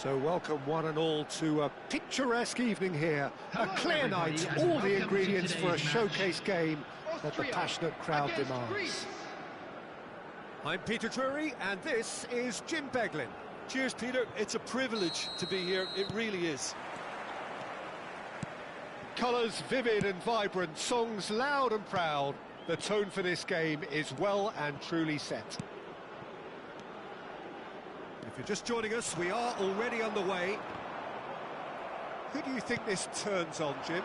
So welcome one and all to a picturesque evening here. A clear night, all the ingredients for a showcase game that the passionate crowd demands. I'm Peter Drury and this is Jim Beglin. Cheers, Peter. It's a privilege to be here. It really is. Colours vivid and vibrant, songs loud and proud. The tone for this game is well and truly set. If you're just joining us, we are already underway. Who do you think this turns on, Jim?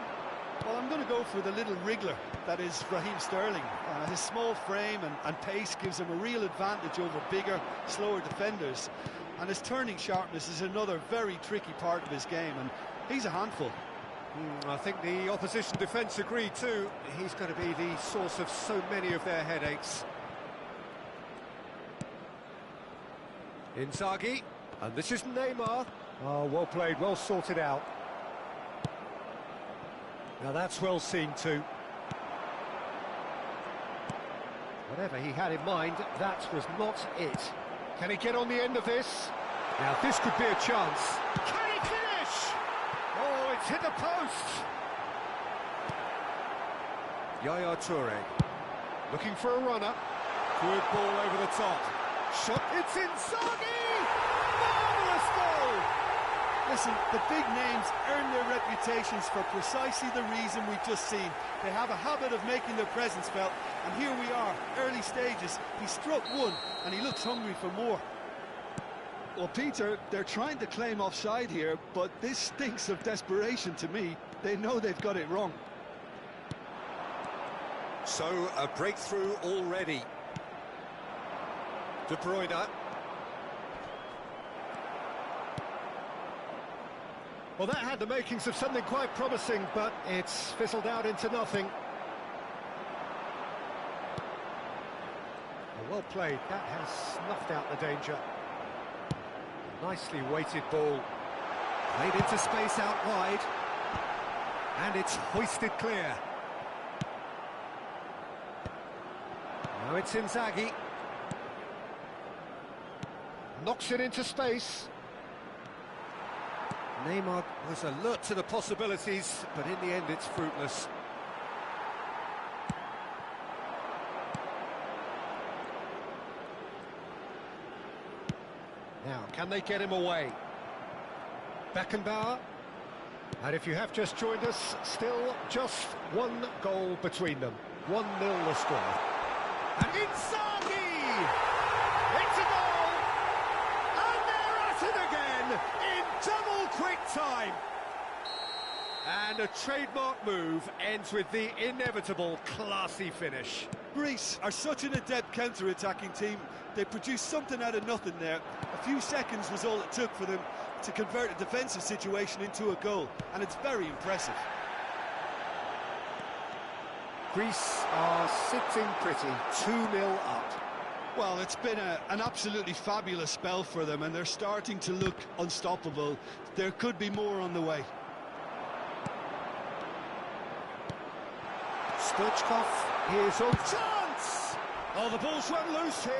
Well, I'm going to go for the little wriggler, that is Raheem Sterling. His small frame and pace gives him a real advantage over bigger, slower defenders. And his turning sharpness is another very tricky part of his game, and he's a handful. I think the opposition defence agree too. He's going to be the source of so many of their headaches. Inzaghi, and this is Neymar. Oh, well played, well sorted out. Now that's well seen too. Whatever he had in mind, that was not it. Can he get on the end of this? Now this could be a chance. Can he finish? Oh, it's hit the post. Yaya Toure, looking for a runner. Good ball over the top. Shot, it's Inzaghi! Marvellous goal! Listen, the big names earn their reputations for precisely the reason we've just seen. They have a habit of making their presence felt, and here we are, early stages. He struck one, and he looks hungry for more. Well, Peter, they're trying to claim offside here, but this stinks of desperation to me. They know they've got it wrong. So, a breakthrough already. De Bruyne. Well, that had the makings of something quite promising, but it's fizzled out into nothing. Well played. That has snuffed out the danger. Nicely weighted ball. Played into space out wide. And it's hoisted clear. Now it's Inzaghi. Knocks it into space. Neymar was alert to the possibilities, but in the end it's fruitless. Now, can they get him away? Beckenbauer. And if you have just joined us, still just one goal between them. 1-0 the score. And Inzaghi! It's a goal! And they're at it again in double quick time. And a trademark move ends with the inevitable classy finish. Greece are such an adept counter-attacking team. They produced something out of nothing there. A few seconds was all it took for them to convert a defensive situation into a goal, and it's very impressive. Greece are sitting pretty, 2-0 up. Well, it's been an absolutely fabulous spell for them, and they're starting to look unstoppable. There could be more on the way. Stoichkov is on chance! Oh, the ball's run loose here.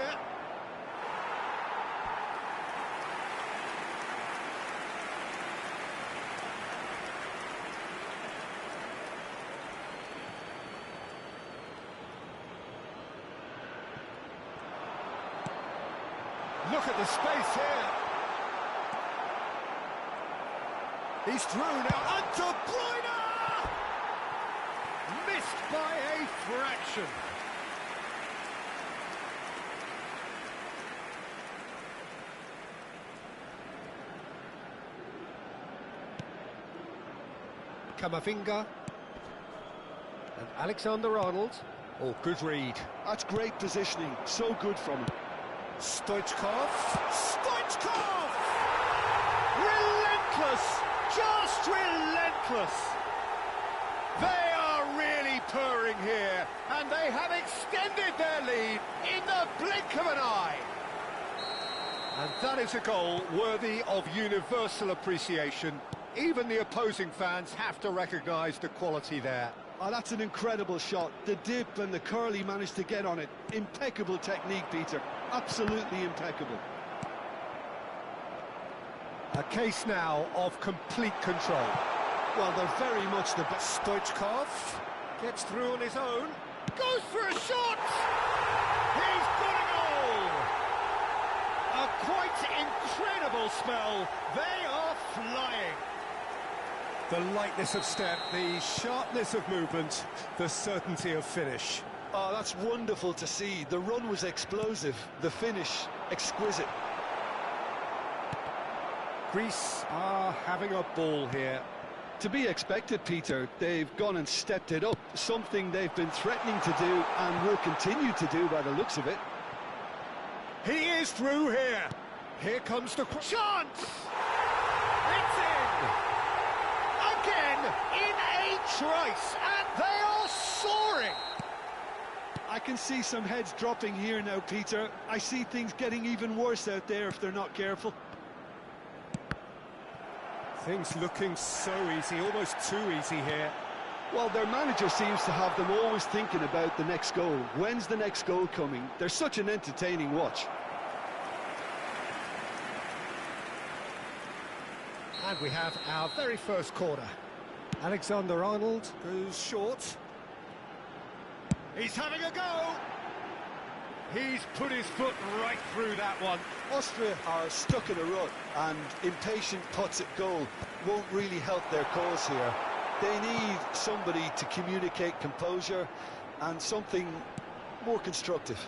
Look at the space here. He's through now, and De Bruyne! Missed by a fraction. Camavinga. And Alexander-Arnold. Oh, good read. That's great positioning, so good from him. Stoichkov! Stoichkov! Relentless! Just relentless! They are really purring here, and they have extended their lead in the blink of an eye. And that is a goal worthy of universal appreciation. Even the opposing fans have to recognise the quality there. Oh, that's an incredible shot. The dip and the curl he managed to get on it. Impeccable technique, Peter. Absolutely impeccable. A case now of complete control. Well, they're very much the best. Stoichkov gets through on his own. Goes for a shot! He's got a goal! A quite incredible spell. They are flying. The lightness of step, the sharpness of movement, the certainty of finish. Oh, that's wonderful to see. The run was explosive, the finish exquisite. Greece are having a ball here. To be expected, Peter. They've gone and stepped it up, something they've been threatening to do and will continue to do by the looks of it. He is through here. Here comes the chance! It's in! Again, in a trice, and they are soaring! I can see some heads dropping here now, Peter. I see things getting even worse out there if they're not careful. Things looking so easy, almost too easy here. Well, their manager seems to have them always thinking about the next goal. When's the next goal coming? They're such an entertaining watch. And we have our very first corner. Alexander-Arnold goes short. He's having a go! He's put his foot right through that one. Austria are stuck in a rut, and impatient putts at goal won't really help their cause here. They need somebody to communicate composure and something more constructive.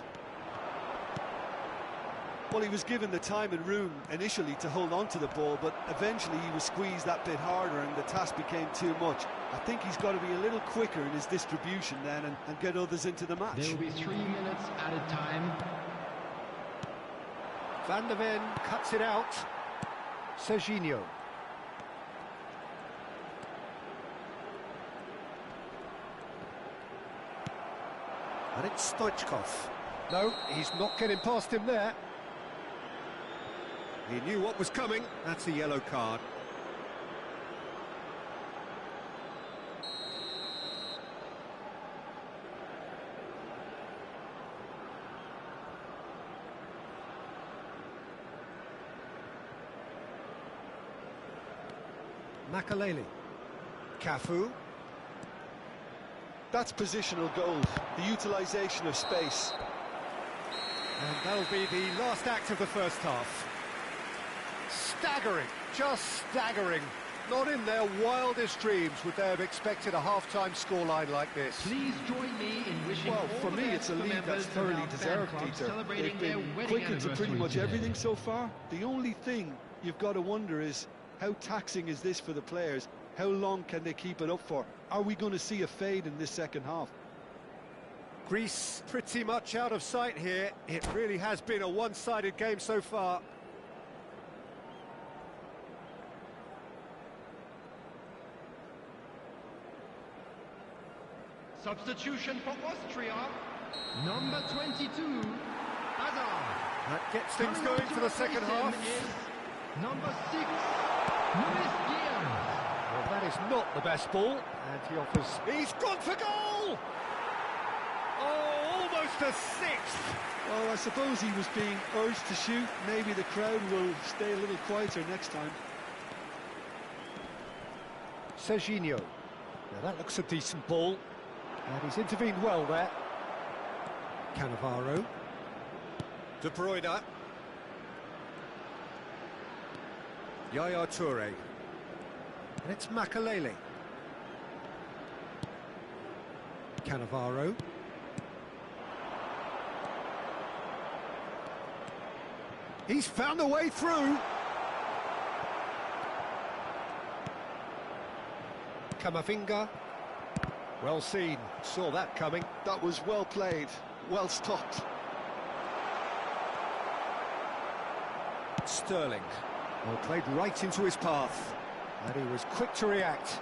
Well, he was given the time and room initially to hold on to the ball, but eventually he was squeezed that bit harder and the task became too much. I think he's got to be a little quicker in his distribution then and get others into the match. There will be 3 minutes added time. Van der Ven cuts it out. Serginho. And it's Stoichkov. No, he's not getting past him there. He knew what was coming. That's a yellow card. Makaleli. Cafu. That's positional goal, the utilisation of space. And that'll be the last act of the first half. Staggering, just staggering. Not in their wildest dreams would they have expected a half-time scoreline like this. Please join me in wishing. Well, for me, it's a lead that's thoroughly deserved, Peter. They've been quick into pretty much everything so far. The only thing you've got to wonder is how taxing is this for the players? How long can they keep it up for? Are we going to see a fade in this second half? Greece pretty much out of sight here. It really has been a one-sided game so far. Substitution for Austria. Number 22, Hazard. That gets things going for the second half. Number 6, Luis Diaz. Well, that is not the best ball, and he offers... He's gone for goal! Oh, almost a sixth! Well, I suppose he was being urged to shoot. Maybe the crowd will stay a little quieter next time. Serginho. Now that looks a decent ball, and he's intervened well there. Cannavaro. De Bruyne. Yaya Toure. And it's Makaleli. Cannavaro. He's found a way through. Camavinga. Well seen. Saw that coming. That was well played, well stopped. Sterling. Well, played right into his path. And he was quick to react.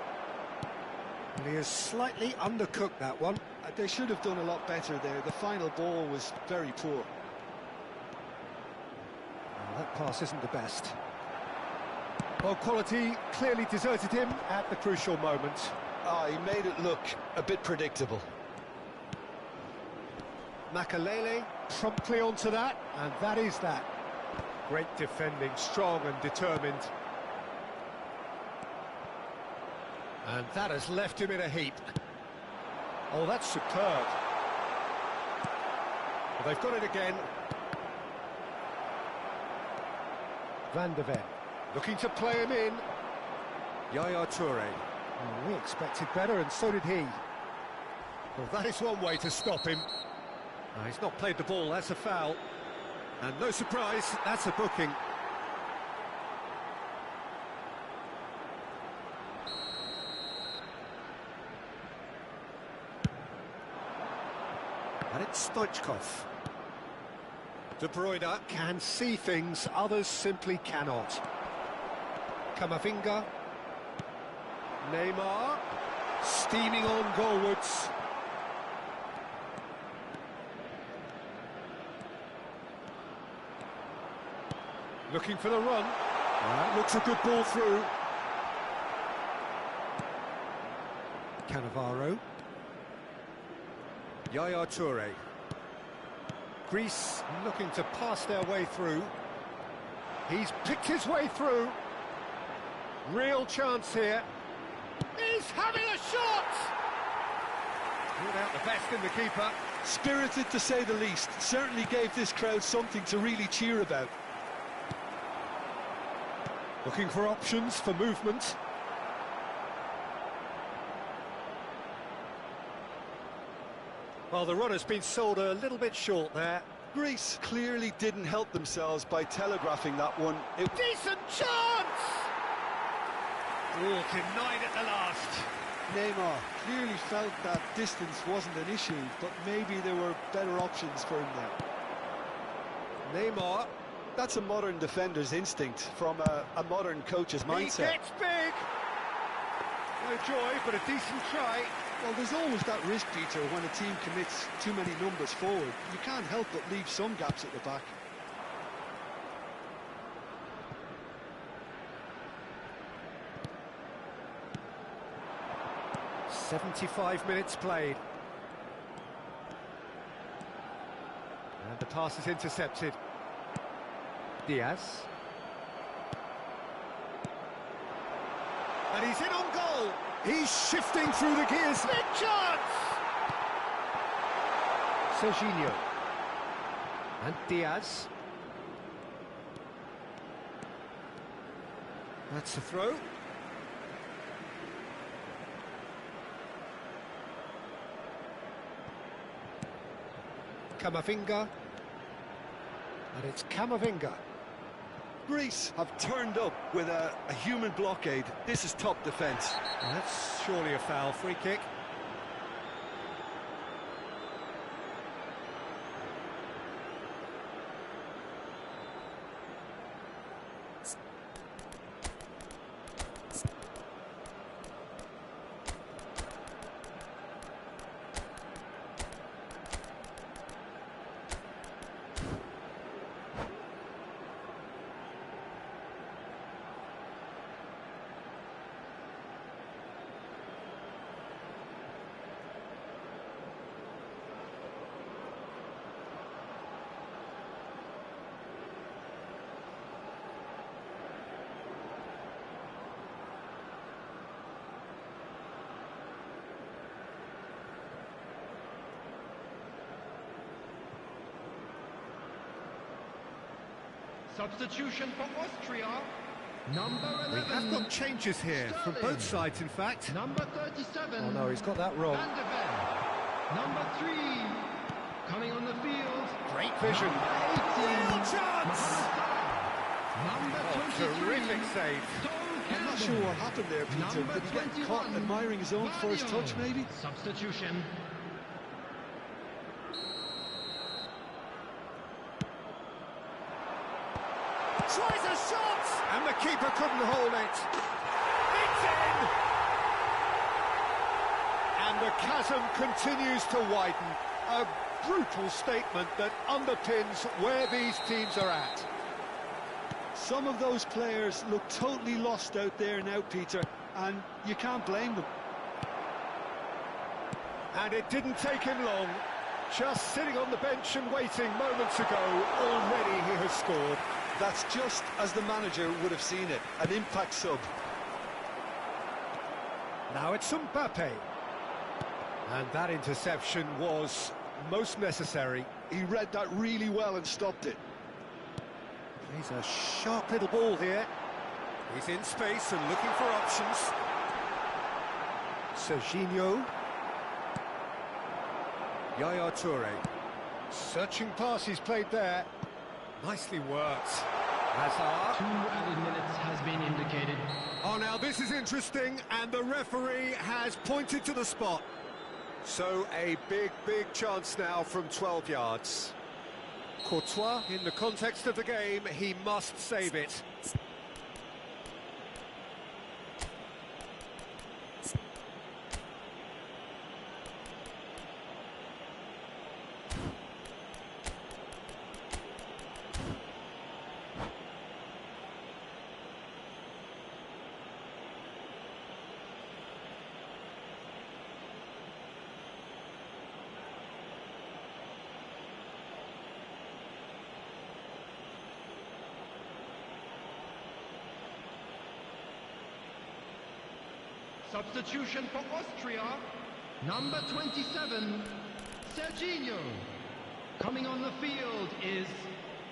And he has slightly undercooked that one. They should have done a lot better there. The final ball was very poor. Well, that pass isn't the best. Well, quality clearly deserted him at the crucial moment. He made it look a bit predictable. Makaleli promptly onto that, and that is that. Great defending, strong and determined. And that has left him in a heap. Oh, that's superb. Well, they've got it again. Van der Ven, looking to play him in. Yaya Toure. Well, we expected better, and so did he. Well, that is one way to stop him. He's not played the ball, that's a foul. And no surprise, that's a booking. And it's Stoichkov. De Bruyne can see things others simply cannot. Camavinga. Neymar. Steaming on goalwards. Looking for the run. That looks a good ball through. Cannavaro. Yaya Toure. Greece looking to pass their way through. He's picked his way through. Real chance here. He's having a shot! Brought out the best in the keeper. Spirited to say the least. Certainly gave this crowd something to really cheer about. Looking for options for movement. Well, the run has been sold a little bit short there. Greece clearly didn't help themselves by telegraphing that one. Decent chance! Oh, denied at the last. Neymar clearly felt that distance wasn't an issue, but maybe there were better options for him there. Neymar. That's a modern defender's instinct from a modern coach's mindset. He gets big! No joy, but a decent try. Well, there's always that risk, Peter, when a team commits too many numbers forward. You can't help but leave some gaps at the back. "75 minutes played. And the pass is intercepted. Diaz. And he's in on goal. He's shifting through the gears. Big chance! Serginho. And Diaz. That's a throw. Camavinga. And it's Camavinga. Greece have turned up with a human blockade. This is top defence. That's surely a foul. Free kick. Substitution for Austria. Number 11. We have got changes here from both sides, in fact. Number 37. Oh no, he's got that wrong. Van de Ven. Number 3. Coming on the field. Great vision. Number 18. Real chance! Number Oh, 23. terrific save. I'm not sure what happened there, Peter. Number Did he get 21. caught admiring his own first Vadio. touch, maybe? Substitution. Tries a shot! And the keeper couldn't hold it. It's in! And the chasm continues to widen. A brutal statement that underpins where these teams are at. Some of those players look totally lost out there now, Peter, and you can't blame them. And it didn't take him long. Just sitting on the bench and waiting moments ago, already he has scored. That's just as the manager would have seen it, an impact sub. Now it's Mbappe. And that interception was most necessary. He read that really well and stopped it. He's a sharp little ball here. He's in space and looking for options. Serginho. Yaya Toure. Searching pass he's played there. Nicely worked. Hazard. 2 added minutes has been indicated. Oh, now this is interesting, and the referee has pointed to the spot. So a big chance now from 12 yards. Courtois, in the context of the game, he must save it. Substitution for Austria. Number 27, Serginho. Coming on the field is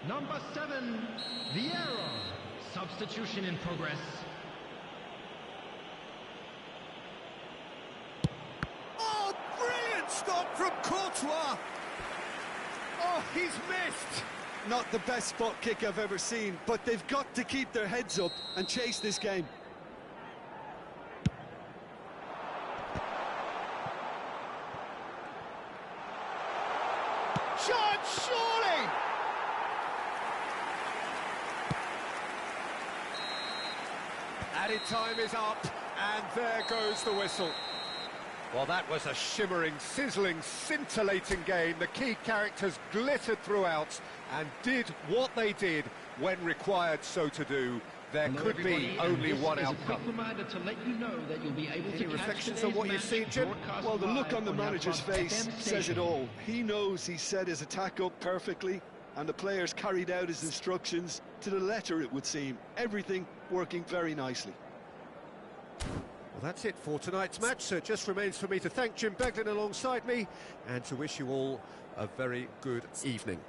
number 7, Vieira. Substitution in progress. Oh, brilliant stop from Courtois! Oh, he's missed! Not the best spot kick I've ever seen, but they've got to keep their heads up and chase this game. Shot, surely! Added time is up, and there goes the whistle. Well, that was a shimmering, sizzling, scintillating game. The key characters glittered throughout and did what they did when required so to do. There could be only one outcome. A quick reminder to let you know that you'll be able Any to reflections on what you've seen, Jim? Well, the look on the manager's face says it all. He knows he set his attack up perfectly, and the players carried out his instructions to the letter, it would seem. Everything working very nicely. Well, that's it for tonight's match, so it just remains for me to thank Jim Beglin alongside me and to wish you all a very good evening.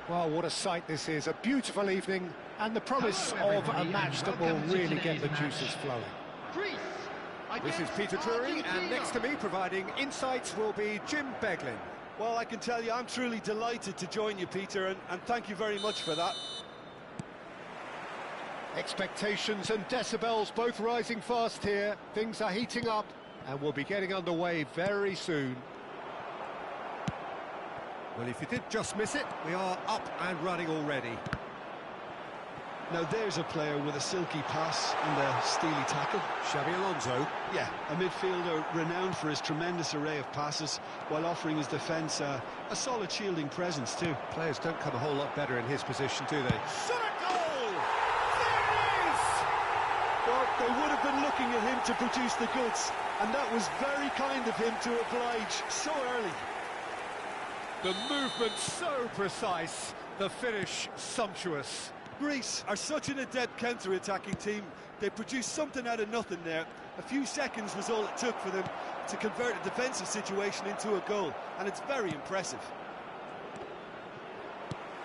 Well, what a sight this is. A beautiful evening and the promise of a match that will really get the juices flowing. This is Peter Drury, and next to me providing insights will be Jim Beglin. Well, I can tell you I'm truly delighted to join you, Peter, and thank you very much for that. Expectations and decibels both rising fast here. Things are heating up and we'll be getting underway very soon. Well, if you did just miss it, we are up and running already. Now there's a player with a silky pass and a steely tackle. Xabi Alonso. Yeah, a midfielder renowned for his tremendous array of passes while offering his defence a solid shielding presence too. Players don't come a whole lot better in his position, do they? Shot a goal! There it is! Well, they would have been looking at him to produce the goods, and that was very kind of him to oblige so early. The movement so precise, the finish sumptuous. Greece are such an adept counter-attacking team. They produced something out of nothing there. A few seconds was all it took for them to convert a defensive situation into a goal, and it's very impressive.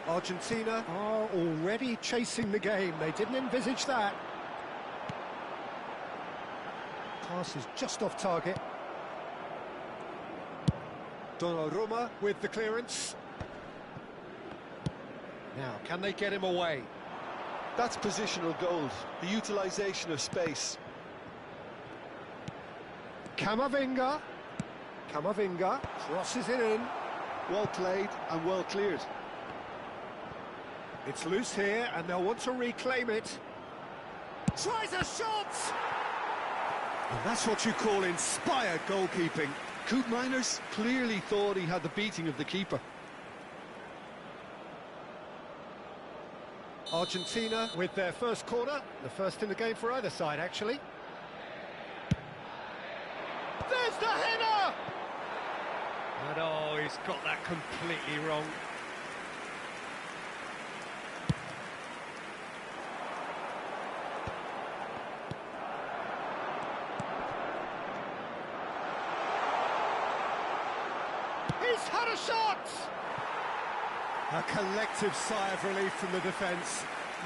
Argentina are already chasing the game. They didn't envisage that. Pass is just off target. Donnarumma with the clearance. Now, can they get him away? That's positional gold, the utilisation of space. Camavinga crosses it in. Well played and well cleared. It's loose here and they'll want to reclaim it. Tries a shot! And that's what you call inspired goalkeeping. Koop Meiners clearly thought he had the beating of the keeper. Argentina with their first corner, the first in the game for either side, actually. There's the header! And oh, he's got that completely wrong. He's had a shot! A collective sigh of relief from the defence.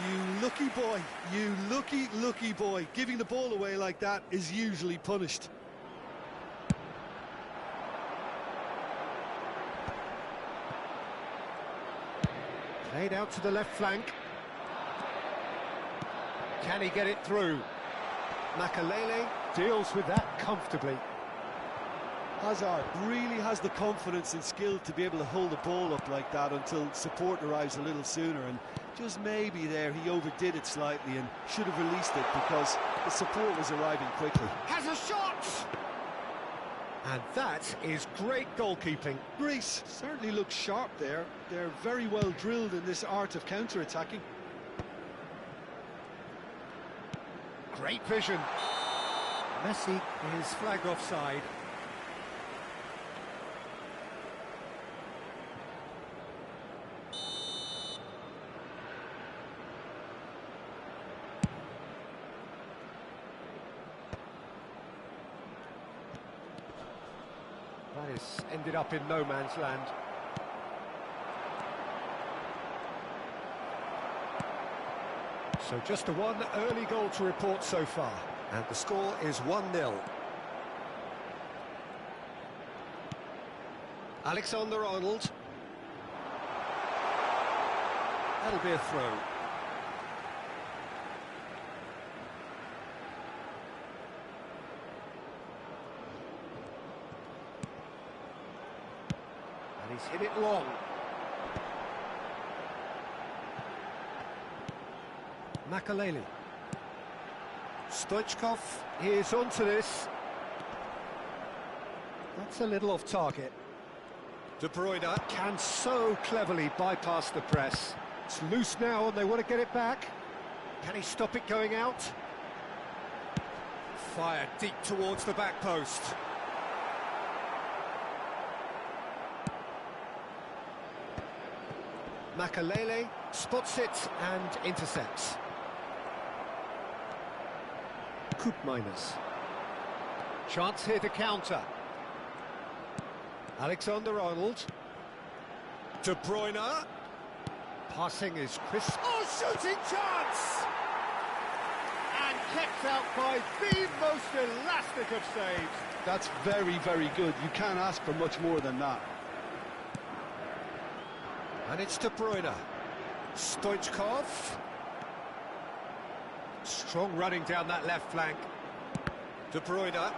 You lucky boy, you lucky boy. Giving the ball away like that is usually punished. Played out to the left flank. Can he get it through? Makalele deals with that comfortably. Hazard really has the confidence and skill to be able to hold the ball up like that until support arrives a little sooner, and just maybe there he overdid it slightly and should have released it because the support was arriving quickly. Has a shot! And that is great goalkeeping. Greece certainly looks sharp there. They're very well drilled in this art of counter-attacking. Great vision. Messi is flagged offside. That has ended up in no man's land. So just the one early goal to report so far. And the score is 1-0. Alexander-Arnold. That'll be a throw. And he's hit it long. Makalele. Stoichkov is onto this. That's a little off target. De Bruyne can so cleverly bypass the press. It's loose now and they want to get it back. Can he stop it going out? Fired deep towards the back post. Makalele spots it and intercepts. Koop Meiners. Chance here to counter. Alexander-Arnold. De Bruyne. Passing is crisp. Oh, shooting chance! And kept out by the most elastic of saves. That's very, very good. You can't ask for much more than that. And it's De Bruyne. Stoichkov. Strong running down that left flank. De Bruyne.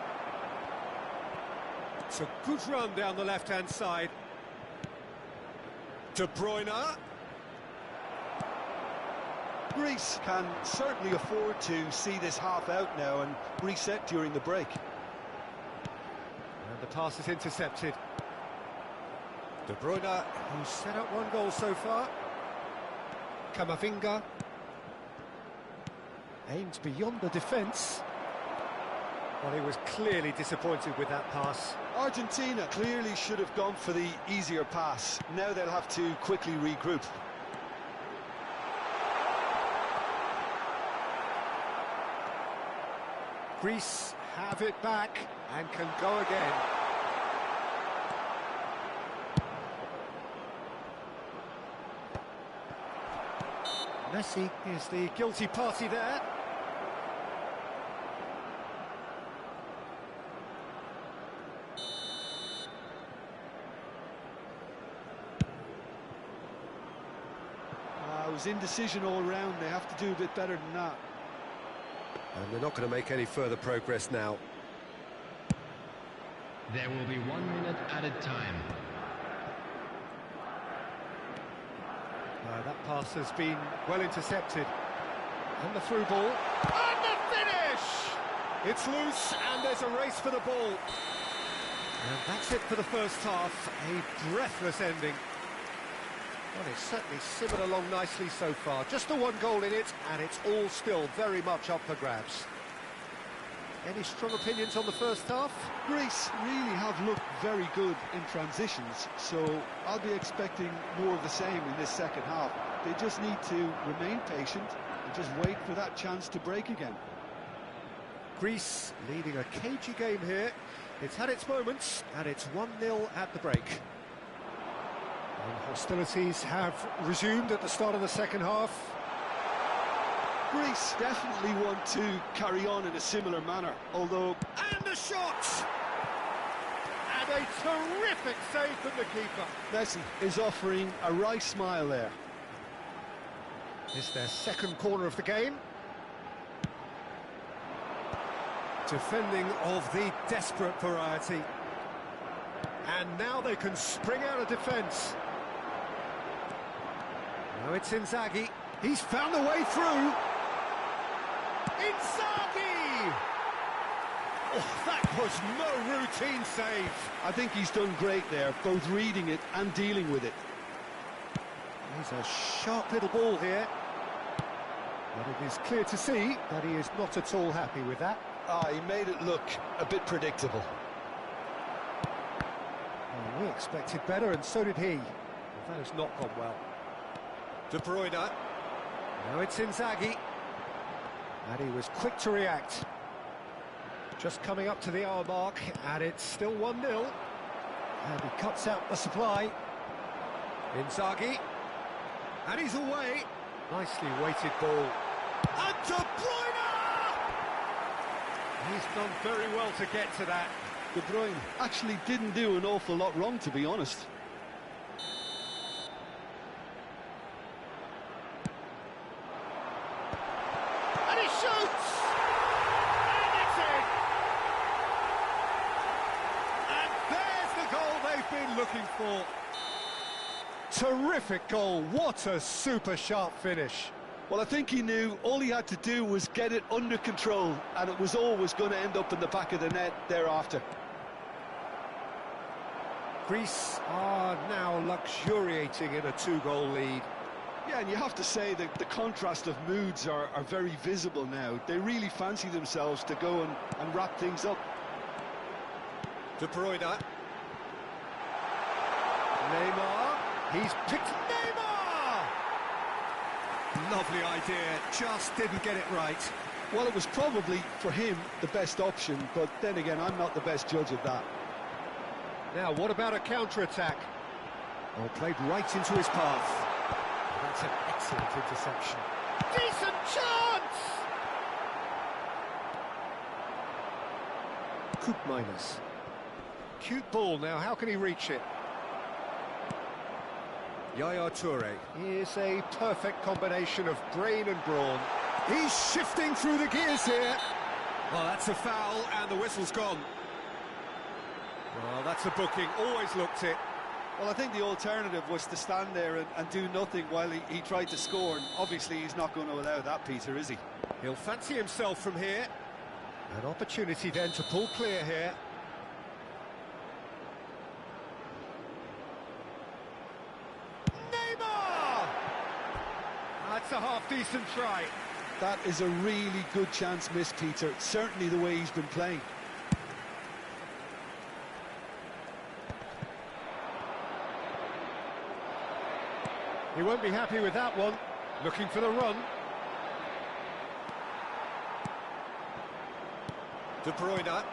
It's a good run down the left-hand side. De Bruyne. Greece can certainly afford to see this half out now and reset during the break. And the pass is intercepted. De Bruyne, who's set up one goal so far. Camavinga. Aimed beyond the defence. Well, he was clearly disappointed with that pass. Argentina clearly should have gone for the easier pass. Now they'll have to quickly regroup. Greece have it back and can go again. Messi is the guilty party there. It was indecision all round. They have to do a bit better than that. And they're not going to make any further progress now. There will be 1 minute added time. That pass has been well intercepted. And the through ball. And the finish! It's loose, and there's a race for the ball. And that's it for the first half. A breathless ending. Well, it's certainly simmered along nicely so far. Just the one goal in it, and it's all still very much up for grabs. Any strong opinions on the first half? Greece really have looked very good in transitions, so I'll be expecting more of the same in this second half. They just need to remain patient and just wait for that chance to break again. Greece leading a cagey game here. It's had its moments, and it's 1-0 at the break. And hostilities have resumed at the start of the second half. Greece definitely want to carry on in a similar manner, although... And a shot! And a terrific save from the keeper. Messi is offering a wry smile there. It's their second corner of the game. Defending of the desperate variety. And now they can spring out of defence. Now it's Inzaghi. He's found a way through. Inzaghi! Oh, that was no routine save. I think he's done great there, both reading it and dealing with it. He's a sharp little ball here. But it is clear to see that he is not at all happy with that. He made it look a bit predictable. Well, we expected better, and so did he. But that has not gone well. De Bruyne. Now it's Inzaghi. And he was quick to react. Just coming up to the hour mark, and it's still 1-0. And he cuts out the supply. Inzaghi. And he's away. Nicely weighted ball. And De Bruyne! He's done very well to get to that. De Bruyne actually didn't do an awful lot wrong, to be honest. And he shoots! And it's in! And there's the goal they've been looking for. Terrific goal. What a super sharp finish. Well, I think he knew all he had to do was get it under control, and it was always going to end up in the back of the net thereafter. Greece are now luxuriating in a 2-goal lead. Yeah, and you have to say that the contrast of moods are very visible now. They really fancy themselves to go and wrap things up. De Bruyne. Neymar. He's picked Neymar! Lovely idea, just didn't get it right. Well, it was probably, for him, the best option, but then again, I'm not the best judge of that. Now, what about a counter-attack? Oh, played right into his path. That's an excellent interception. Decent chance! Coop minus. Cute ball now, how can he reach it? Yaya Toure is a perfect combination of brain and brawn. He's shifting through the gears here. Well, that's a foul, and the whistle's gone. Well, that's a booking, always looked it. Well, I think the alternative was to stand there and do nothing while he tried to score, and obviously he's not going to allow that, Peter, is he? He'll fancy himself from here. An opportunity then to pull clear here. Neymar! That's a half-decent try. That is a really good chance missed, Peter. Certainly the way he's been playing. He won't be happy with that one. Looking for the run. De Bruyne.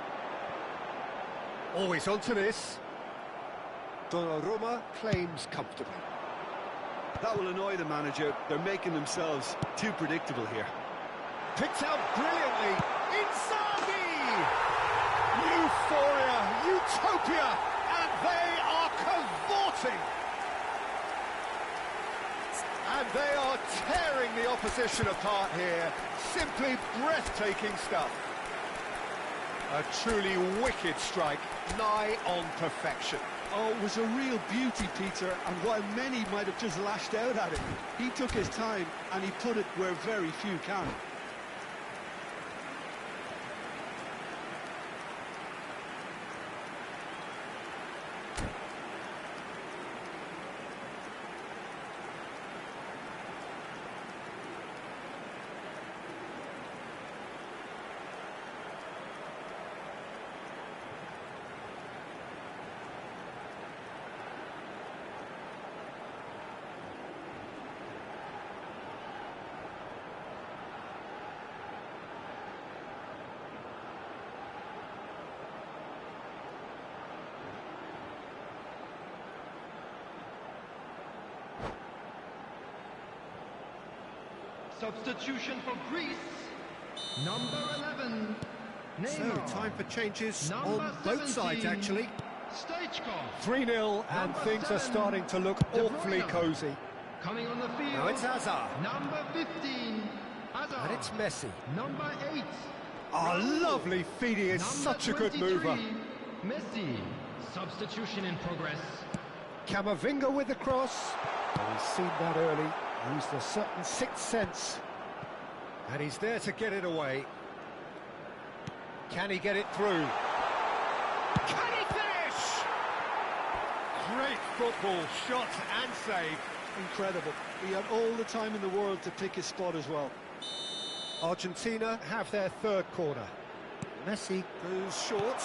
Always onto this. Donnarumma claims comfortably. That will annoy the manager. They're making themselves too predictable here. Picked out brilliantly. Inzaghi! Euphoria, utopia, and they are cavorting. And they are tearing the opposition apart here. Simply breathtaking stuff. A truly wicked strike, nigh on perfection. Oh, it was a real beauty, Peter, and while many might have just lashed out at it, he took his time and he put it where very few can. Substitution for Greece, number 11, So, Neymar. time for changes Number on both sides, 17, actually. Stoichkov. 3-0, and Number things are 7, starting to look De awfully Bruyne. cosy. Coming on the field, Now it's Hazard, number 15, Hazard. and it's Messi. Number 8, Oh, Raul. lovely feeding, is Number such a good 23, mover. Messi. Substitution in progress. Camavinga with the cross. Well, he's seen that early, used a certain sixth sense. And he's there to get it away. Can he get it through? Can he finish? Great football, shot and save. Incredible. He had all the time in the world to pick his spot as well. Argentina have their third corner. Messi goes short.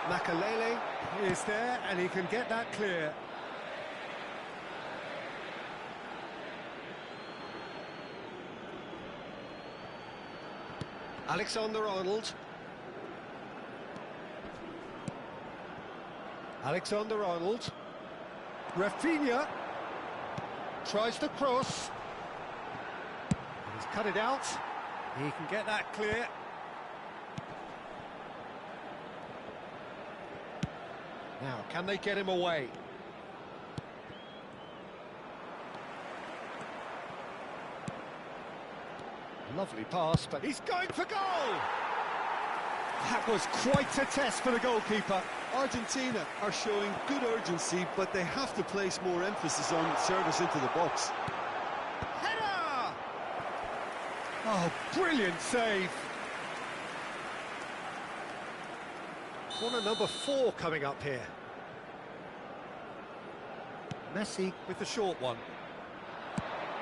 Makalele is there, and he can get that clear. Alexander-Arnold. Alexander-Arnold. Rafinha tries to cross. He's cut it out. He can get that clear. Now, can they get him away? Lovely pass, but he's going for goal! That was quite a test for the goalkeeper. Argentina are showing good urgency, but they have to place more emphasis on service into the box. Header! Oh, brilliant save. Corner number 4 coming up here. Messi with the short one.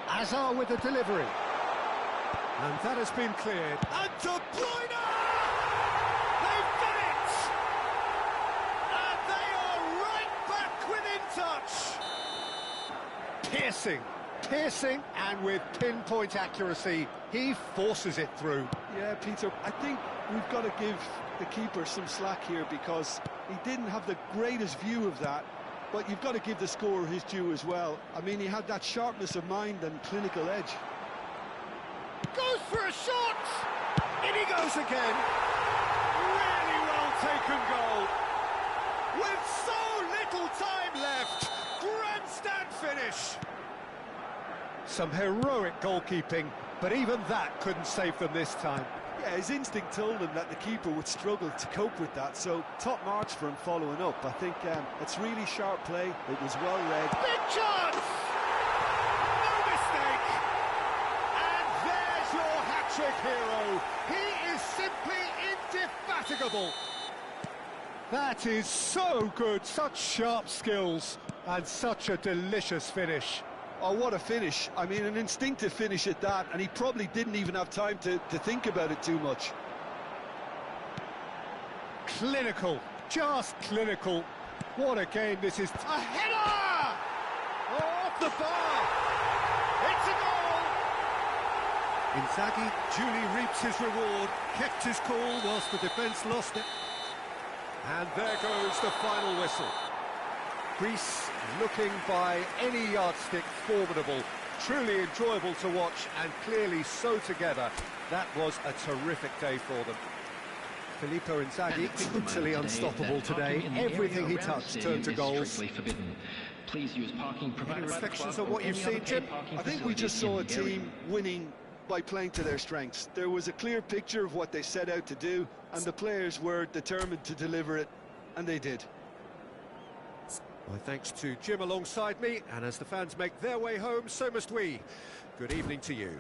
Hazard with the delivery. And that has been cleared. And De Bruyne! They've done it! And they are right back within touch. Piercing, and with pinpoint accuracy, he forces it through. Yeah, Peter, I think we've got to give the keeper some slack here because he didn't have the greatest view of that, but you've got to give the scorer his due as well. I mean, he had that sharpness of mind and clinical edge. Goes for a shot! In he goes again. Really well taken goal. With so little time left, grandstand finish. Some heroic goalkeeping, but even that couldn't save them this time. Yeah, his instinct told him that the keeper would struggle to cope with that, so top marks for him following up. I think it's really sharp play, it was well read. Big chance! No mistake! And there's your hat-trick hero. He is simply indefatigable. That is so good, such sharp skills, and such a delicious finish. Oh, what a finish. I mean, an instinctive finish at that, and he probably didn't even have time to think about it too much. Clinical, just clinical. What a game this is. A header! Oh, off the bar! It's a goal! Inzaghi duly reaps his reward, kept his cool whilst the defence lost it. And there goes the final whistle. Greece looking by any yardstick formidable, truly enjoyable to watch, and clearly so together. That was a terrific day for them. Filippo Inzaghi, totally unstoppable today. Everything he touched turned to goals. Please use parking Any reflections on what you've seen, Jim? I think we just saw a team winning by playing to their strengths. There was a clear picture of what they set out to do, and the players were determined to deliver it, and they did. My thanks to Jim alongside me, and as the fans make their way home, so must we. Good evening to you.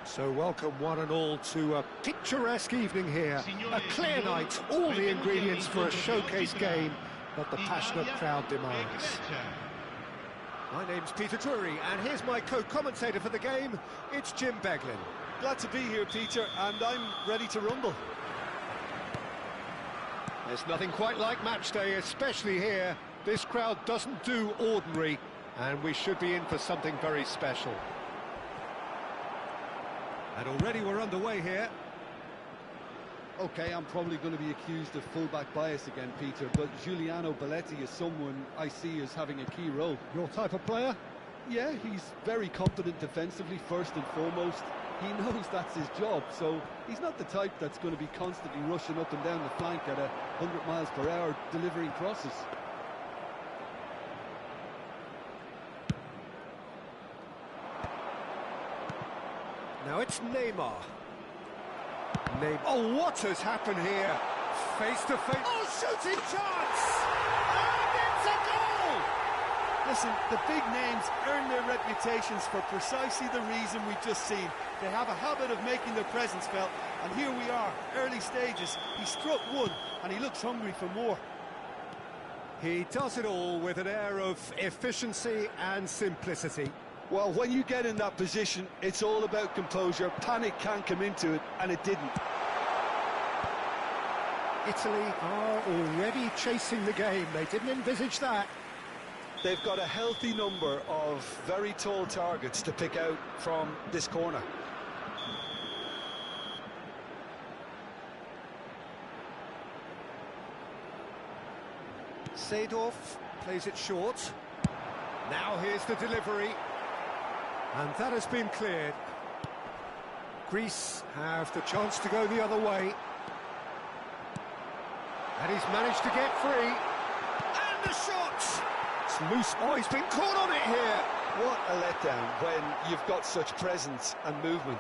So welcome one and all to a picturesque evening here. A clear night, all the ingredients for a showcase game that the passionate crowd demands. My name's Peter Drury, and here's my co-commentator for the game, it's Jim Beglin. Glad to be here, Peter, and I'm ready to rumble. There's nothing quite like match day, especially here. This crowd doesn't do ordinary, and we should be in for something very special. And already we're underway here. Okay, I'm probably going to be accused of fullback bias again, Peter, but Giuliano Belletti is someone I see as having a key role. Your type of player? Yeah, he's very competent defensively, first and foremost. He knows that's his job, so he's not the type that's going to be constantly rushing up and down the flank at 100 miles per hour, delivering crosses. Now it's Neymar. Oh, what has happened here? Face to face. Oh, shooting chance! And it's a goal! Listen, the big names earn their reputations for precisely the reason we've just seen. They have a habit of making their presence felt, and here we are, early stages. He struck one, and he looks hungry for more. He does it all with an air of efficiency and simplicity. Well, when you get in that position, it's all about composure. Panic can't come into it, and it didn't. Italy are already chasing the game. They didn't envisage that. They've got a healthy number of very tall targets to pick out from this corner. Seedorf plays it short. Now here's the delivery. And that has been cleared. Greece have the chance to go the other way. And he's managed to get free. And the shot! It's loose. Oh, he's been caught on it here. What a letdown when you've got such presence and movement.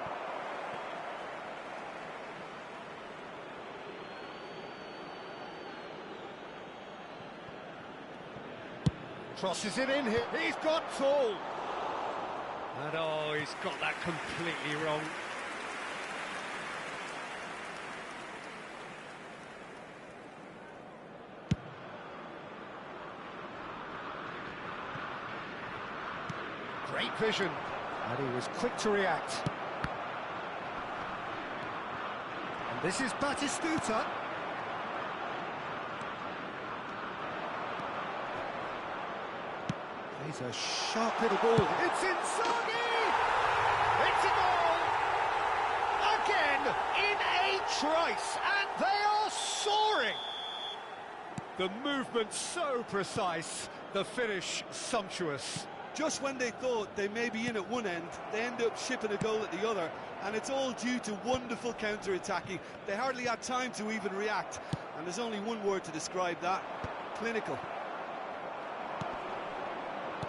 Crosses it in here. He's got tall. And oh, he's got that completely wrong. Great vision. And he was quick to react. And this is Batistuta. He's a sharp little ball. It's Inzaghi! It's a goal! Again, in a trice, and they are soaring! The movement so precise, the finish sumptuous. Just when they thought they may be in at one end, they end up shipping a goal at the other, and it's all due to wonderful counter-attacking. They hardly had time to even react, and there's only one word to describe that: clinical.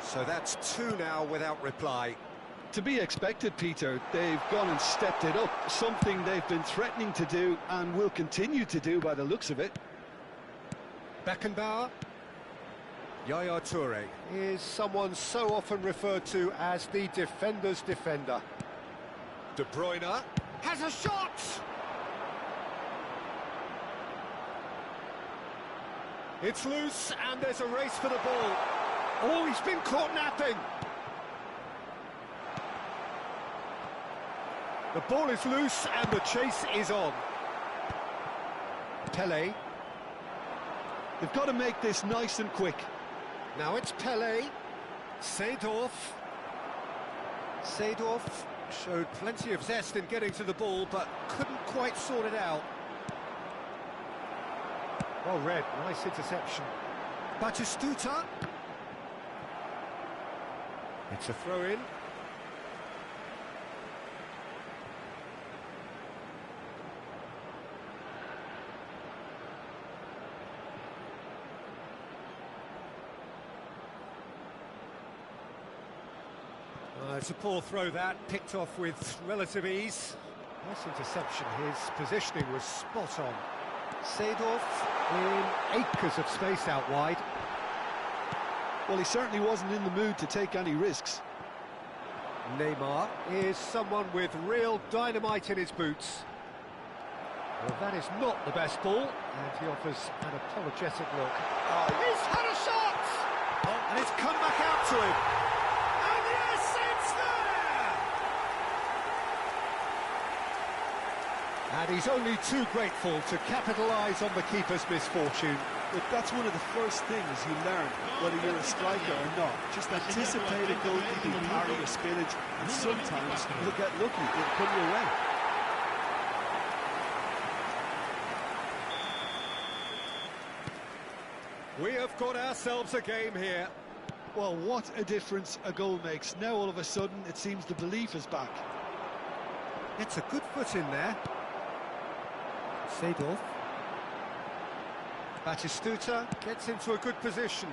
So that's two now without reply. To be expected, Peter. They've gone and stepped it up, something they've been threatening to do and will continue to do by the looks of it. Beckenbauer. Yaya Toure is someone so often referred to as the defender's defender. De Bruyne has a shot! It's loose and there's a race for the ball. Oh, he's been caught napping. The ball is loose and the chase is on. Pelé. They've got to make this nice and quick. Now it's Pelé. Seedorf. Seedorf showed plenty of zest in getting to the ball, but couldn't quite sort it out. Well read, nice interception. Batistuta. It's a throw-in. It's a poor throw that, picked off with relative ease. Nice interception, his positioning was spot on. Seedorf in acres of space out wide. Well, he certainly wasn't in the mood to take any risks. Neymar is someone with real dynamite in his boots. Well, that is not the best ball, and he offers an apologetic look. Oh, he's had a shot! Oh, and it's come back out to him. And yes, it's there! And he's only too grateful to capitalise on the keeper's misfortune. Look, that's one of the first things you learn, whether you're a striker or not. Just anticipate a goalkeeping parry or spillage, and sometimes you'll get lucky, it'll come your way. We have got ourselves a game here. Well, what a difference a goal makes. Now all of a sudden it seems the belief is back. It's a good foot in there. Seedorf. Batistuta gets into a good position.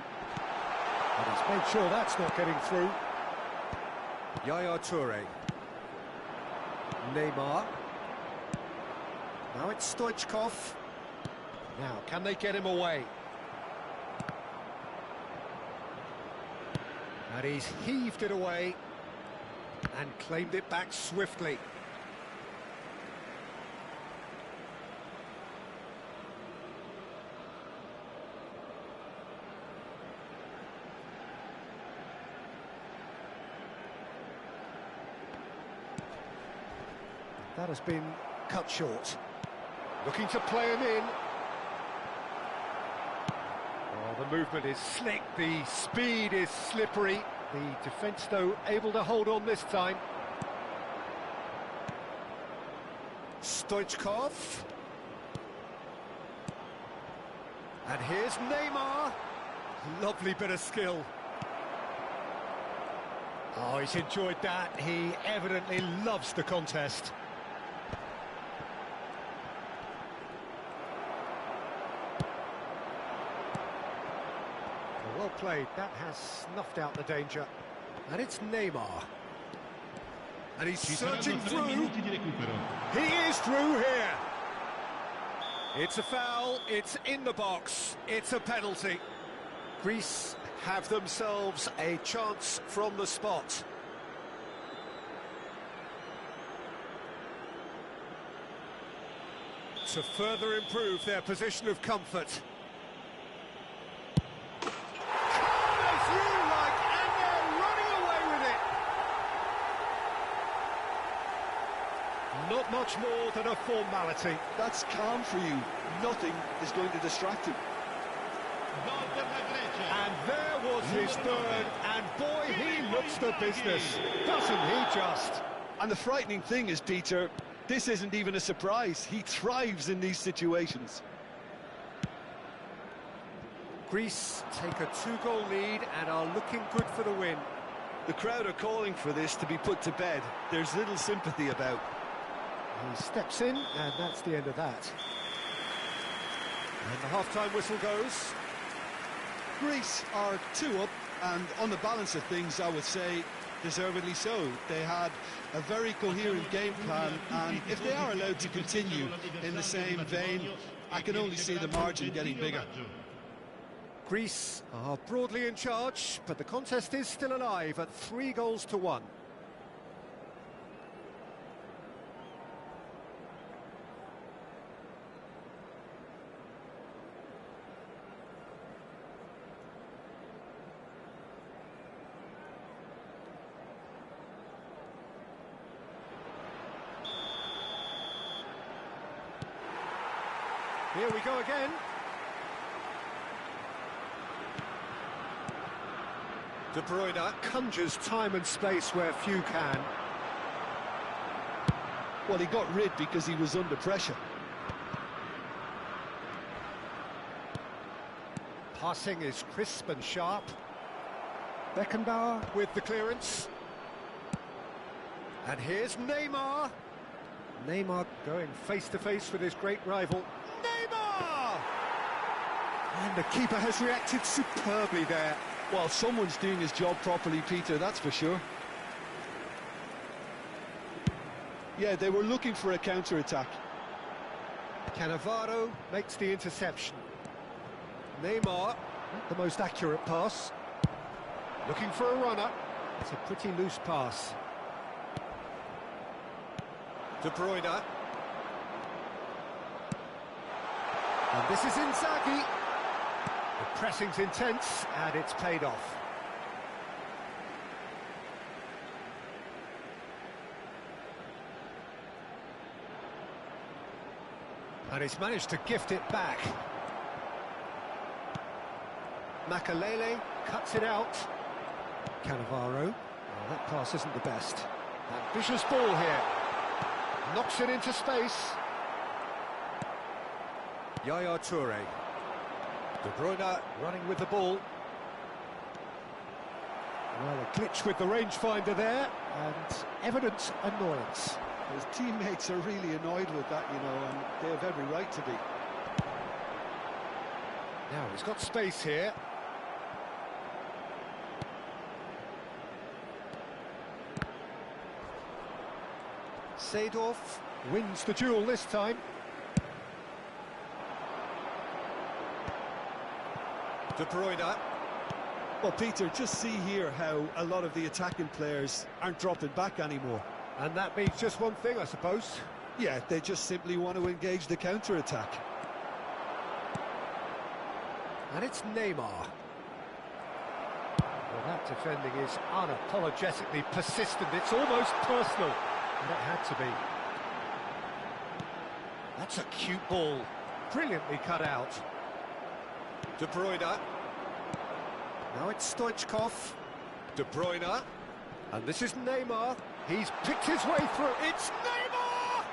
And he's made sure that's not getting through. Yaya Toure. Neymar. Now it's Stoichkov. Now, can they get him away? And he's heaved it away and claimed it back swiftly. That has been cut short. Looking to play him in. Oh, the movement is slick, the speed is slippery. The defence, though, able to hold on this time. Stoichkov. And here's Neymar. Lovely bit of skill. Oh, he's enjoyed that. He evidently loves the contest. Well played, that has snuffed out the danger. And it's Neymar. And he's searching through. He is through here. It's a foul, it's in the box, it's a penalty. Greece have themselves a chance from the spot. To further improve their position of comfort. Not much more than a formality. That's calm for you. Nothing is going to distract him. And there was his third, and boy, he looks the business, doesn't he just? And the frightening thing is, Peter, this isn't even a surprise. He thrives in these situations. Greece take a two-goal lead and are looking good for the win. The crowd are calling for this to be put to bed. There's little sympathy about. He steps in, and that's the end of that. And the half-time whistle goes. Greece are 2 up, and on the balance of things, I would say, deservedly so. They had a very coherent game plan, and if they are allowed to continue in the same vein, I can only see the margin getting bigger. Greece are broadly in charge, but the contest is still alive at 3-1. Here we go again. De Bruyne conjures time and space where few can. Well, he got rid because he was under pressure. Passing is crisp and sharp. Beckenbauer with the clearance. And here's Neymar. Neymar going face-to-face with his great rival. Neymar! And the keeper has reacted superbly there. Well, someone's doing his job properly, Peter, that's for sure. Yeah, they were looking for a counter-attack. Cannavaro makes the interception. Neymar, not the most accurate pass. Looking for a runner. It's a pretty loose pass. De Bruyne. And this is Inzaghi. The pressing's intense, and it's paid off. And he's managed to gift it back. Makalele cuts it out. Cannavaro. Oh, that pass isn't the best. Ambitious ball here. Knocks it into space. Yaya Toure. De Bruyne running with the ball. Well, a glitch with the rangefinder there, and evident annoyance. His teammates are really annoyed with that, you know, and they have every right to be. Now, he's got space here. Seedorf wins the duel this time. De Bruyne. Well, Peter, just see here how a lot of the attacking players aren't dropping back anymore. And that means just one thing, I suppose. Yeah, they just simply want to engage the counter-attack. And it's Neymar. Well, that defending is unapologetically persistent. It's almost personal. And it had to be. That's a cute ball. Brilliantly cut out. De Bruyne. Now it's Stoichkov. De Bruyne. And this is Neymar. He's picked his way through. It's Neymar!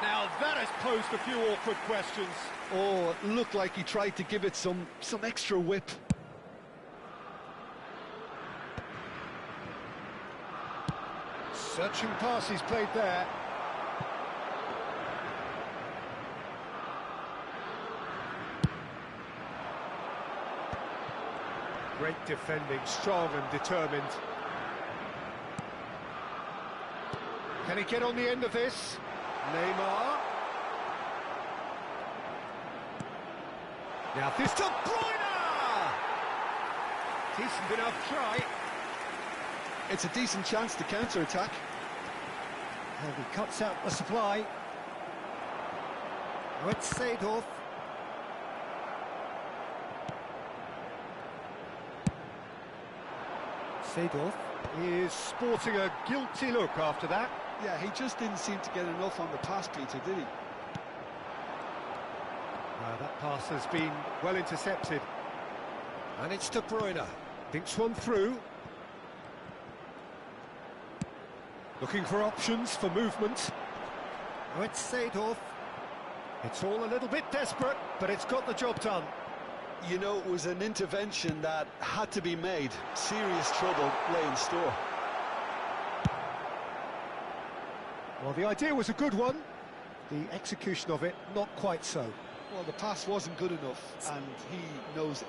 Now that has posed a few awkward questions. Oh, it looked like he tried to give it some extra whip. Searching pass he's played there. Great defending, strong and determined. Can he get on the end of this? Neymar. Now this to Bruyne! Decent enough try. It's a decent chance to counter-attack. And he cuts out the supply. Now it's Seedorf. Seedorf is sporting a guilty look after that. Yeah, he just didn't seem to get enough on the pass, Peter, did he? That pass has been well intercepted. And it's De Bruyne. Thinks one through. Looking for options for movement. Oh, it's Seedorf. It's all a little bit desperate, but it's got the job done. You know, it was an intervention that had to be made. Serious trouble lay in store. Well, the idea was a good one. The execution of it, not quite so. Well, the pass wasn't good enough, and he knows it.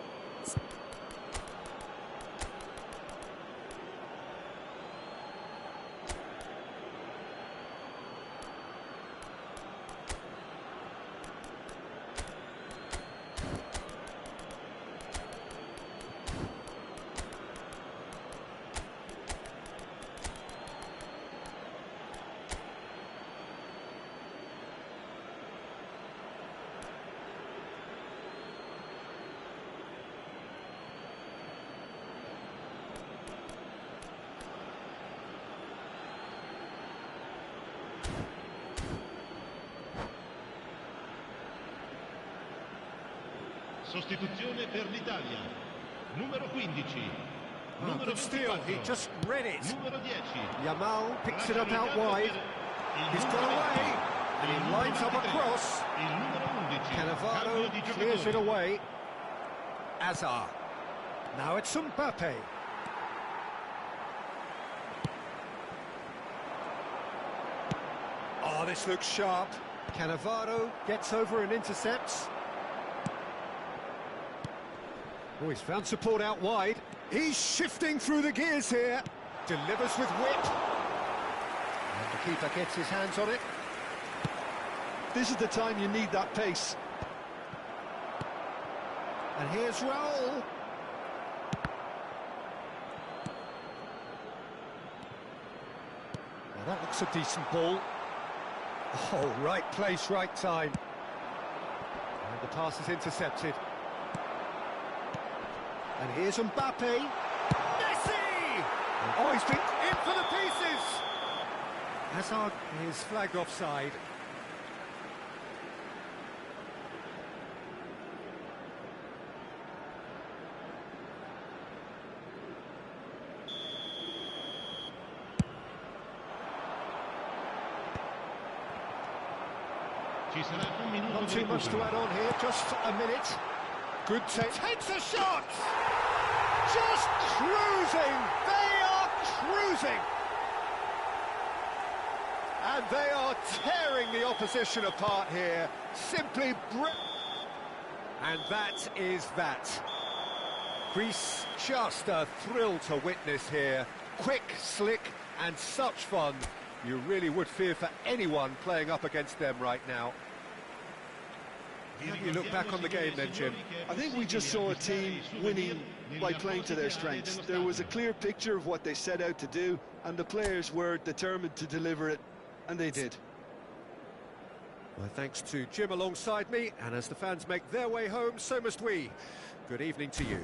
Sostituzione per l'Italia. Numero 15. Oh, Numero good steal, 24. he just read it. Numero 10. Yamal picks it up out wide. He's got away, and he lines up a cross. Il numero 11. Cannavaro clears it away. Azar. Now it's Mbappe. Oh, this looks sharp. Cannavaro gets over and intercepts. Oh, he's found support out wide. He's shifting through the gears here. Delivers with whip. And the keeper gets his hands on it. This is the time you need that pace. And here's Raul. Now that looks a decent ball. Oh, right place, right time. And the pass is intercepted. And here's Mbappe. Messi! Oh, he's been in for the pieces! Hazard is flagged offside. Not too much to add on here, just a minute. Good take. Takes a shot! Just cruising! They are cruising! And they are tearing the opposition apart here. Simply and that is that. Greece, just a thrill to witness here. Quick, slick, and such fun. You really would fear for anyone playing up against them right now. How do you look back on the game then, Jim? I think we just saw a team winning by playing to their strengths. There was a clear picture of what they set out to do, and the players were determined to deliver it, and they did. Well, thanks to Jim alongside me, and as the fans make their way home, so must we. Good evening to you.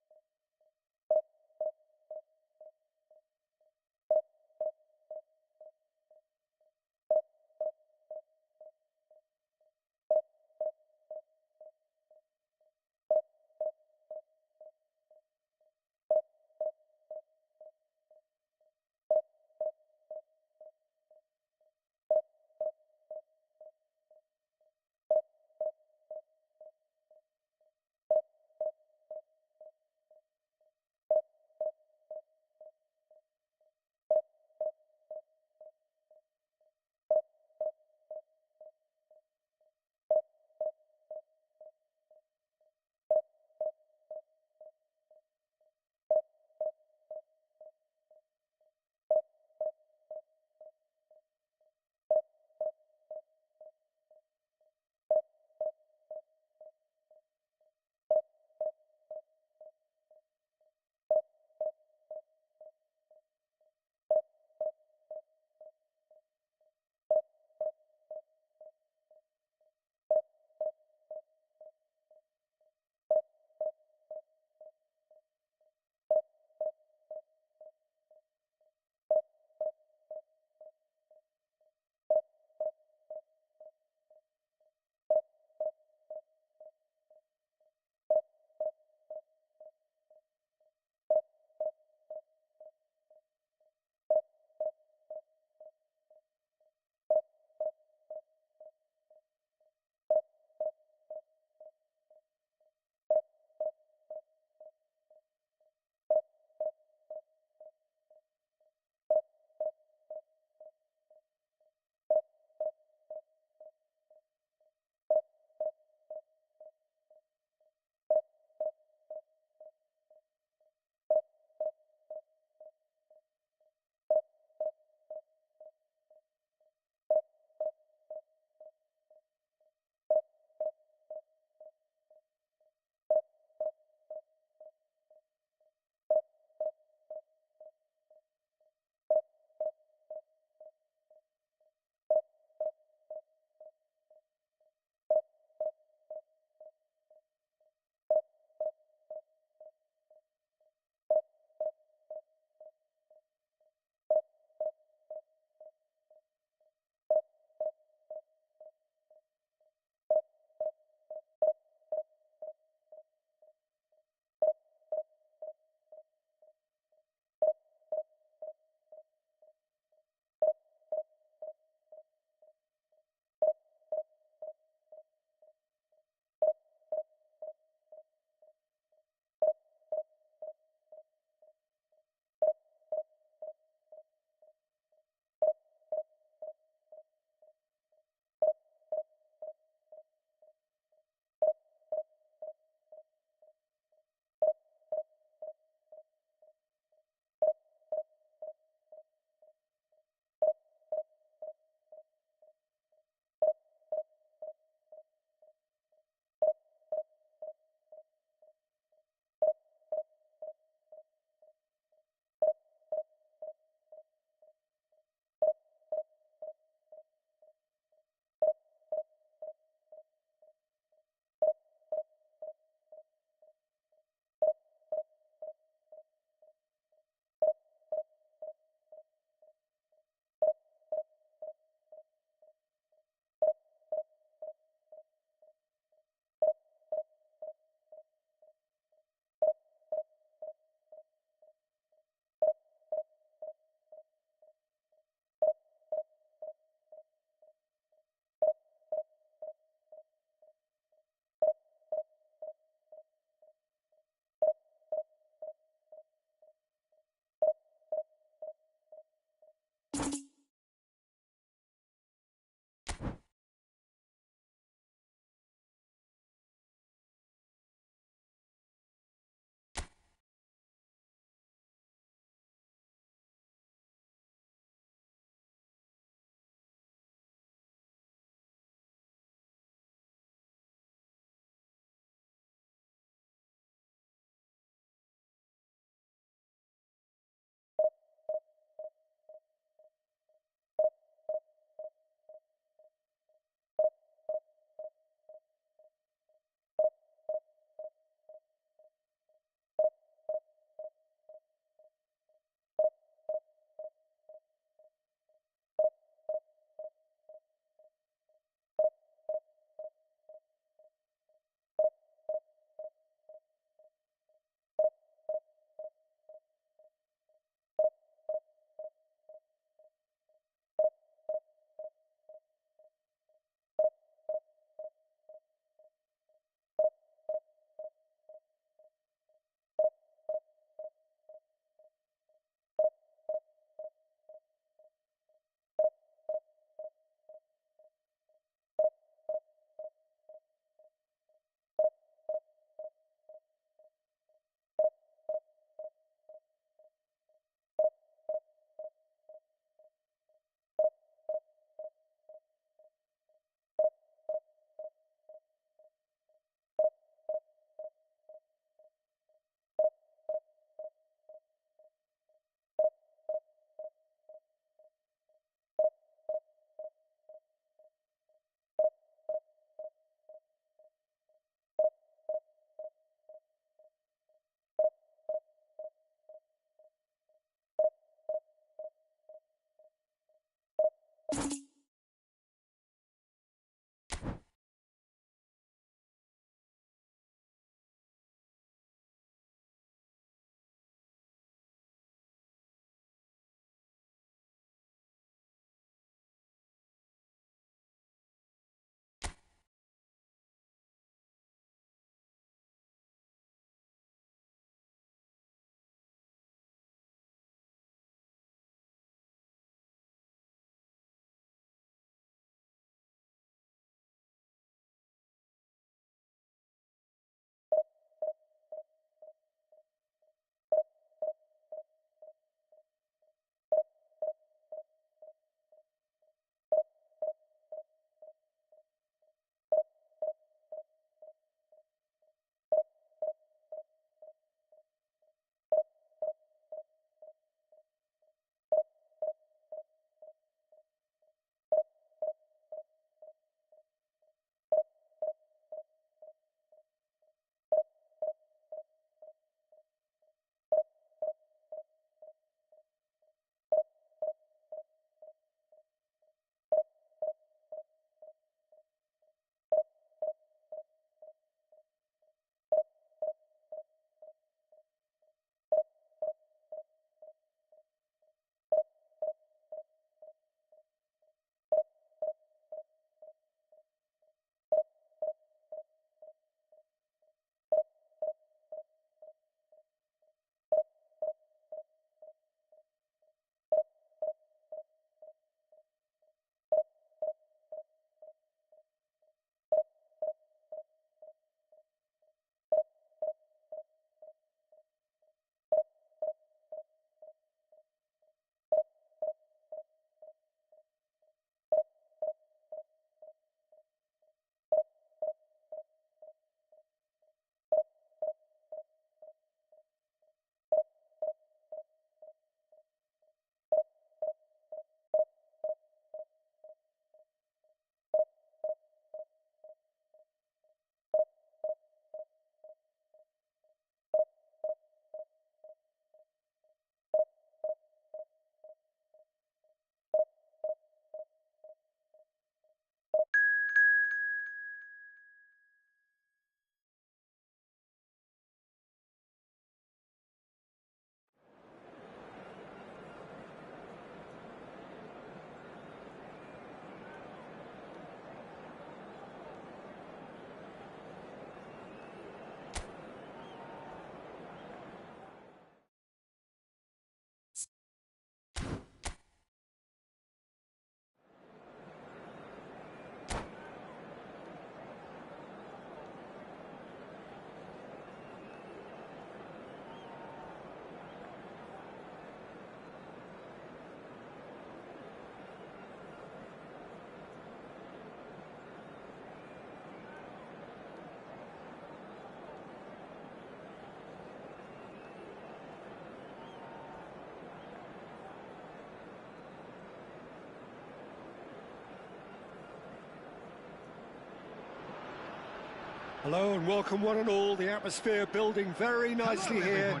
Hello and welcome one and all. The atmosphere building very nicely here.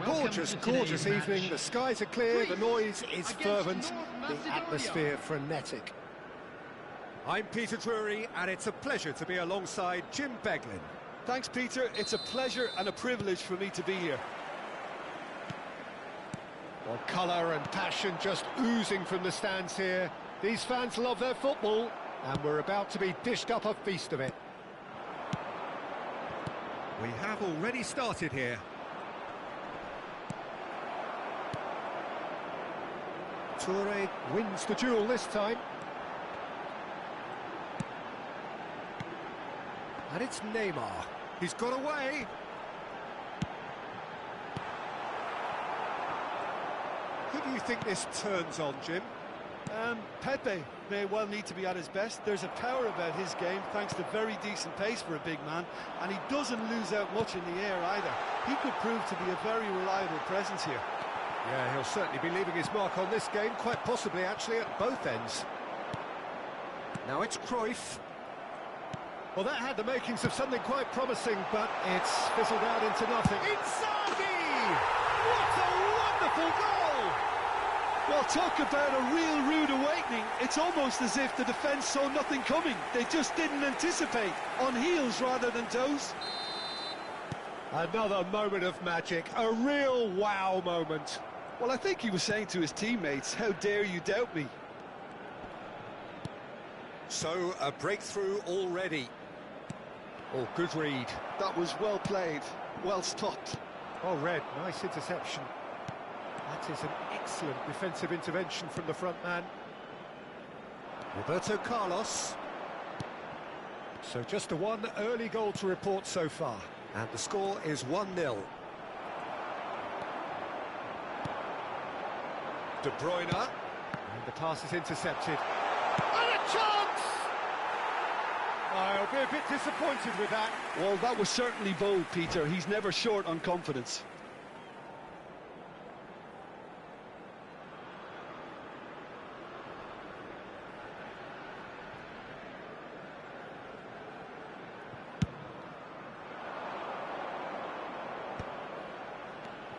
Gorgeous evening. The skies are clear, the noise is fervent, the atmosphere frenetic. I'm Peter Drury and it's a pleasure to be alongside Jim Beglin. Thanks, Peter. It's a pleasure and a privilege for me to be here. Well, colour and passion just oozing from the stands here. These fans love their football and we're about to be dished up a feast of it. We have already started here. Toure wins the duel this time. And it's Neymar. He's got away. Who do you think this turns on, Jim? Pepe may well need to be at his best. There's a power about his game, thanks to very decent pace for a big man, and he doesn't lose out much in the air either. He could prove to be a very reliable presence here. Yeah, he'll certainly be leaving his mark on this game, quite possibly actually at both ends. Now it's Cruyff. Well, that had the makings of something quite promising, but it's fizzled out into nothing. Inzaghi! What a wonderful goal! Well, talk about a real rude awakening. It's almost as if the defence saw nothing coming. They just didn't anticipate, on heels rather than toes. Another moment of magic, a real wow moment. Well, I think he was saying to his teammates, how dare you doubt me? So, a breakthrough already. Oh, good read. That was well played, well stopped. Oh, Red, nice interception. That is an excellent defensive intervention from the front man. Roberto Carlos. So just the one early goal to report so far. And the score is 1-0. De Bruyne. And the pass is intercepted. And a chance! I'll be a bit disappointed with that. Well, that was certainly bold, Peter. He's never short on confidence.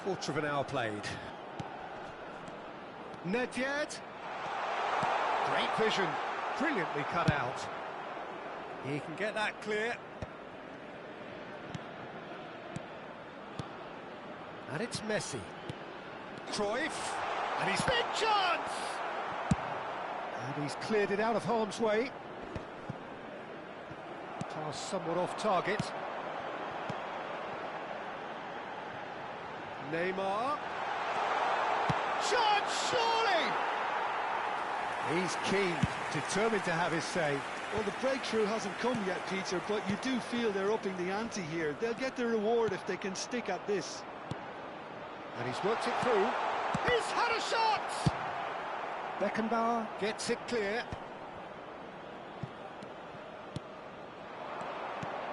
Quarter of an hour played. Nedved. Great vision. Brilliantly cut out. He can get that clear. And it's Messi. Cruyff. And he's big chance! And he's cleared it out of harm's way. Pass somewhat off target. Neymar. Chance, surely! He's keen, determined to have his say. Well, the breakthrough hasn't come yet, Peter, but you do feel they're upping the ante here. They'll get the reward if they can stick at this. And he's worked it through. He's had a shot! Beckenbauer gets it clear.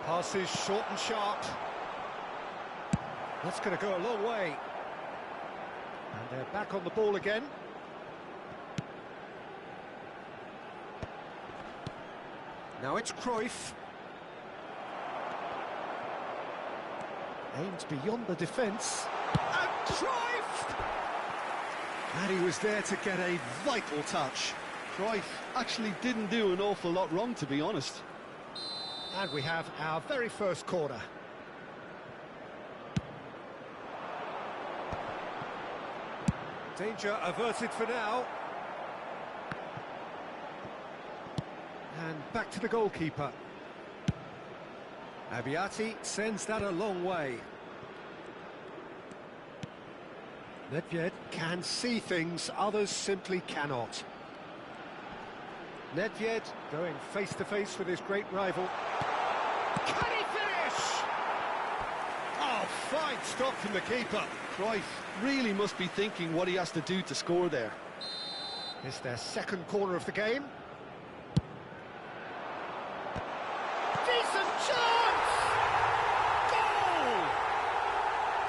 Passes short and sharp. That's going to go a long way. And they're back on the ball again. Now it's Cruyff. Aimed beyond the defence. And Cruyff! And he was there to get a vital touch. Cruyff actually didn't do an awful lot wrong, to be honest. And we have our very first corner. Danger averted for now. And back to the goalkeeper. Abbiati sends that a long way. Nedved can see things others simply cannot. Nedved going face-to-face with his great rival. Can he finish? Oh, fine stop from the keeper. Cruyff really must be thinking what he has to do to score there. It's their second corner of the game. Decent chance! Goal!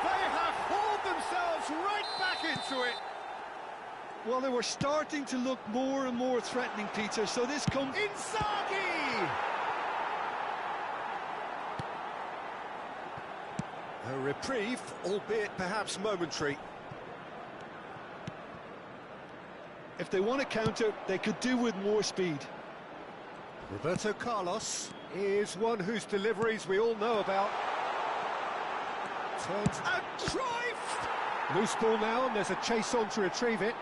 They have hauled themselves right back into it. Well, they were starting to look more and more threatening, Peter, so this comes... Inzaghi! A reprieve, albeit perhaps momentary. If they want to counter, they could do with more speed. Roberto Carlos is one whose deliveries we all know about. Turns and Cruyff! Loose ball now, and there's a chase on to retrieve it.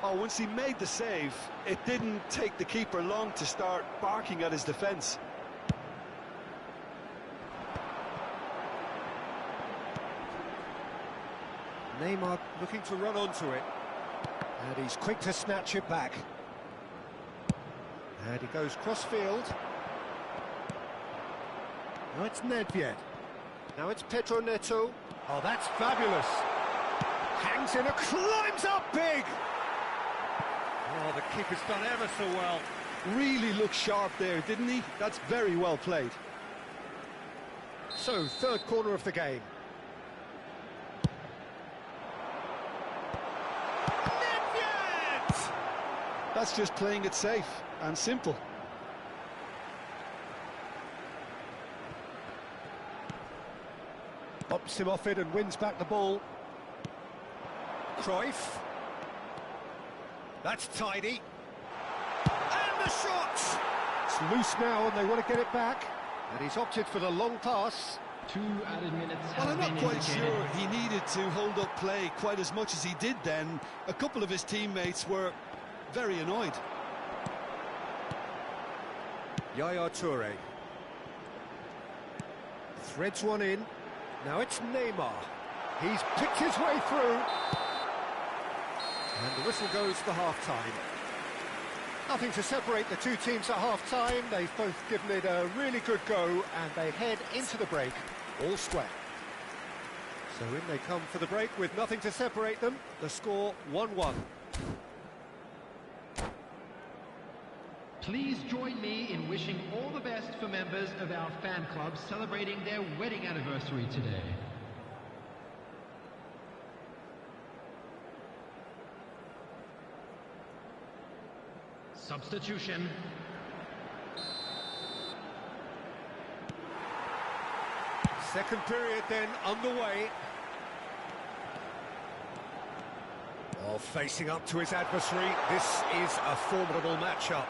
Oh, once he made the save, it didn't take the keeper long to start barking at his defence. Neymar looking to run onto it. And he's quick to snatch it back. And he goes cross-field. Now it's Nedved. Now it's Pedro Neto. Oh, that's fabulous. Hangs in and climbs up big. Oh, the keeper's done ever so well. Really looked sharp there, didn't he? That's very well played. So, third corner of the game. Nedved! That's just playing it safe and simple. Pops him off it and wins back the ball. Cruyff. That's tidy. And the shot! It's loose now and they want to get it back. And he's opted for the long pass. 2 added minutes. Well, I'm not quite sure he needed to hold up play quite as much as he did then. A couple of his teammates were very annoyed. Yaya Toure. Threads one in. Now it's Neymar. He's picked his way through. And the whistle goes for half-time. Nothing to separate the two teams at half-time. They've both given it a really good go, and they head into the break all square. So in they come for the break with nothing to separate them. The score 1-1. Please join me in wishing all the best for members of our fan club celebrating their wedding anniversary today. Substitution. Second period then underway. Oh, facing up to his adversary. This is a formidable matchup.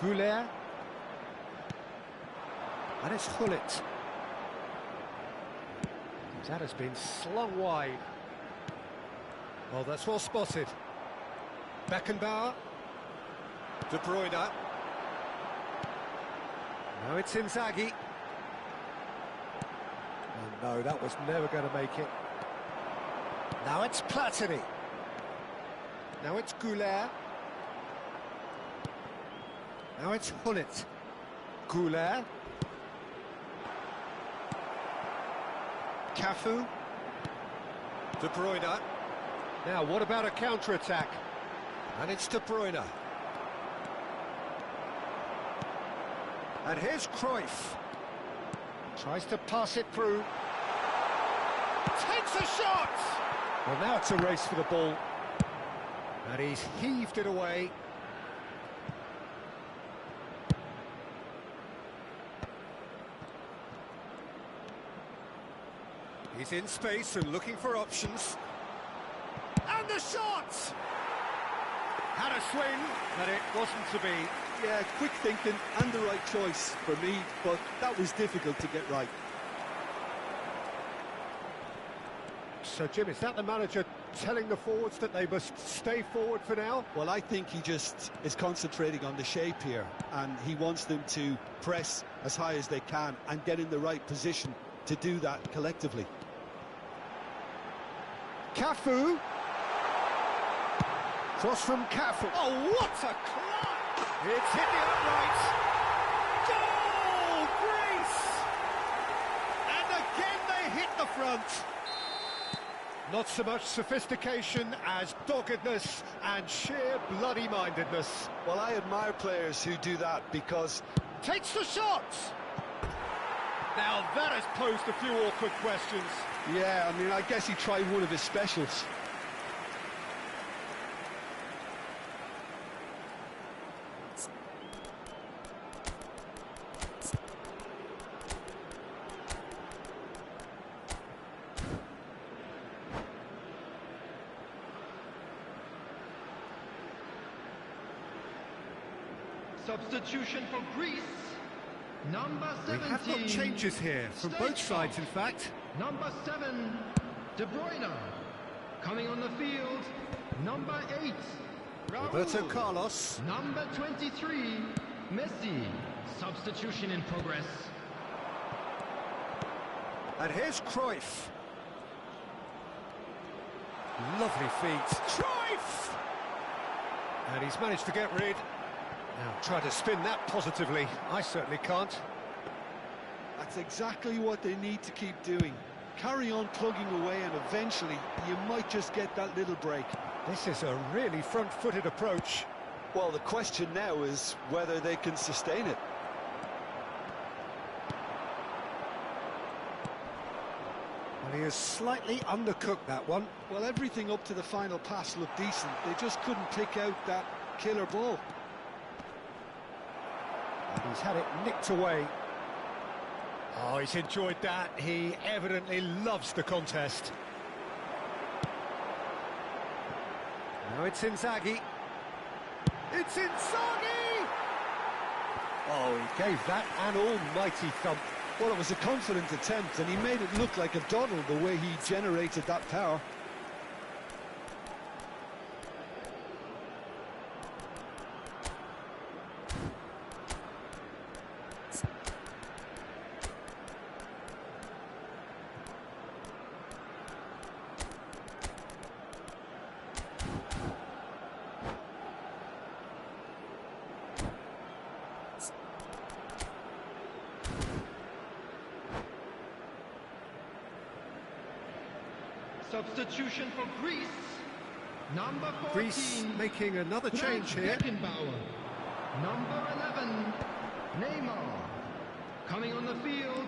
Goulet. And it's Gullit. That has been slung wide. Well, that's well spotted. Beckenbauer. De Bruyne. Now it's Inzaghi. Oh no, that was never going to make it. Now it's Platini. Now it's Goulet. Now it's Gullit. Goulet. Cafu. De Bruyne. Now, what about a counter-attack? And it's De Bruyne. And here's Cruyff. Tries to pass it through. Takes a shot! Well, now it's a race for the ball. And he's heaved it away. He's in space and looking for options. And the shot! Had a swing, but it wasn't to be. Yeah, quick thinking and the right choice for me, but that was difficult to get right. So, Jim, is that the manager telling the forwards that they must stay forward for now? Well, I think he just is concentrating on the shape here, and he wants them to press as high as they can and get in the right position to do that collectively. Cafu. Cross from Cafu. Oh, what a climb! It's hit the upright. Goal, Greece! And again they hit the front. Not so much sophistication as doggedness and sheer bloody-mindedness. Well, I admire players who do that because... Takes the shot! Now that has posed a few awkward questions. Yeah, I mean, I guess he tried one of his specials. Substitution for Greece, number 17. We have got changes here from both sides, in fact. Number 7, De Bruyne. Coming on the field, number 8, Raul. Roberto Carlos. Number 23, Messi. Substitution in progress. And here's Cruyff. Lovely feet. Cruyff! And he's managed to get rid. Now, try to spin that positively. I certainly can't. That's exactly what they need to keep doing. Carry on plugging away, and eventually you might just get that little break. This is a really front-footed approach. Well, the question now is whether they can sustain it. Well, he has slightly undercooked that one. Well, everything up to the final pass looked decent. They just couldn't pick out that killer ball. And he's had it nicked away. Oh, he's enjoyed that. He evidently loves the contest. Now it's Inzaghi. It's Inzaghi! Oh, he gave that an almighty thump. Well, it was a confident attempt, and he made it look like a doddle the way he generated that power. Substitution for Greece, number 14. Greece making another change here. Beckenbauer. Number 11, Neymar. Coming on the field,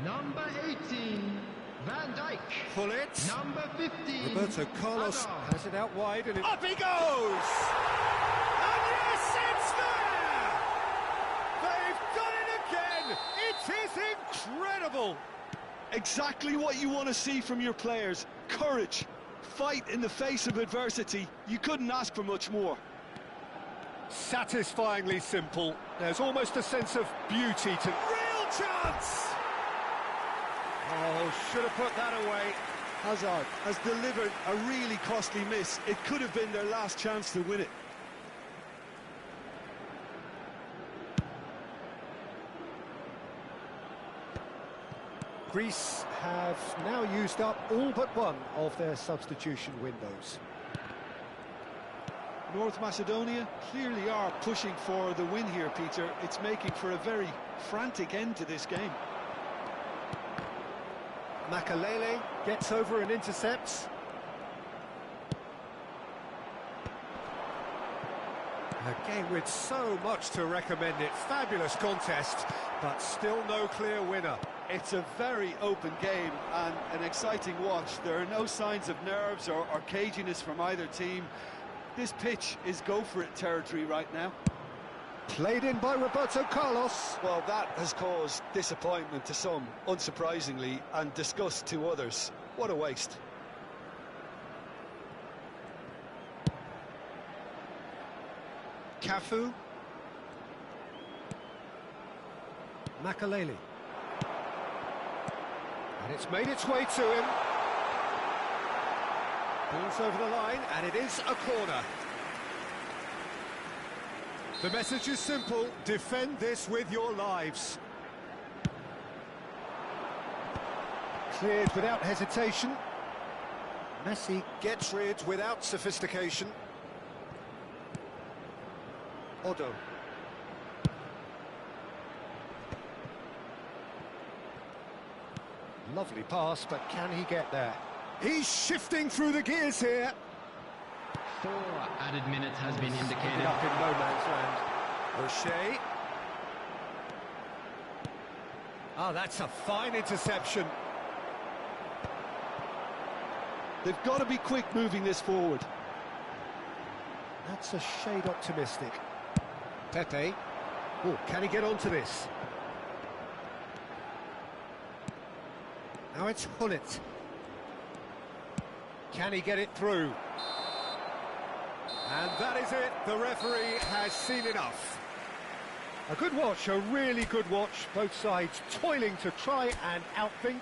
number 18, Van Dijk. Pull it. Number 15, Roberto Carlos Hazard. has it out wide, and up he goes! And yes, it's there! They've done it again! It is incredible! Exactly what you want to see from your players. Courage, fight in the face of adversity. You couldn't ask for much more. Satisfyingly simple. There's almost a sense of beauty to... Real chance! Oh, should have put that away. Hazard has delivered a really costly miss. It could have been their last chance to win it. Greece have now used up all but one of their substitution windows. North Macedonia clearly are pushing for the win here, Peter. It's making for a very frantic end to this game. Makalele gets over and intercepts. A game with so much to recommend it. Fabulous contest, but still no clear winner. It's a very open game and an exciting watch. There are no signs of nerves or caginess from either team. This pitch is go-for-it territory right now. Played in by Roberto Carlos. Well, that has caused disappointment to some, unsurprisingly, and disgust to others. What a waste. Cafu. Makalele. And it's made its way to him. Ball's over the line, and it is a corner. The message is simple: defend this with your lives. Cleared without hesitation. Messi gets rid without sophistication. Odo. Lovely pass, but can he get there? He's shifting through the gears here. 4 added minutes has been indicated. Ended up in no man's land. O'Shea. Ah, that's a fine interception. They've got to be quick moving this forward. That's a shade optimistic. Pepe. Oh, can he get onto this? Now it's Hullet. Can he get it through? And that is it. The referee has seen enough. A good watch, a really good watch. Both sides toiling to try and outsmart.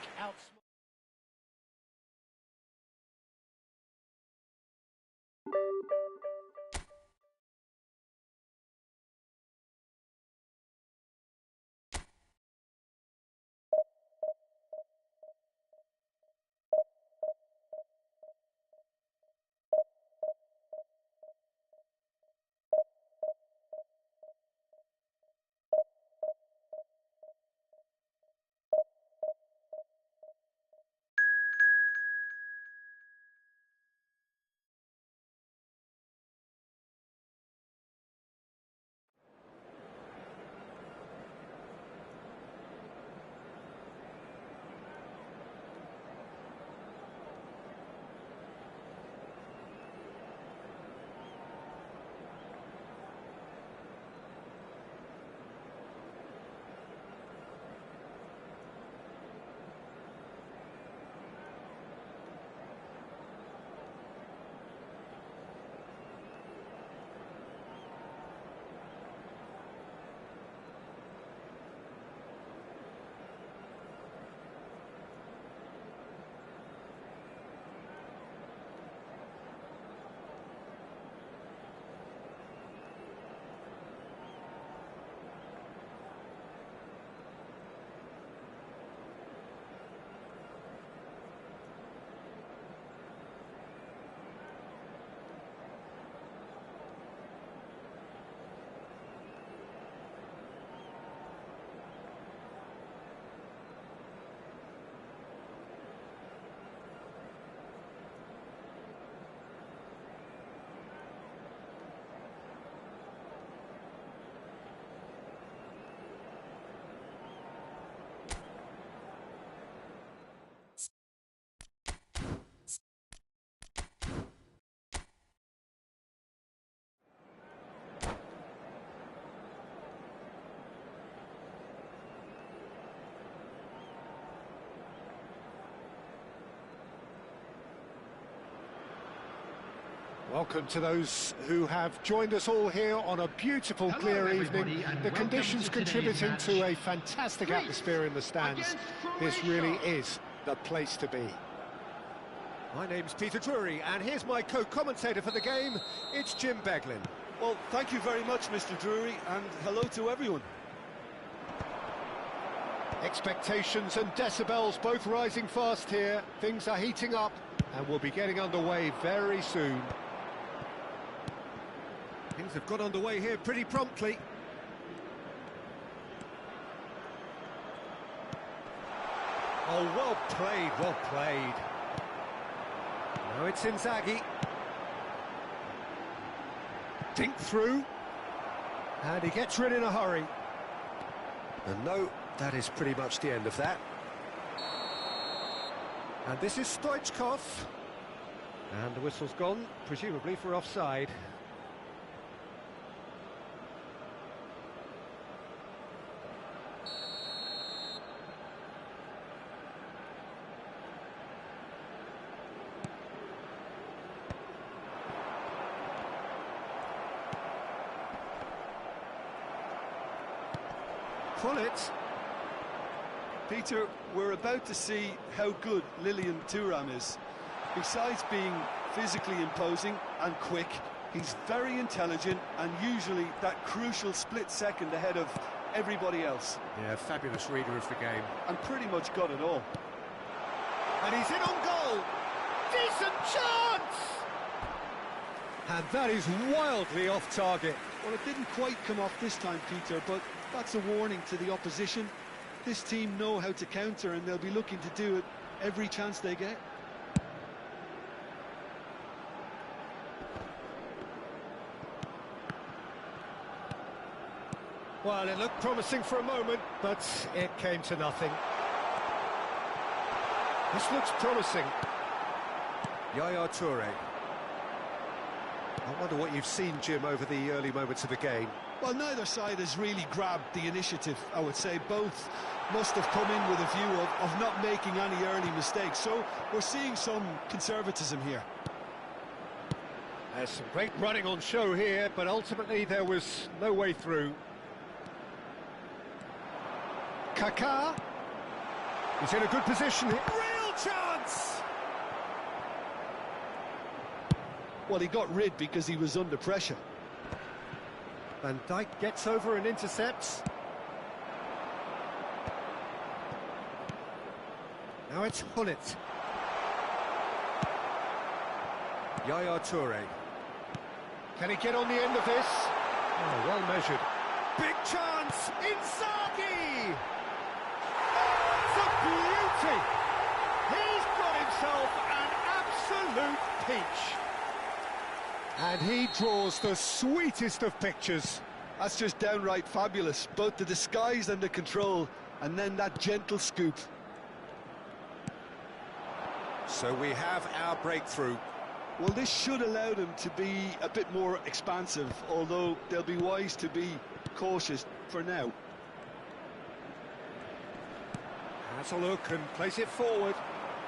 Welcome to those who have joined us all here on a beautiful, clear evening. The conditions contributing to a fantastic atmosphere in the stands. This really is the place to be. My name's Peter Drury, and here's my co-commentator for the game. It's Jim Beglin. Well, thank you very much, Mr. Drury, and hello to everyone. Expectations and decibels both rising fast here. Things are heating up, and we'll be getting underway very soon. Things have got underway here pretty promptly. Oh, well played, well played. Now it's Inzaghi. Dink through. And he gets rid in a hurry. And no, that is pretty much the end of that. And this is Stoichkov. And the whistle's gone, presumably for offside. Hullet. Peter, we're about to see how good Lilian Thuram is. Besides being physically imposing and quick, he's very intelligent and usually that crucial split second ahead of everybody else. Yeah, fabulous reader of the game. And pretty much got it all. And he's in on goal! Decent chance! And that is wildly off target. Well, it didn't quite come off this time, Peter, but that's a warning to the opposition. This team know how to counter and they'll be looking to do it every chance they get. Well, it looked promising for a moment, but it came to nothing. This looks promising. Yaya Toure. I wonder what you've seen, Jim, over the early moments of the game. Well, neither side has really grabbed the initiative, I would say. Both must have come in with a view of not making any early mistakes. So we're seeing some conservatism here. There's some great running on show here, but ultimately there was no way through. Kaká. He's in a good position here. Real chance! Well, he got rid because he was under pressure. Van Dijk gets over and intercepts. Now it's Gullit. Yaya Toure. Can he get on the end of this? Oh, well measured. Big chance! Inzaghi! Oh, it's a beauty! He's got himself an absolute peach. And he draws the sweetest of pictures. That's just downright fabulous. Both the disguise and the control, and then that gentle scoop. So we have our breakthrough. Well, this should allow them to be a bit more expansive, although they'll be wise to be cautious for now. Has a look and plays it forward.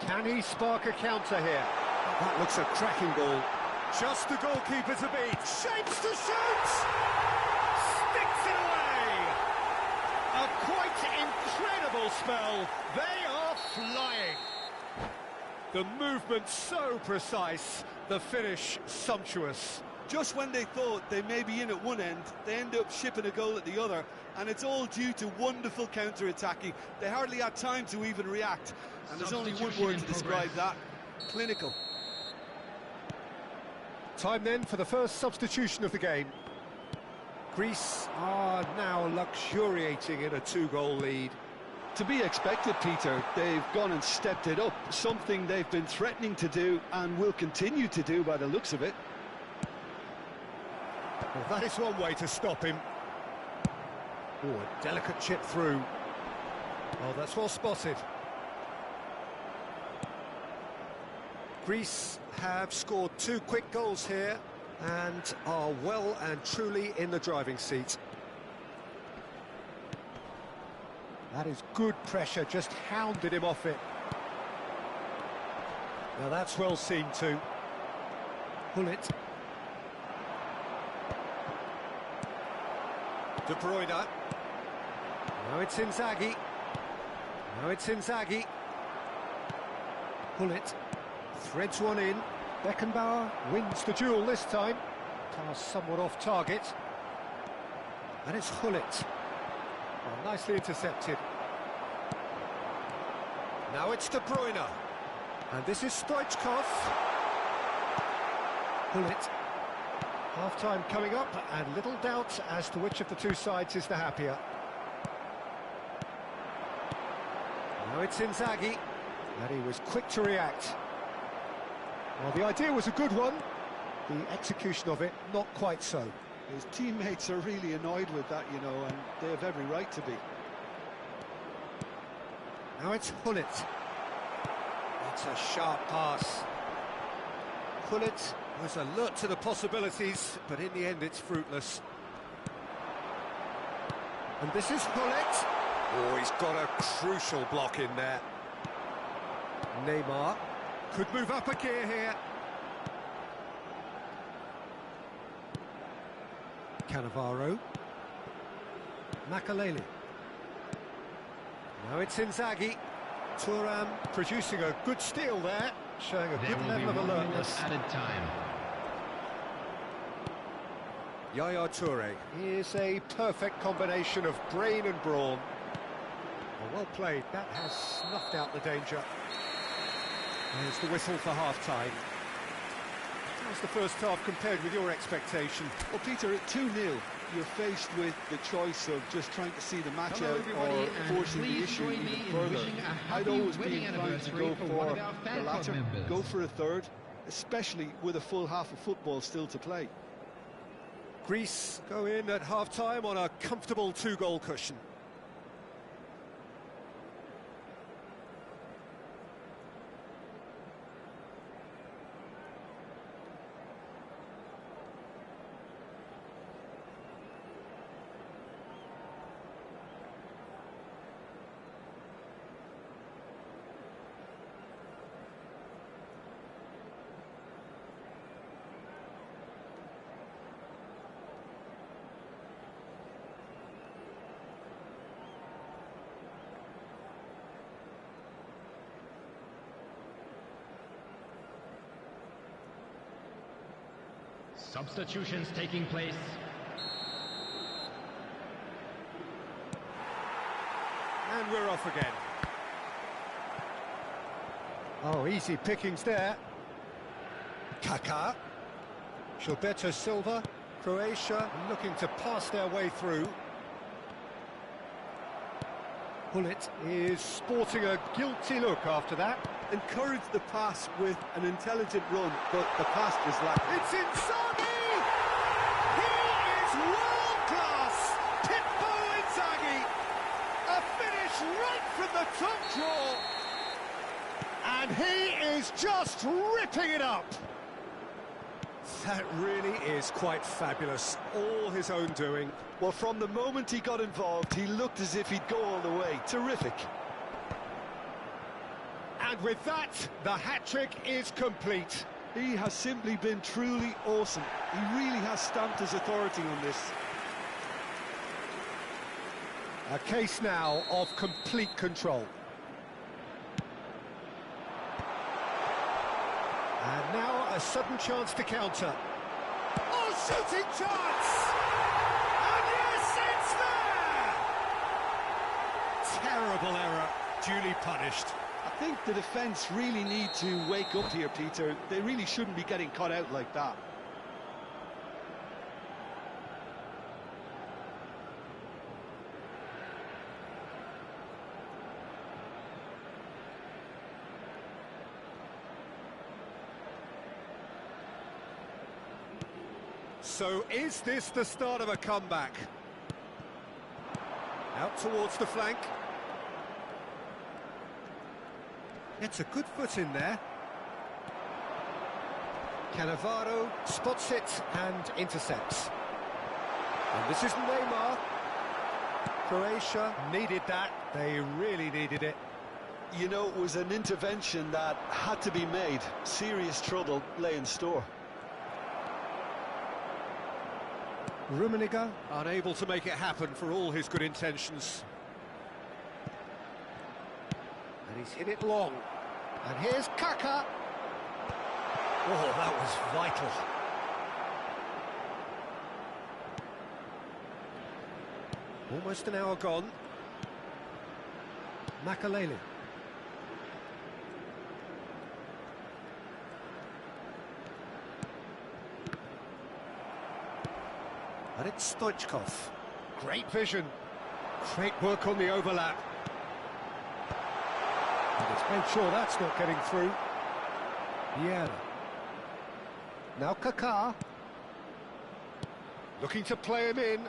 Can he spark a counter here? That looks a cracking ball. Just the goalkeeper to beat. Shapes to shoot! Sticks it away! A quite incredible spell. They are flying. The movement so precise, the finish sumptuous. Just when they thought they may be in at one end, they end up shipping a goal at the other, and it's all due to wonderful counter-attacking. They hardly had time to even react, and there's only one word to describe that: clinical. Time then for the first substitution of the game. Greece are now luxuriating in a 2-goal lead. To be expected, Peter. They've gone and stepped it up, something they've been threatening to do and will continue to do by the looks of it. Well, that is one way to stop him. Oh, a delicate chip through. Oh, that's well spotted. Greece have scored 2 quick goals here and are well and truly in the driving seat. That is good pressure, just hounded him off it. Now that's well seen too. Gullit. De Bruyne. Now it's Inzaghi. Now it's Inzaghi. Gullit threads one in. Beckenbauer wins the duel this time. Pass somewhat off target. And it's Gullit. Oh, nicely intercepted. Now it's De Bruyne. And this is Stoichkov. Gullit. Half-time coming up, and little doubt as to which of the two sides is the happier. Now it's Inzaghi. And he was quick to react. Well, the idea was a good one. The execution of it, not quite so. His teammates are really annoyed with that, you know, and they have every right to be. Now it's Gullit. That's a sharp pass. Gullit was alert to the possibilities, but in the end it's fruitless. And this is Gullit. Oh, he's got a crucial block in there. Neymar could move up a gear here. Cannavaro. Makaleli. Now it's Inzaghi. Thuram producing a good steal there, showing a good level of alertness. Added time. Yaya Toure is a perfect combination of brain and brawn. Well played, that has snuffed out the danger. There's the whistle for half-time. How's the first half compared with your expectation? Well, Peter, at 2-0, you're faced with the choice of just trying to see the match out or forcing the issue even further. I'd always be inclined to go for the latter, go for a third, especially with a full half of football still to play. Greece go in at half-time on a comfortable 2-goal cushion. Substitutions taking place. And we're off again. Oh, easy pickings there. Kaká. Gilberto Silva. Croatia looking to pass their way through. Gullit is sporting a guilty look after that. Encouraged the pass with an intelligent run, but the pass was lacking. It's Inzaghi! He is world-class! Pippo Inzaghi! A finish right from the top draw! And he is just ripping it up! That really is quite fabulous, all his own doing. Well, from the moment he got involved, he looked as if he'd go all the way. Terrific. And with that, the hat-trick is complete. He has simply been truly awesome. He really has stamped his authority on this. A case now of complete control. And now a sudden chance to counter. Oh, shooting chance! And yes, it's there! Terrible error, duly punished. I think the defence really need to wake up here, Peter. They really shouldn't be getting caught out like that. So is this the start of a comeback? Out towards the flank. It's a good foot in there. Cannavaro spots it and intercepts. And this is Neymar. Croatia needed that. They really needed it. You know, it was an intervention that had to be made. Serious trouble lay in store. Rummenigge unable to make it happen for all his good intentions. And he's hit it long. And here's Kaká. Oh, that was vital. Almost an hour gone. Makalele. And it's Stoichkov. Great vision. Great work on the overlap. And it's made sure that's not getting through. Vieira. Now Kaká. Looking to play him in. And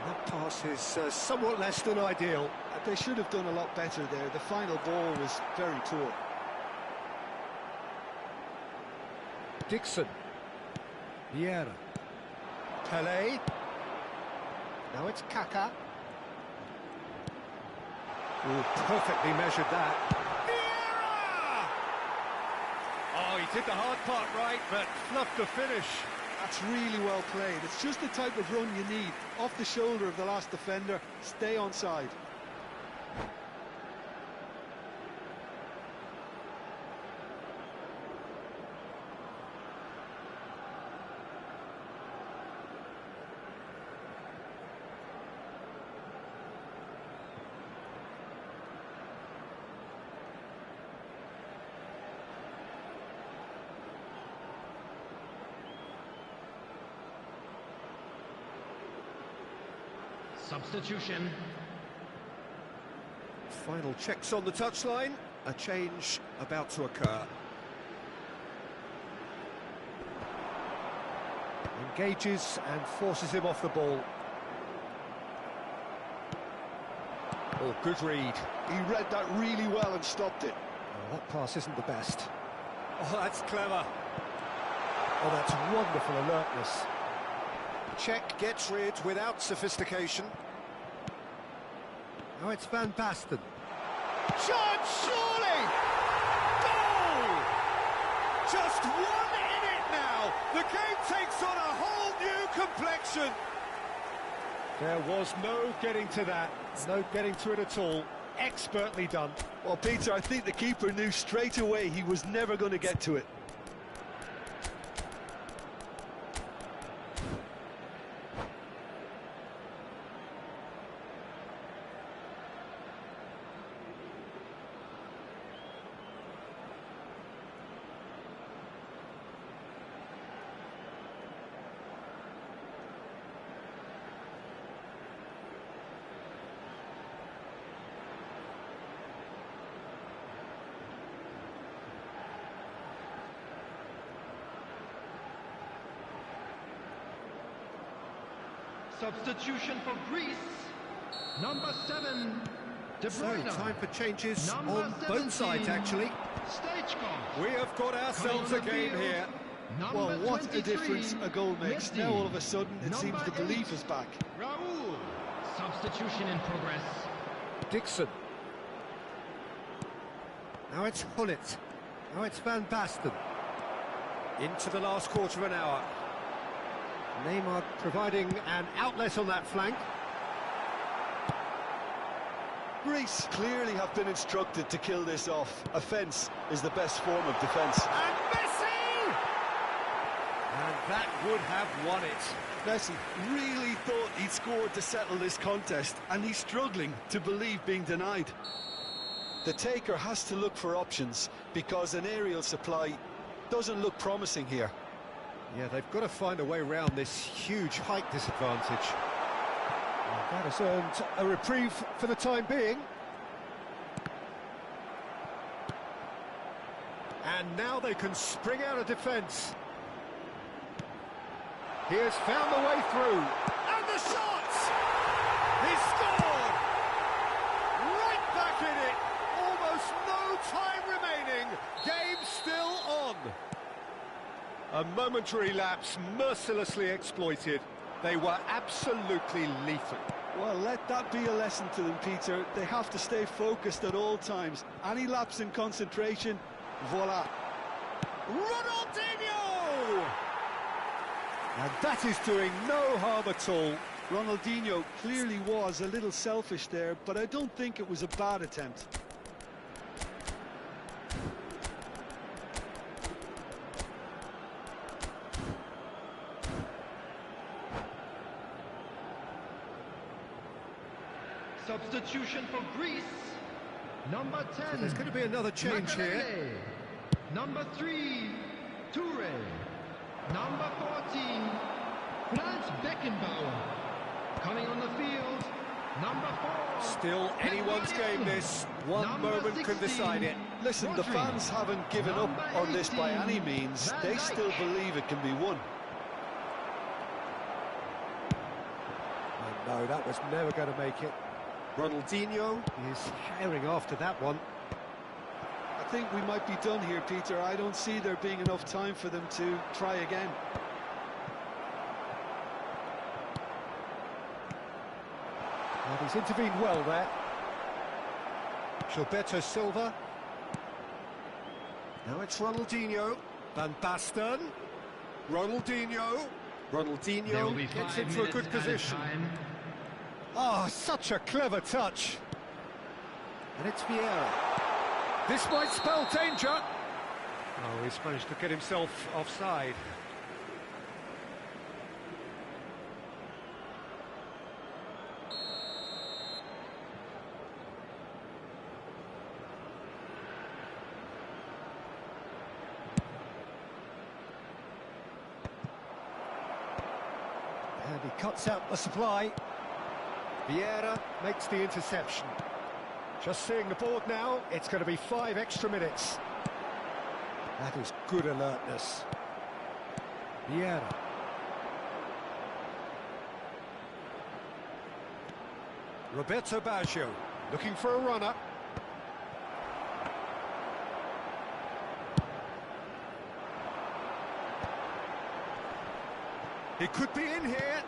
that pass is somewhat less than ideal. They should have done a lot better there. The final ball was very poor. Dixon. Vieira. Pelé. Now it's Kaká. Oh, perfectly measured that. Vieira! Oh, he did the hard part right, but fluffed the finish. That's really well played. It's just the type of run you need. Off the shoulder of the last defender, stay onside. Substitution. Final checks on the touchline. A change about to occur. Engages and forces him off the ball. Oh, good read. He read that really well and stopped it. Oh, that pass isn't the best. Oh, that's clever. Oh, that's wonderful alertness. Check gets rid without sophistication. Now it's Van Basten. Shot, surely! Goal! Just one in it now. The game takes on a whole new complexion. There was no getting to that. No getting to it at all. Expertly done. Well, Peter, I think the keeper knew straight away he was never going to get to it. Substitution for Greece, number 7, De So, Bruyne. time for changes Number on both 17, sides, actually. Stoichkov. We have got ourselves a Coming on the game field, here. number Well, what a 23, difference a goal makes. Messi. Now, all of a sudden, it Number seems the belief 8, is back. Raul. Substitution in progress. Dixon. Now it's Hullet. Now it's Van Basten. Into the last quarter of an hour. Neymar providing an outlet on that flank. Greece clearly have been instructed to kill this off. Offence is the best form of defence. And Messi! And that would have won it. Messi really thought he'd scored to settle this contest, and he's struggling to believe being denied. The taker has to look for options, because an aerial supply doesn't look promising here. Yeah, they've got to find a way around this huge height disadvantage. And that has earned a reprieve for the time being. And now they can spring out of defence. He has found the way through. And the shot! He scored! Right back in it! Almost no time remaining. Game still on. A momentary lapse mercilessly exploited. They were absolutely lethal. Well, let that be a lesson to them, Peter. They have to stay focused at all times. Any lapse in concentration, voila. Ronaldinho! And that is doing no harm at all. Ronaldinho clearly was a little selfish there, but I don't think it was a bad attempt. Substitution for Greece, number 10. There's going to be another change here. Makelele. Number 3, Toure. Number 14, Franz Beckenbauer. Coming on the field, number 4. Still anyone's game this. One Number moment can 16. decide it. Listen, the Rodri. fans haven't given up Number on this by 18, any means. Van They Dijk. still believe it can be won. Oh, no, that was never going to make it. Ronaldinho is herring after that one. I think we might be done here, Peter. I don't see there being enough time for them to try again. Well, he's intervened well there. Gilberto Silva. Now it's Ronaldinho. Van Basten. Ronaldinho. There will Ronaldinho be gets 5 into a minutes good added position. time. Oh, such a clever touch. And it's Vieira. This might spell danger. Oh, he's managed to get himself offside. And he cuts out the supply. Vieira makes the interception. Just seeing the board now, it's going to be 5 extra minutes. That is good alertness. Vieira. Roberto Baggio looking for a runner. He could be in here.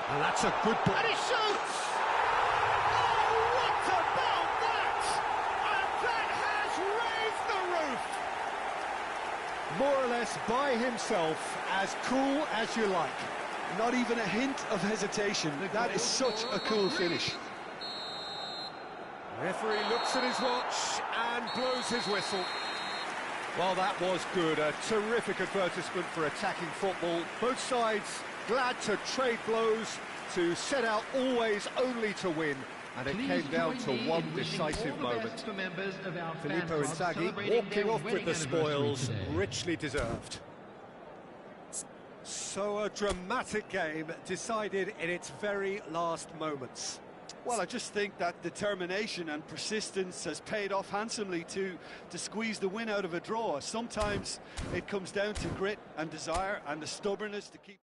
And that's a good ball. And he shoots! Oh, what about that? And that has raised the roof! More or less by himself, as cool as you like. Not even a hint of hesitation. That is such a cool finish. Referee looks at his watch and blows his whistle. Well, that was good. A terrific advertisement for attacking football. Both sides glad to trade blows, to set out always only to win. And it came down to one decisive moment. Filippo Inzaghi walking off with the spoils, richly deserved. So a dramatic game decided in its very last moments. Well, I just think that determination and persistence has paid off handsomely to squeeze the win out of a draw. Sometimes it comes down to grit and desire and the stubbornness to keep...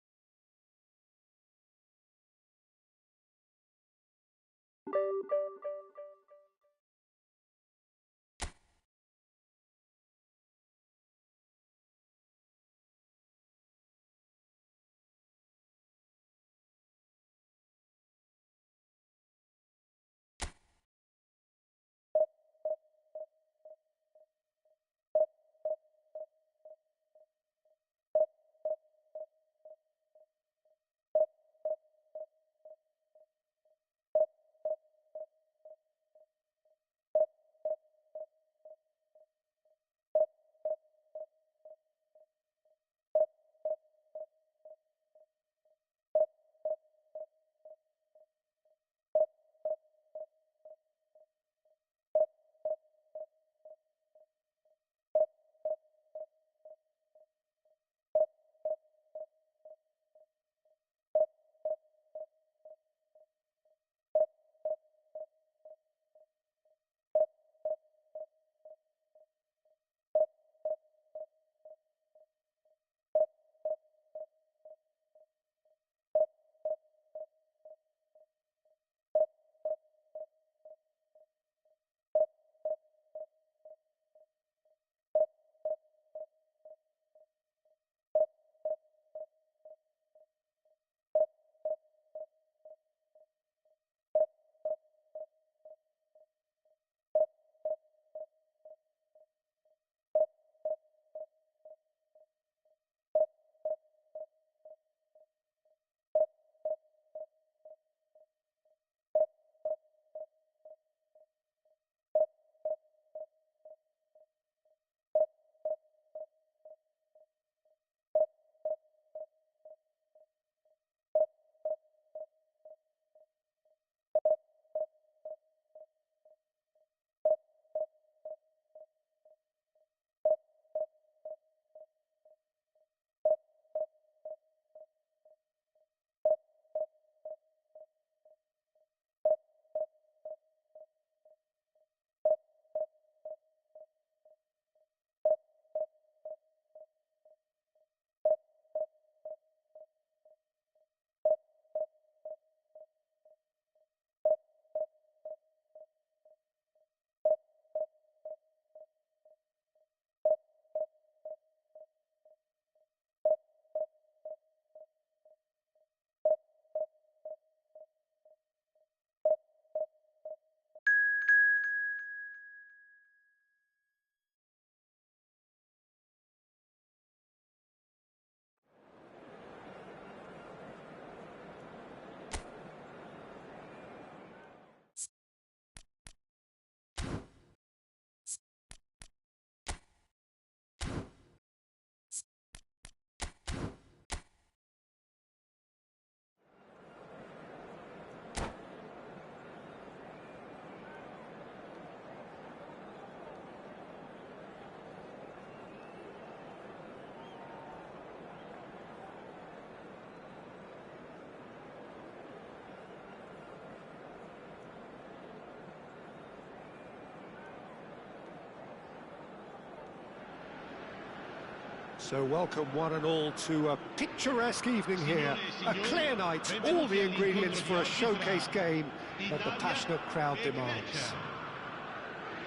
So welcome one and all to a picturesque evening here. A clear night, all the ingredients for a showcase game that the passionate crowd demands.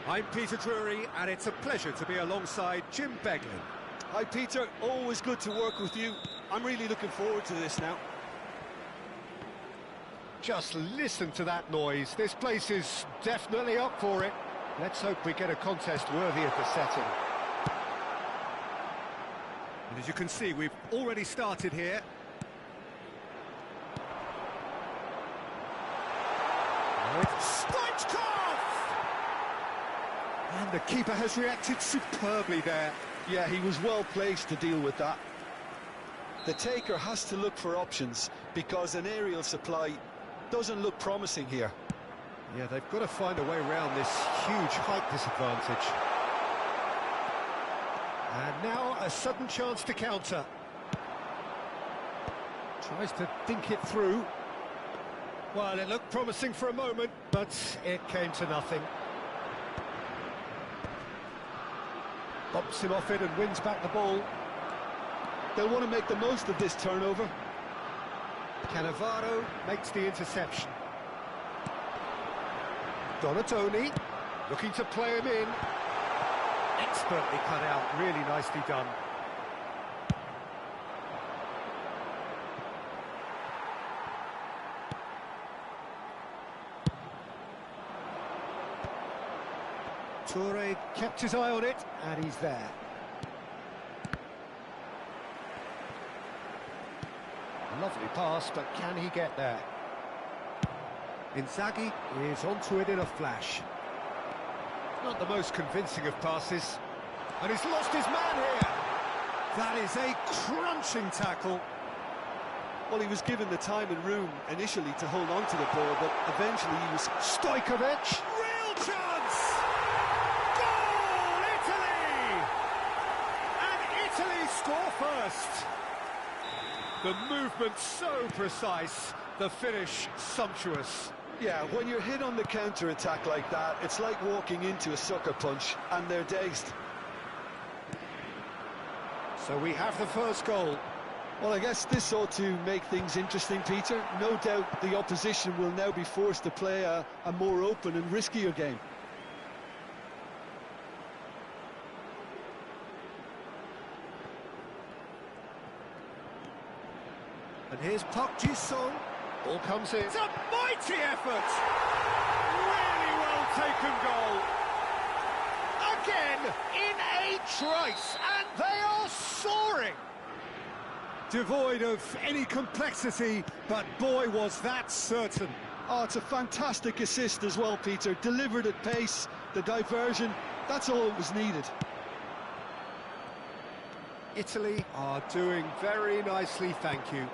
I'm Peter Drury, and it's a pleasure to be alongside Jim Beglin. Hi Peter, always good to work with you. I'm really looking forward to this now. Just listen to that noise. This place is definitely up for it. Let's hope we get a contest worthy of the setting. And as you can see, we've already started here. Stoichkov! And the keeper has reacted superbly there. Yeah, he was well placed to deal with that. The taker has to look for options because an aerial supply doesn't look promising here. Yeah, they've got to find a way around this huge height disadvantage. And now a sudden chance to counter. Tries to think it through. Well, it looked promising for a moment, but it came to nothing. Bumps him off it and wins back the ball. They'll want to make the most of this turnover. Cannavaro makes the interception. Donatoni looking to play him in. Expertly cut out, really nicely done. Toure kept his eye on it, and he's there. Lovely pass, but can he get there? Inzaghi is onto it in a flash. Not the most convincing of passes. And he's lost his man here. That is a crunching tackle. Well, he was given the time and room initially to hold on to the ball, but eventually he was... Stojkovic! Real chance! Goal, Italy! And Italy score first. The movement so precise, the finish sumptuous. Yeah, when you're hit on the counter-attack like that, it's like walking into a sucker punch, and they're dazed. So we have the first goal. Well, I guess this ought to make things interesting, Peter. No doubt the opposition will now be forced to play a more open and riskier game. And here's Park Ji-sung. Ball comes in. It's a mighty effort! Really well taken goal. Again, in a trice, and they are soaring. Devoid of any complexity, but boy, was that certain. Oh, it's a fantastic assist as well, Peter. Delivered at pace, the diversion, that's all that was needed. Italy are doing very nicely, thank you.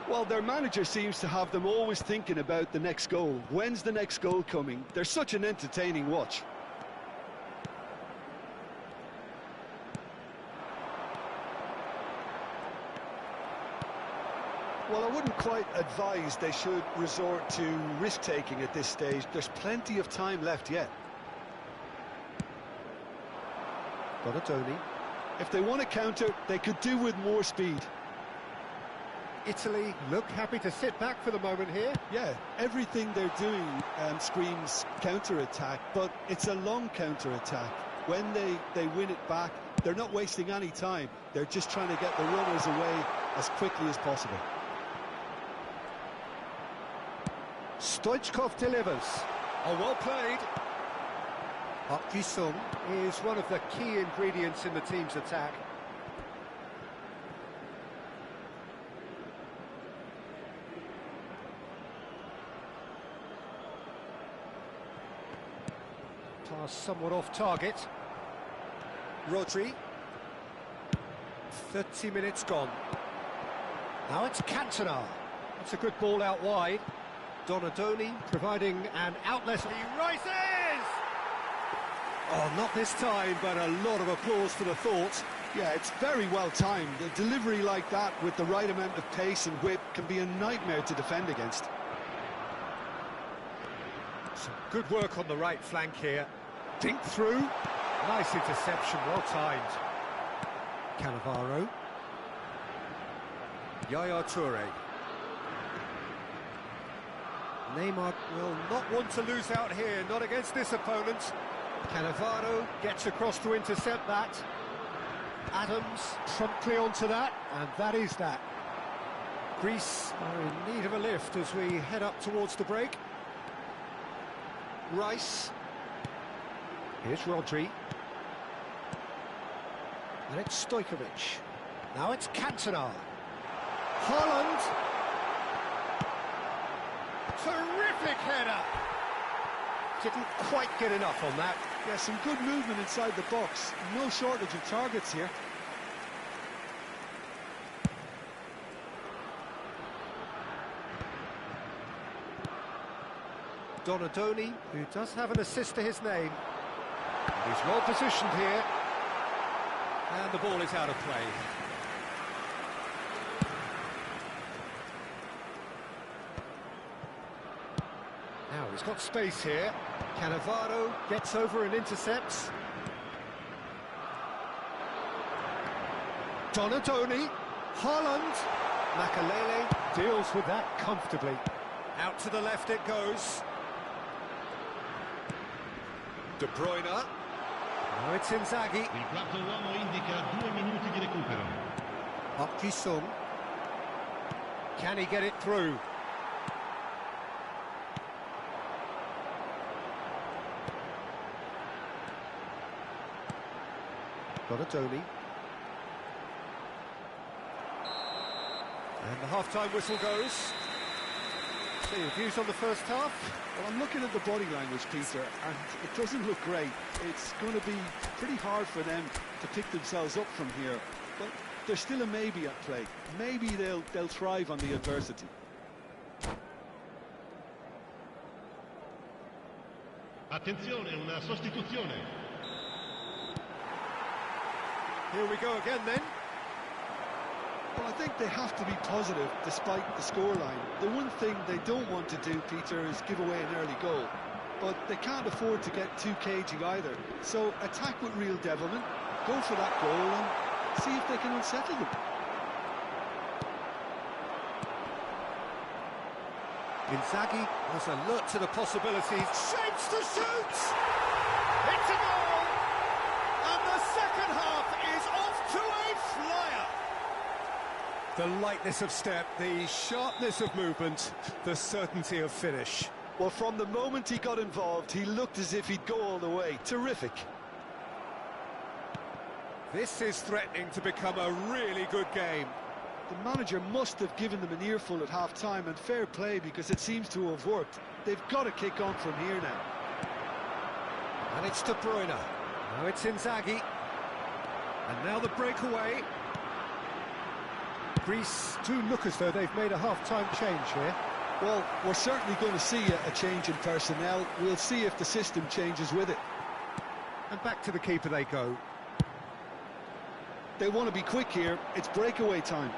Well, their manager seems to have them always thinking about the next goal. When's the next goal coming? They're such an entertaining watch. Well, I wouldn't quite advise they should resort to risk-taking at this stage. There's plenty of time left yet. Donatoni. If they want to counter, they could do with more speed. Italy look happy to sit back for the moment here. Yeah, everything they're doing screams counter-attack, but it's a long counter-attack. When they win it back, they're not wasting any time. They're just trying to get the runners away as quickly as possible. Stoichkov delivers. Oh, well played. Park Ji-sung is one of the key ingredients in the team's attack. Pass somewhat off target. Rodri. 30 minutes gone. Now it's Cantona. That's a good ball out wide. Donatoni providing an outlet. He rises! Oh, not this time, but a lot of applause for the thought. Yeah, it's very well timed. A delivery like that with the right amount of pace and whip can be a nightmare to defend against. Some good work on the right flank here. Dink through. Nice interception, well timed. Cannavaro. Yaya Toure. Neymar will not want to lose out here, not against this opponent. Cannavaro gets across to intercept that. Adams promptly onto that, and that is that. Greece are in need of a lift as we head up towards the break. Rice. Here's Rodri. And it's Stojkovic. Now it's Cantona. Holland. Terrific header. Didn't quite get enough on that. Yeah, some good movement inside the box. No shortage of targets here. Donadoni, who does have an assist to his name. He's well positioned here. And the ball is out of play. Now he's got space here. Cannavaro gets over and intercepts. Donadoni, Holland, Makalele deals with that comfortably. Out to the left it goes. De Bruyne. Now it's Inzaghi. Il quarto uomo indica 2 minuti di recupero. Park Ji-sung. Can he get it through? Donadoni. And the half-time whistle goes. So your views on the first half? Well, I'm looking at the body language, Peter, and it doesn't look great. It's going to be pretty hard for them to pick themselves up from here, but there's still a maybe at play. Maybe they'll thrive on the adversity. Attenzione, una sostituzione. Here we go again then. Well, I think they have to be positive despite the scoreline. The one thing they don't want to do, Peter, is give away an early goal. But they can't afford to get too cagey either. So attack with real devilment, go for that goal and see if they can unsettle them. Inzaghi was alert to the possibilities. Shapes to shoot! It's a goal! And the second half is off to a flyer! The lightness of step, the sharpness of movement, the certainty of finish. Well, from the moment he got involved, he looked as if he'd go all the way. Terrific. This is threatening to become a really good game. The manager must have given them an earful at half-time, and fair play because it seems to have worked. They've got to kick on from here now. And it's De Bruyne. Now it's Inzaghi. And now the breakaway. Greece do look as though they've made a half-time change here. Well, we're certainly going to see a change in personnel. We'll see if the system changes with it. And back to the keeper they go. They want to be quick here. It's breakaway time.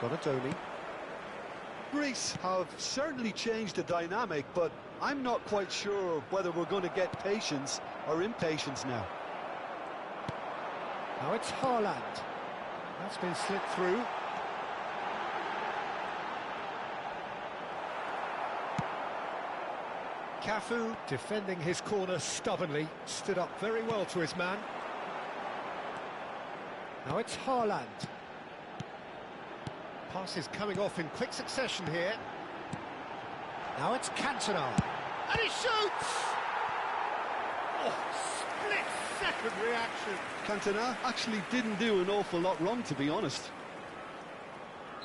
Donadoni. Greece have certainly changed the dynamic, but I'm not quite sure whether we're going to get patience or impatience now. Now it's Haaland. That's been slipped through. Cafu, defending his corner stubbornly, stood up very well to his man. Now it's Haaland. Passes coming off in quick succession here. Now it's Cantona. And he shoots! Oh, split-second reaction. Cantona actually didn't do an awful lot wrong, to be honest.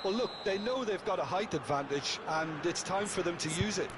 Well, look, they know they've got a height advantage, and it's time for them to use it.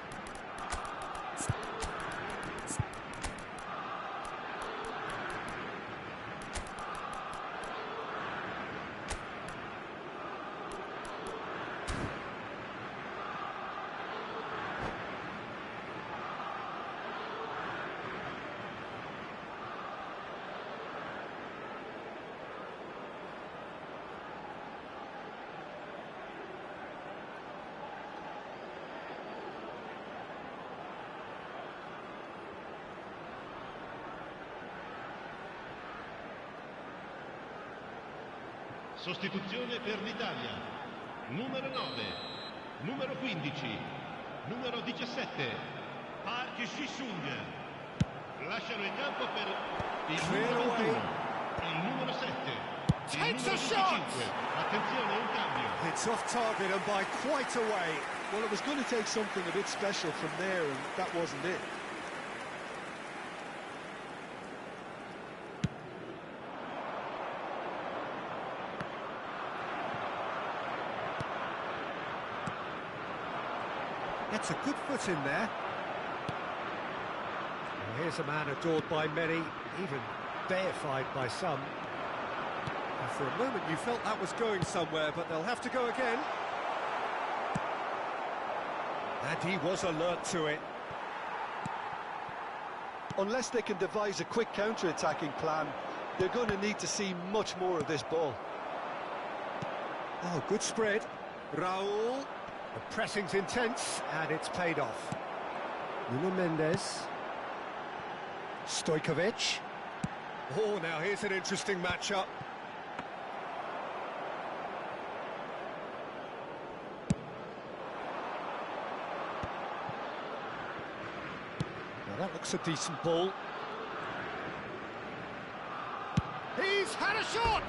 Sostituzione per l'Italia. Numero 9, numero 15, numero 17, Park Ji-sung. Lasciano il campo per il numero 21, il numero 7, il numero 25. Attenzione, un cambio. It's off target and by quite a way. Well, it was going to take something a bit special from there, and that wasn't it. Gets a good foot in there. Well, here's a man adored by many, even deified by some. And for a moment you felt that was going somewhere, but they'll have to go again. And he was alert to it. Unless they can devise a quick counter-attacking plan, they're going to need to see much more of this ball. Oh, good spread. Raul. The pressing's intense, and it's paid off. Nuno Mendes. Stojkovic. Oh, now here's an interesting matchup. Now that looks a decent ball. He's had a shot!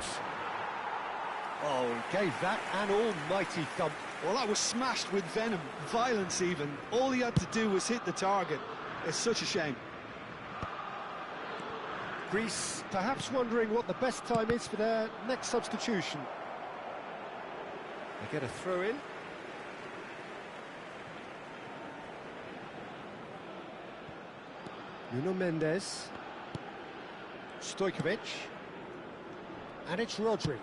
Oh, gave that an almighty thump. Well, that was smashed with venom, violence even. All he had to do was hit the target. It's such a shame. Greece perhaps wondering what the best time is for their next substitution. They get a throw in. Nuno Mendes. Stojkovic. And it's Rodri.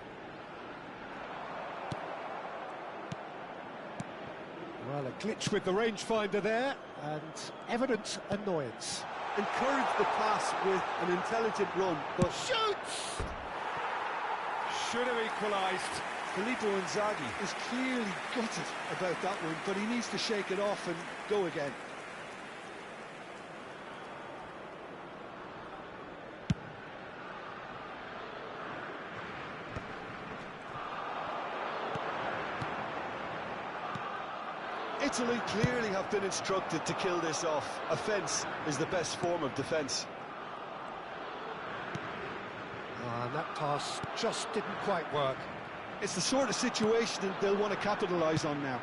Well, a glitch with the rangefinder there, and evident annoyance. Encourage the pass with an intelligent run, but Shoots! Should have equalised. Filippo Inzaghi is clearly gutted about that one, but he needs to shake it off and go again. Italy clearly have been instructed to kill this off. Offence is the best form of defence. And that pass just didn't quite work. It's the sort of situation they'll want to capitalise on now.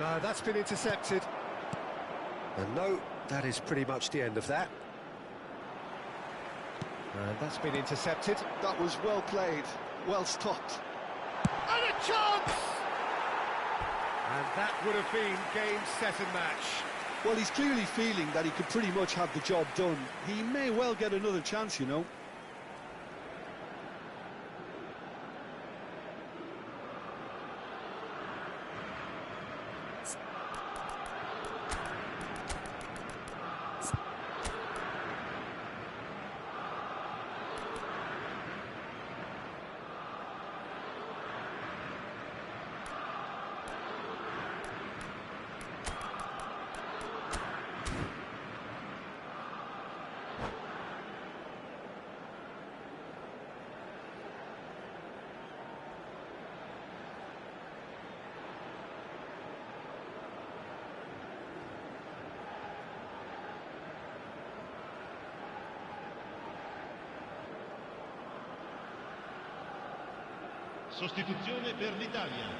No, that's been intercepted. And no, that is pretty much the end of that. And that's been intercepted. That was well played, well stopped. And a chance! And that would have been game, set and match. Well, he's clearly feeling that he could pretty much have the job done. He may well get another chance, you know. Sostituzione per l'Italia.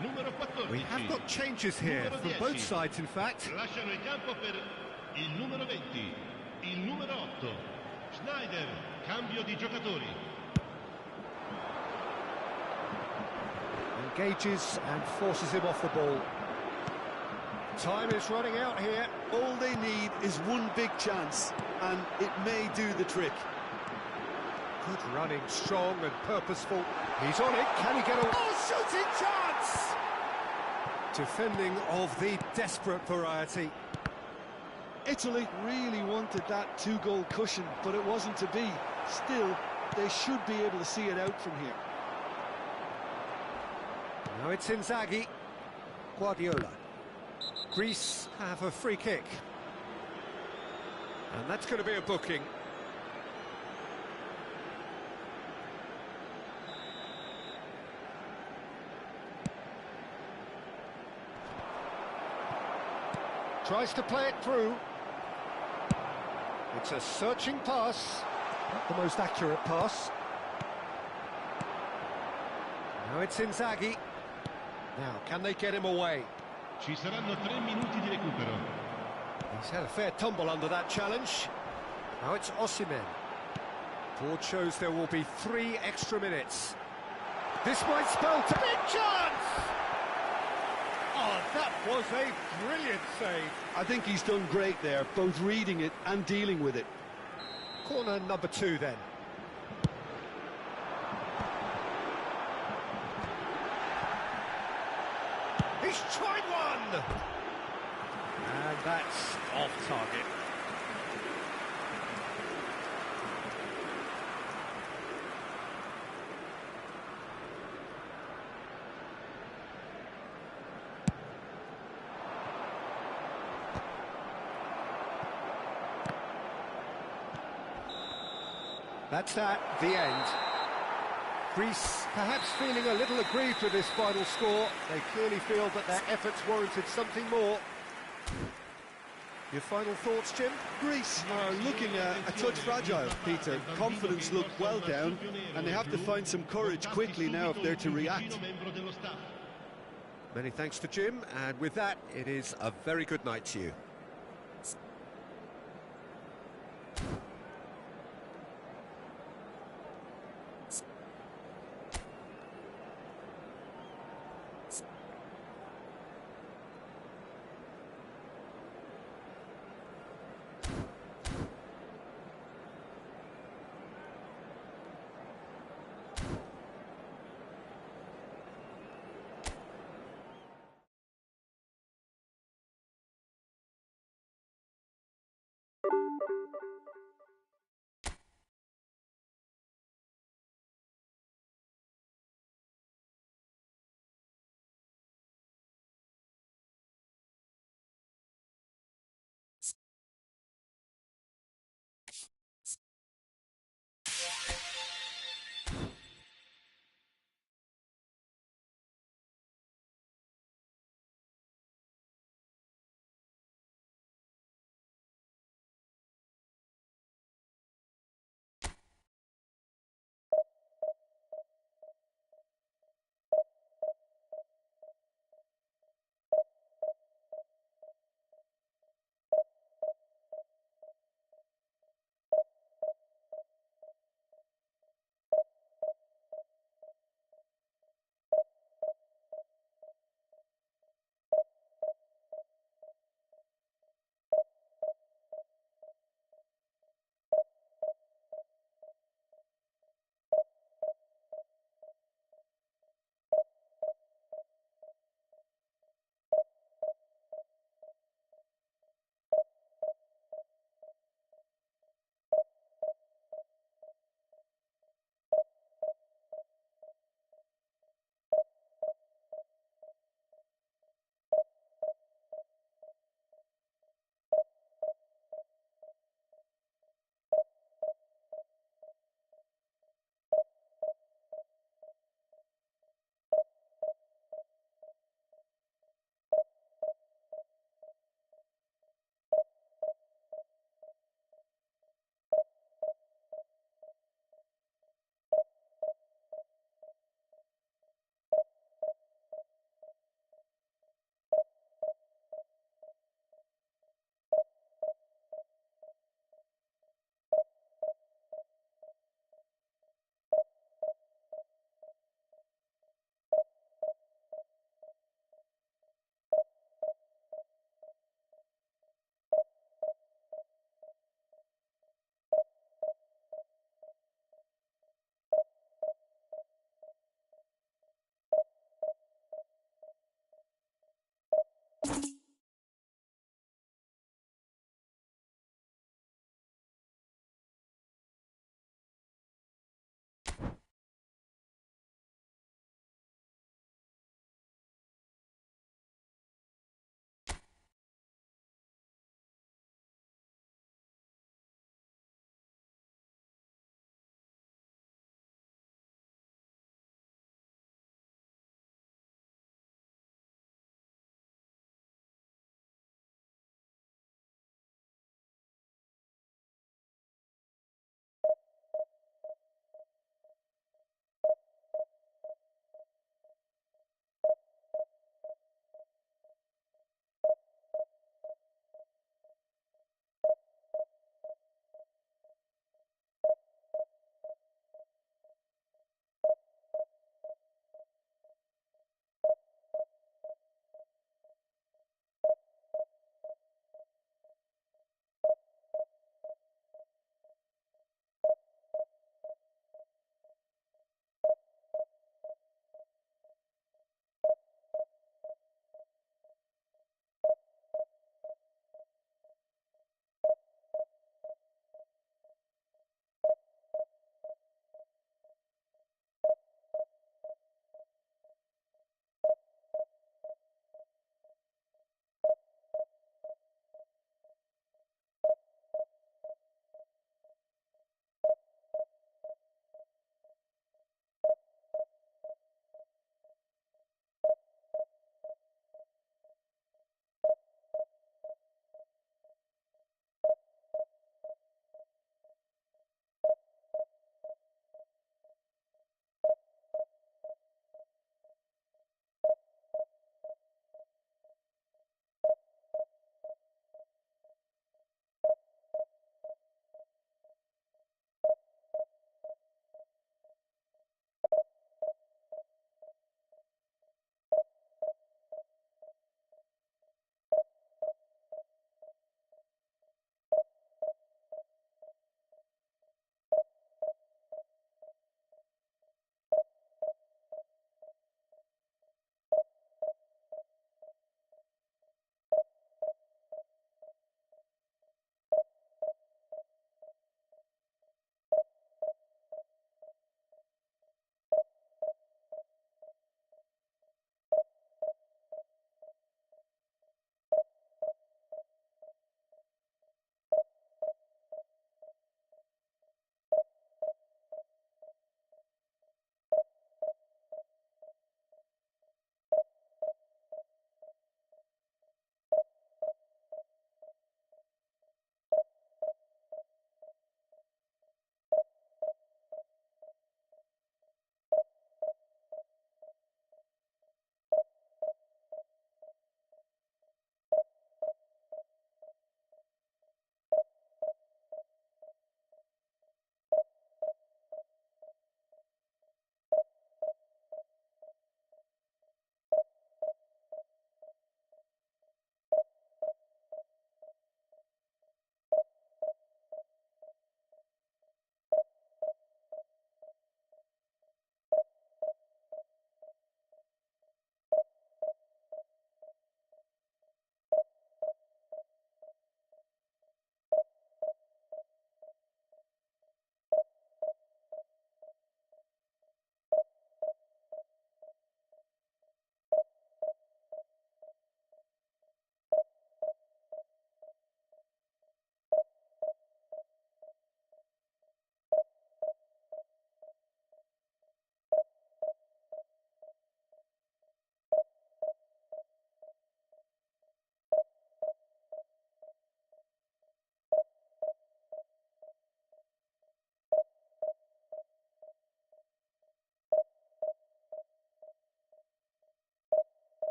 Numero 14. We have got changes here Numero from 10. both sides, in fact. Lasciano il campo per il numero 20, il numero 8. Schneider, cambio di giocatori. Engages and forces him off the ball. Time is running out here. All they need is one big chance, and it may do the trick. Good running, strong and purposeful. He's on it. Can he get a... Oh, shooting chance! Defending of the desperate variety. Italy really wanted that two-goal cushion, but it wasn't to be. Still, they should be able to see it out from here. Now it's Inzaghi. Guardiola. Greece have a free kick. And that's going to be a booking. Tries to play it through. It's a searching pass. Not the most accurate pass. Now it's Inzaghi. Now, can they get him away? Ci saranno 3 minuti di recupero. He's had a fair tumble under that challenge. Now it's Osimhen. Board shows there will be 3 extra minutes. This might spell to big chance! Oh, that was a brilliant save. I think he's done great there, both reading it and dealing with it. Corner number 2 then. He's tried one! And that's off target. That's that, the end. Greece perhaps feeling a little aggrieved with this final score. They clearly feel that their efforts warranted something more. Your final thoughts, Jim? Greece are looking a touch fragile, Peter. Confidence looked well down, and they have to find some courage quickly now if they're to react. Many thanks to Jim, and with that, it is a very good night to you.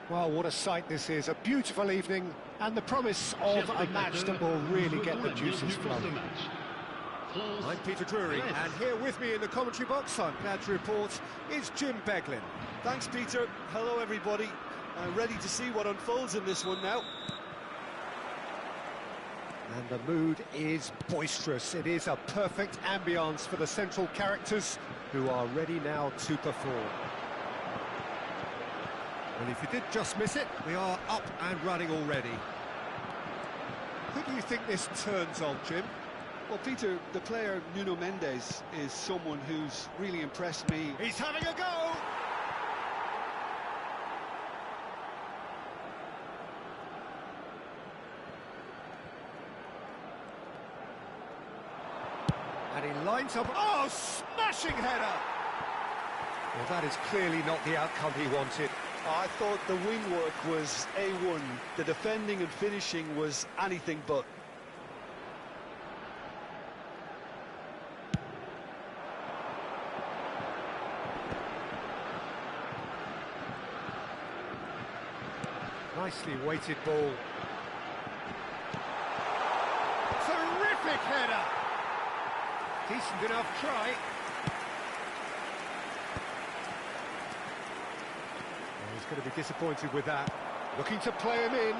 Well, what a sight this is. A beautiful evening and the promise of a match that will really get the juices flowing. I'm Peter Drury, and here with me in the commentary box, I'm glad to report, is Jim Beglin. Thanks, Peter. Hello, everybody. I'm ready to see what unfolds in this one now. And the mood is boisterous. It is a perfect ambience for the central characters who are ready now to perform. Well, if you did just miss it, we are up and running already. Who do you think this turns on, Jim? Well, Peter, the player Nuno Mendes is someone who's really impressed me. He's having a go! And he lines up... Oh, smashing header! Well, that is clearly not the outcome he wanted. I thought the wing work was A1. The defending and finishing was anything but. Nicely weighted ball. Terrific header! Decent enough try. He's going to be disappointed with that. Looking to play him in.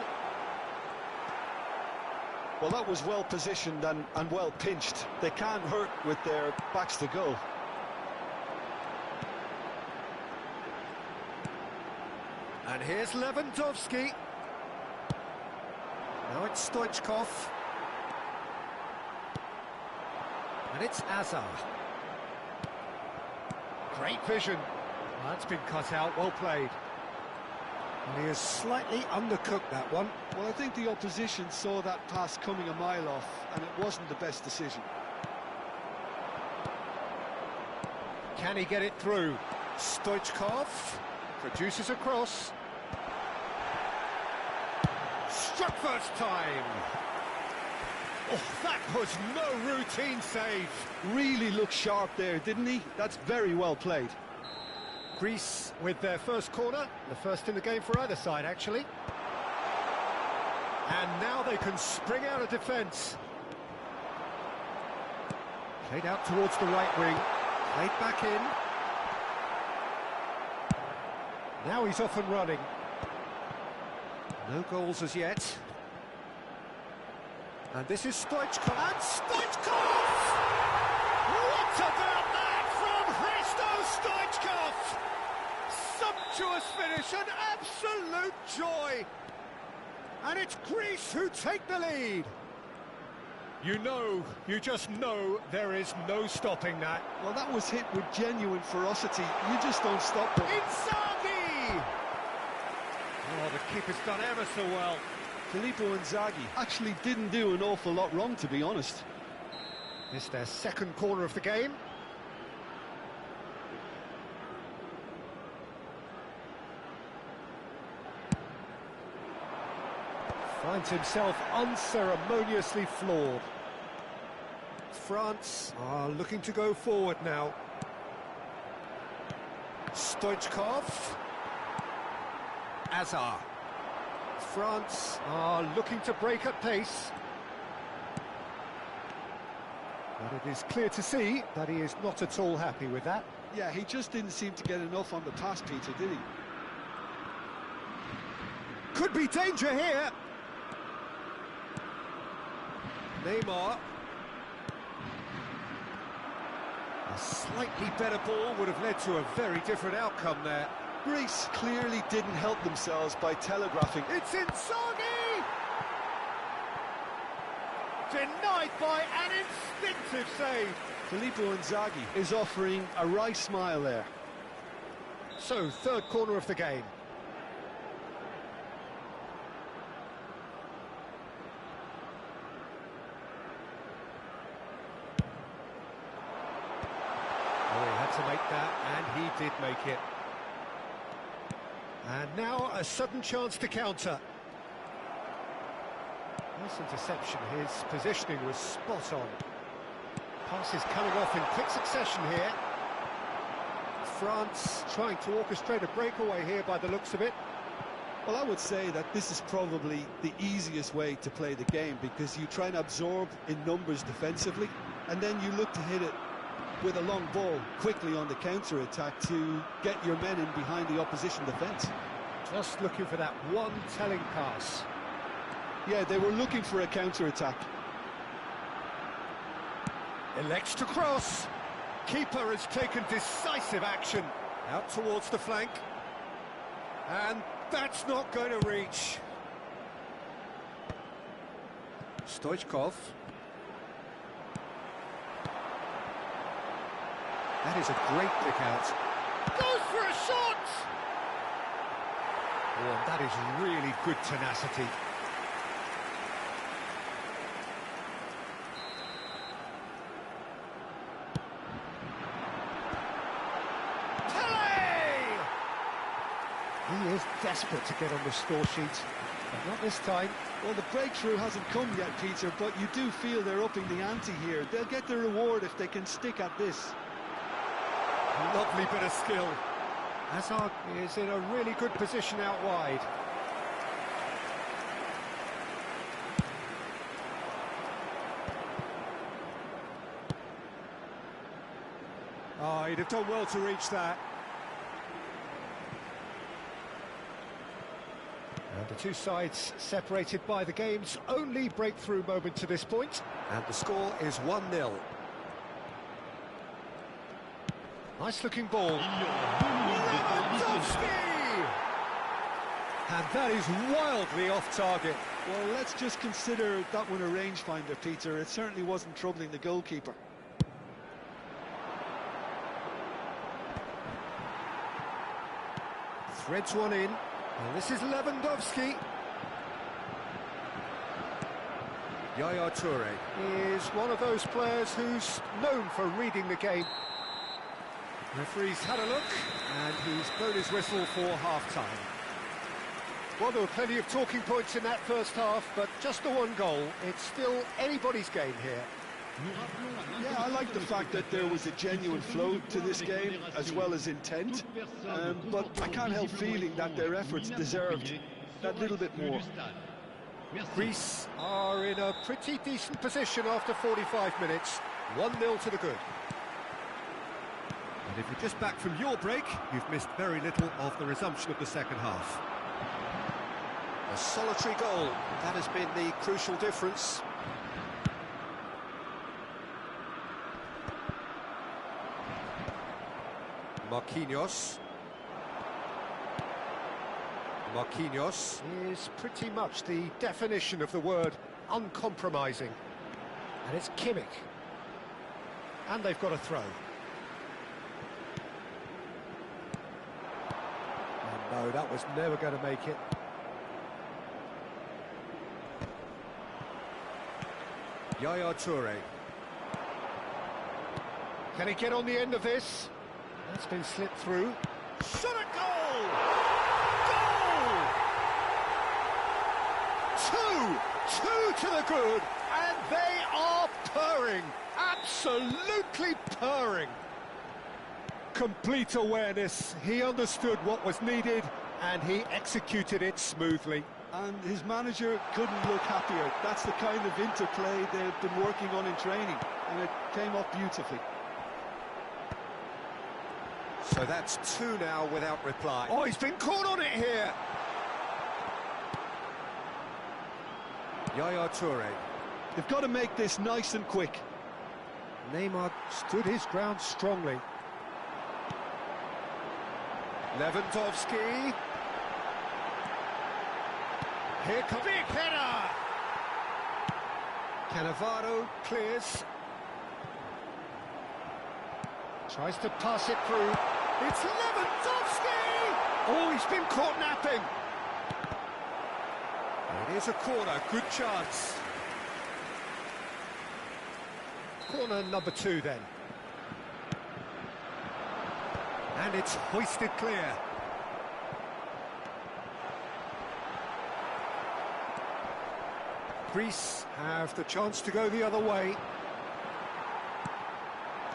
Well, that was well positioned and well pinched. They can't hurt with their backs to goal. And here's Lewandowski. Now it's Stoichkov. And it's Azar. Great vision. Well, that's been cut out, well played. And he has slightly undercooked that one. Well, I think the opposition saw that pass coming a mile off, and it wasn't the best decision. Can he get it through? Stoichkov produces a cross. Struck first time. Oh, that was no routine save. Really looked sharp there, didn't he? That's very well played. Greece with their first corner, the first in the game for either side, actually. And now they can spring out of defence. Played out towards the right wing, played back in. Now he's off and running. No goals as yet. And this is Stoichkov. And Stoichkov! What about that from Hristo Stoichkov? Sumptuous finish, an absolute joy. And it's Greece who take the lead. You just know there is no stopping that. Well, that was hit with genuine ferocity. You just don't stop them. Inzaghi! Oh, the keeper's done ever so well. Filippo Inzaghi actually didn't do an awful lot wrong, to be honest. This is their second corner of the game. Finds himself unceremoniously floored. France are looking to go forward now. Stoichkov. Hazard. France are looking to break at pace. But it is clear to see that he is not at all happy with that. Yeah, he just didn't seem to get enough on the pass, Peter, did he? Could be danger here. Neymar. A slightly better ball would have led to a very different outcome there. Greece clearly didn't help themselves by telegraphing. It's Inzaghi! Denied by an instinctive save. Filippo Inzaghi is offering a wry smile there. So, third corner of the game. Oh, he had to make that, and he did make it. And now a sudden chance to counter. Nice interception, his positioning was spot on. Passes coming off in quick succession here. France trying to orchestrate a breakaway here by the looks of it. Well, I would say that this is probably the easiest way to play the game, because you try and absorb in numbers defensively, and then you look to hit it with a long ball quickly on the counter-attack to get your men in behind the opposition defence. Just looking for that one telling pass. Yeah, they were looking for a counter-attack. Elects to cross. Keeper has taken decisive action. Out towards the flank. And that's not going to reach. Stoichkov. That is a great pick out. Goes for a shot! Oh, and that is really good tenacity. He is desperate to get on the score sheet, but not this time. Well, the breakthrough hasn't come yet, Peter, but you do feel they're upping the ante here. They'll get the reward if they can stick at this. Lovely bit of skill. Hazard is in a really good position out wide. Oh, he'd have done well to reach that. And the two sides separated by the game's only breakthrough moment to this point. And the score is 1-0. Nice looking ball. Lewandowski! And that is wildly off target. Well, let's just consider that one a rangefinder, Peter. It certainly wasn't troubling the goalkeeper. Threads one in. And this is Lewandowski. Yaya Toure is one of those players who's known for reading the game. Referee's had a look, and he's blown his whistle for half-time. Well, there were plenty of talking points in that first half, but just the one goal. It's still anybody's game here. Yeah, I like the fact that there was a genuine flow to this game, as well as intent, but I can't help feeling that their efforts deserved that little bit more. Greece are in a pretty decent position after 45 minutes. 1-0 to the good. And if you're just back from your break, you've missed very little of the resumption of the second half. A solitary goal, that has been the crucial difference. Marquinhos. Marquinhos is pretty much the definition of the word uncompromising. And it's Kimmich. And they've got a throw. Oh, no, that was never going to make it. Yaya Toure. Can he get on the end of this? That's been slipped through. Shot at goal! Goal! Two to the good, and they are purring. Absolutely purring. Complete awareness. He understood what was needed, and he executed it smoothly. And his manager couldn't look happier. That's the kind of interplay they've been working on in training, and it came off beautifully. So that's two now without reply. Oh, he's been caught on it here. Yaya Toure. They've got to make this nice and quick. Neymar stood his ground strongly. Lewandowski. Here comes big header. Cannavaro clears. Tries to pass it through. It's Lewandowski! Oh, he's been caught napping. It is a corner, good chance. Corner number 2 then. And it's hoisted clear. Greece have the chance to go the other way.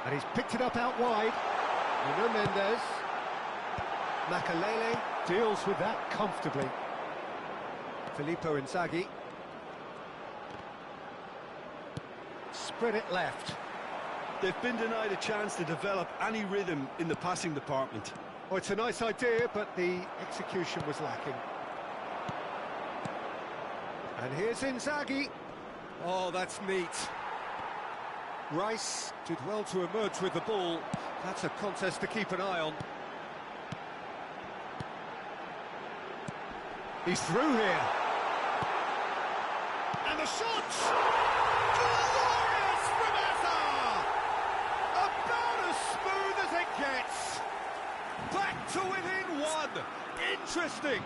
And he's picked it up out wide. Nuno Mendes. Makalele deals with that comfortably. Filippo Inzaghi. Spread it left. They've been denied a chance to develop any rhythm in the passing department. Oh, it's a nice idea, but the execution was lacking. And here's Inzaghi. Oh, that's neat. Rice did well to emerge with the ball. That's a contest to keep an eye on. He's through here. And the shot! Glorious from Hazard! About as smooth as it gets. Back to within one. Interesting.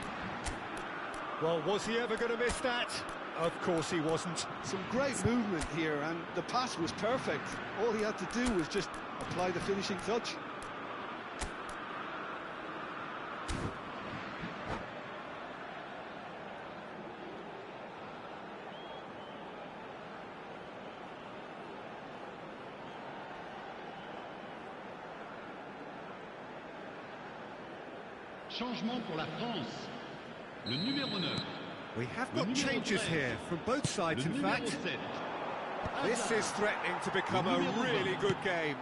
Well, was he ever going to miss that? Of course he wasn't. Some great movement here, and the pass was perfect. All he had to do was just apply the finishing touch. Changement pour la France. Le numéro 9. We have got changes here from both sides, in fact. This is threatening to become a really good game.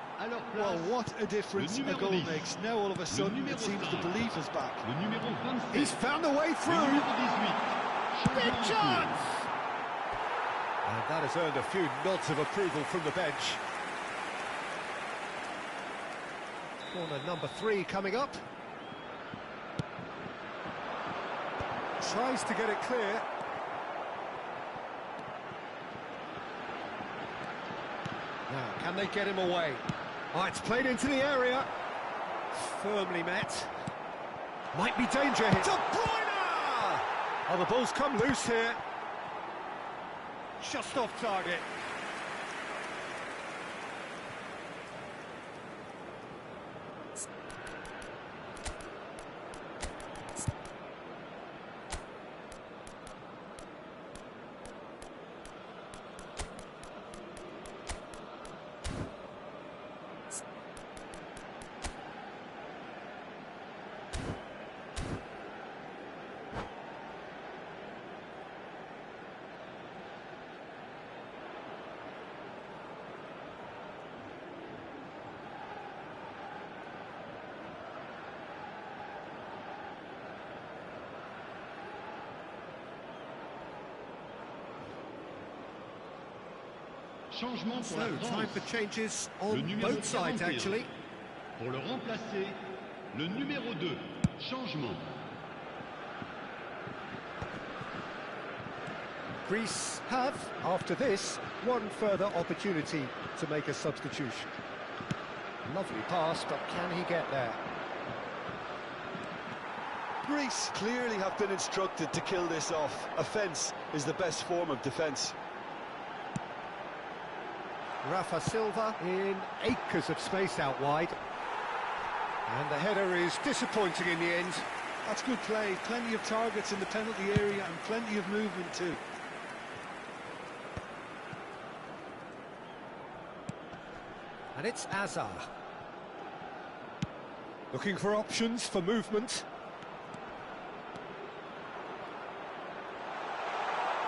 Well, what a difference a goal makes. Now all of a sudden it seems the belief is back. He's found a way through. Big chance! And that has earned a few nods of approval from the bench. Corner number 3 coming up. Tries to get it clear. Now, can they get him away? Oh, it's played into the area. Firmly met. Might be danger here. De Bruyne! Oh, the ball's come loose here. Just off target. Changement pour So, la time France. for changes on both sides, 41. actually. Pour le remplacer, le numéro 2. Changement. Greece have, after this, one further opportunity to make a substitution. Lovely pass, but can he get there? Greece clearly have been instructed to kill this off. Offence is the best form of defence. Rafa Silva in acres of space out wide. And the header is disappointing in the end. That's good play. Plenty of targets in the penalty area and plenty of movement too. And it's Azar. Looking for options for movement.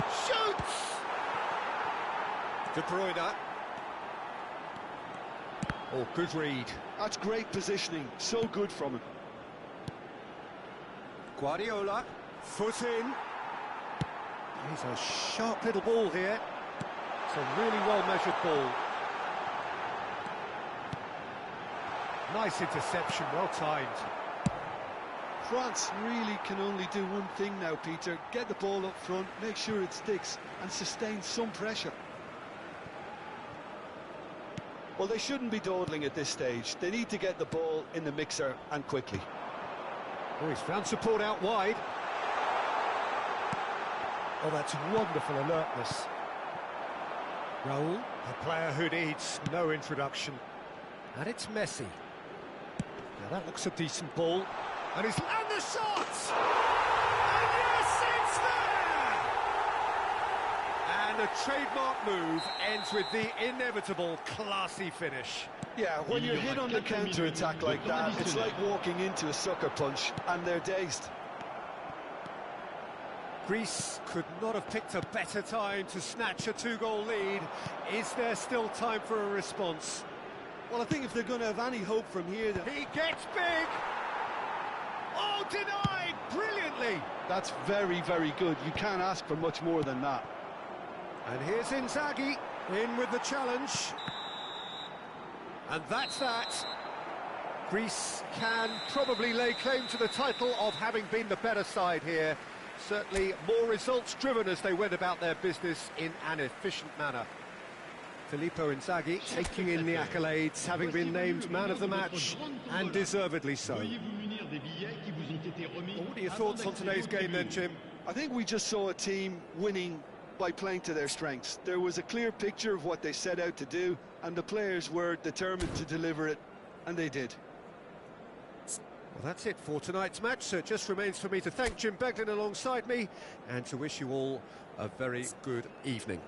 Shoots! De Bruyne. Oh, good read. That's great positioning. So good from him. Guardiola. Foot in. He's a sharp little ball here. It's a really well-measured ball. Nice interception, well timed. France really can only do one thing now, Peter. Get the ball up front, make sure it sticks, and sustain some pressure. Well, they shouldn't be dawdling at this stage. They need to get the ball in the mixer, and quickly. Oh, he's found support out wide. Oh, that's wonderful alertness. Raul, a player who needs no introduction. And it's Messi. Now that looks a decent ball. And the shot! And yes, it's there! And the trademark move ends with the inevitable classy finish. Yeah, when you're hit on the counter-attack like that, it's like walking into a sucker punch, and they're dazed. Greece could not have picked a better time to snatch a two-goal lead. Is there still time for a response? Well, I think if they're going to have any hope from here... He gets big! Oh, denied! Brilliantly! That's very, very good. You can't ask for much more than that. And here's Inzaghi, in with the challenge. And that's that. Greece can probably lay claim to the title of having been the better side here. Certainly more results-driven as they went about their business in an efficient manner. Filippo Inzaghi taking in the accolades, having been named man of the match, and deservedly so. What are your thoughts on today's game then, Jim? I think we just saw a team winning by playing to their strengths. There was a clear picture of what they set out to do, and the players were determined to deliver it, and they did. Well, that's it for tonight's match, so it just remains for me to thank Jim Beglin alongside me, and to wish you all a very good evening.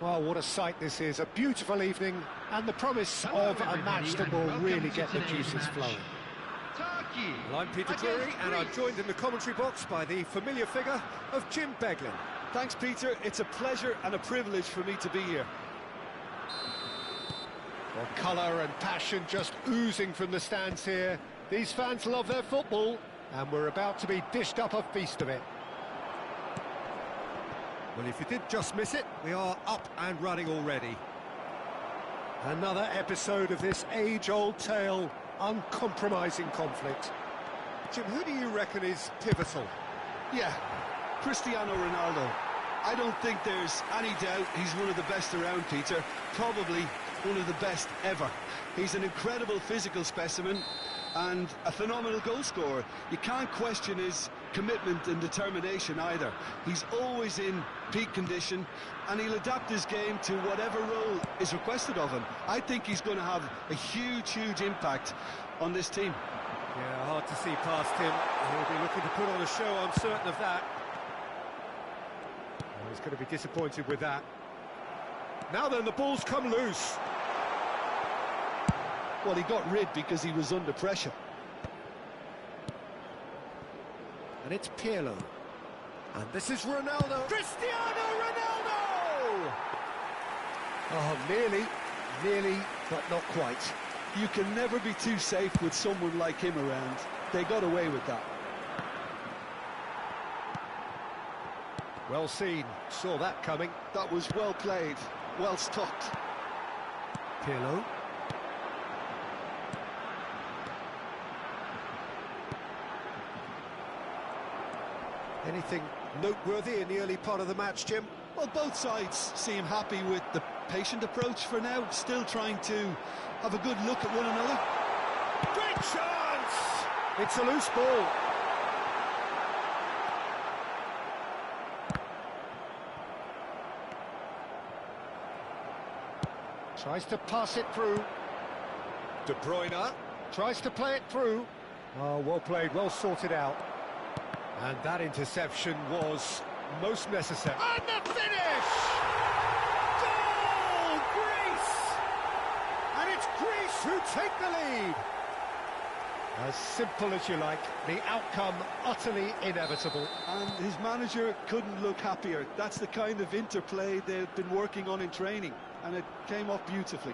Well, what a sight this is. A beautiful evening and the promise of a match that will really get the juices flowing. Turkey. Well, I'm Peter Drury, and I'm joined in the commentary box by the familiar figure of Jim Beglin. Thanks, Peter. It's a pleasure and a privilege for me to be here. Well, colour and passion just oozing from the stands here. These fans love their football, and we're about to be dished up a feast of it. Well, if you did just miss it, we are up and running already. Another episode of this age-old tale, uncompromising conflict. Jim, who do you reckon is pivotal? Yeah, Cristiano Ronaldo. I don't think there's any doubt he's one of the best around, Peter. Probably one of the best ever. He's an incredible physical specimen and a phenomenal goal scorer. You can't question his commitment and determination either. He's always in peak condition, and he'll adapt his game to whatever role is requested of him. I think he's going to have a huge impact on this team. Yeah, hard to see past him. He'll be looking to put on a show, I'm certain of that. Well, he's going to be disappointed with that. Now then, the ball's come loose. Well, he got rid because he was under pressure. And it's Pirlo. And this is Ronaldo. Cristiano Ronaldo! Oh, nearly, but not quite. You can never be too safe with someone like him around. They got away with that. Well seen, saw that coming. That was well played, well stopped. Pirlo. Anything noteworthy in the early part of the match, Jim? Well, both sides seem happy with the patient approach for now, still trying to have a good look at one another. Great chance! It's a loose ball. Tries to pass it through. De Bruyne tries to play it through. Oh, well played, well sorted out. And that interception was most necessary. And the finish! Goal! Greece! And it's Greece who take the lead. As simple as you like, the outcome utterly inevitable. And his manager couldn't look happier. That's the kind of interplay they've been working on in training, and it came off beautifully.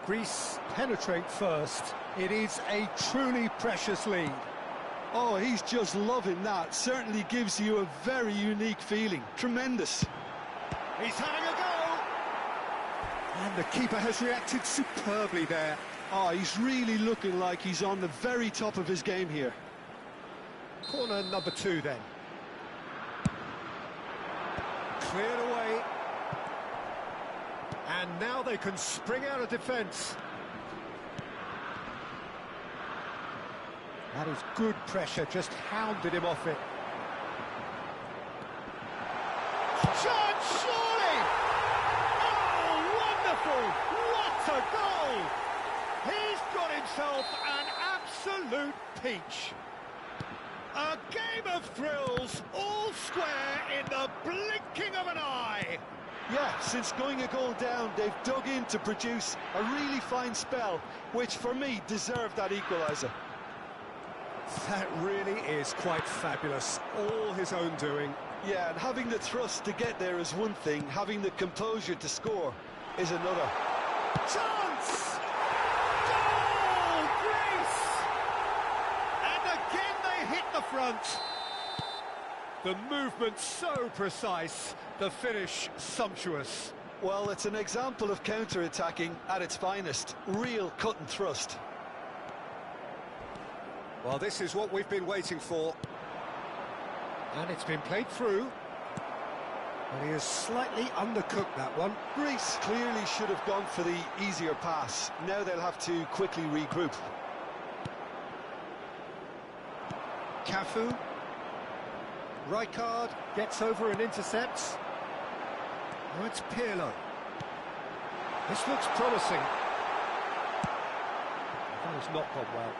Greece penetrate first. It is a truly precious lead. Oh, he's just loving that. Certainly gives you a very unique feeling. Tremendous. He's having a go! And the keeper has reacted superbly there. Oh, he's really looking like he's on the very top of his game here. Corner number 2 then. Cleared away. And now they can spring out of defence. That is good pressure, just hounded him off it. Chance, surely! Oh, wonderful! What a goal! He's got himself an absolute peach. A game of thrills, all square in the blinking of an eye. Yeah, since going a goal down, they've dug in to produce a really fine spell, which for me deserved that equaliser. That really is quite fabulous, all his own doing. Yeah, and having the thrust to get there is one thing, having the composure to score is another. Chance! Goal, Greece! And again they hit the front. The movement so precise, the finish sumptuous. Well, it's an example of counter-attacking at its finest, real cut and thrust. Well, this is what we've been waiting for. And it's been played through. And he has slightly undercooked that one. Greece clearly should have gone for the easier pass. Now they'll have to quickly regroup. Cafu. Rijkaard gets over and intercepts. Now it's Pirlo. This looks promising. That has not gone well.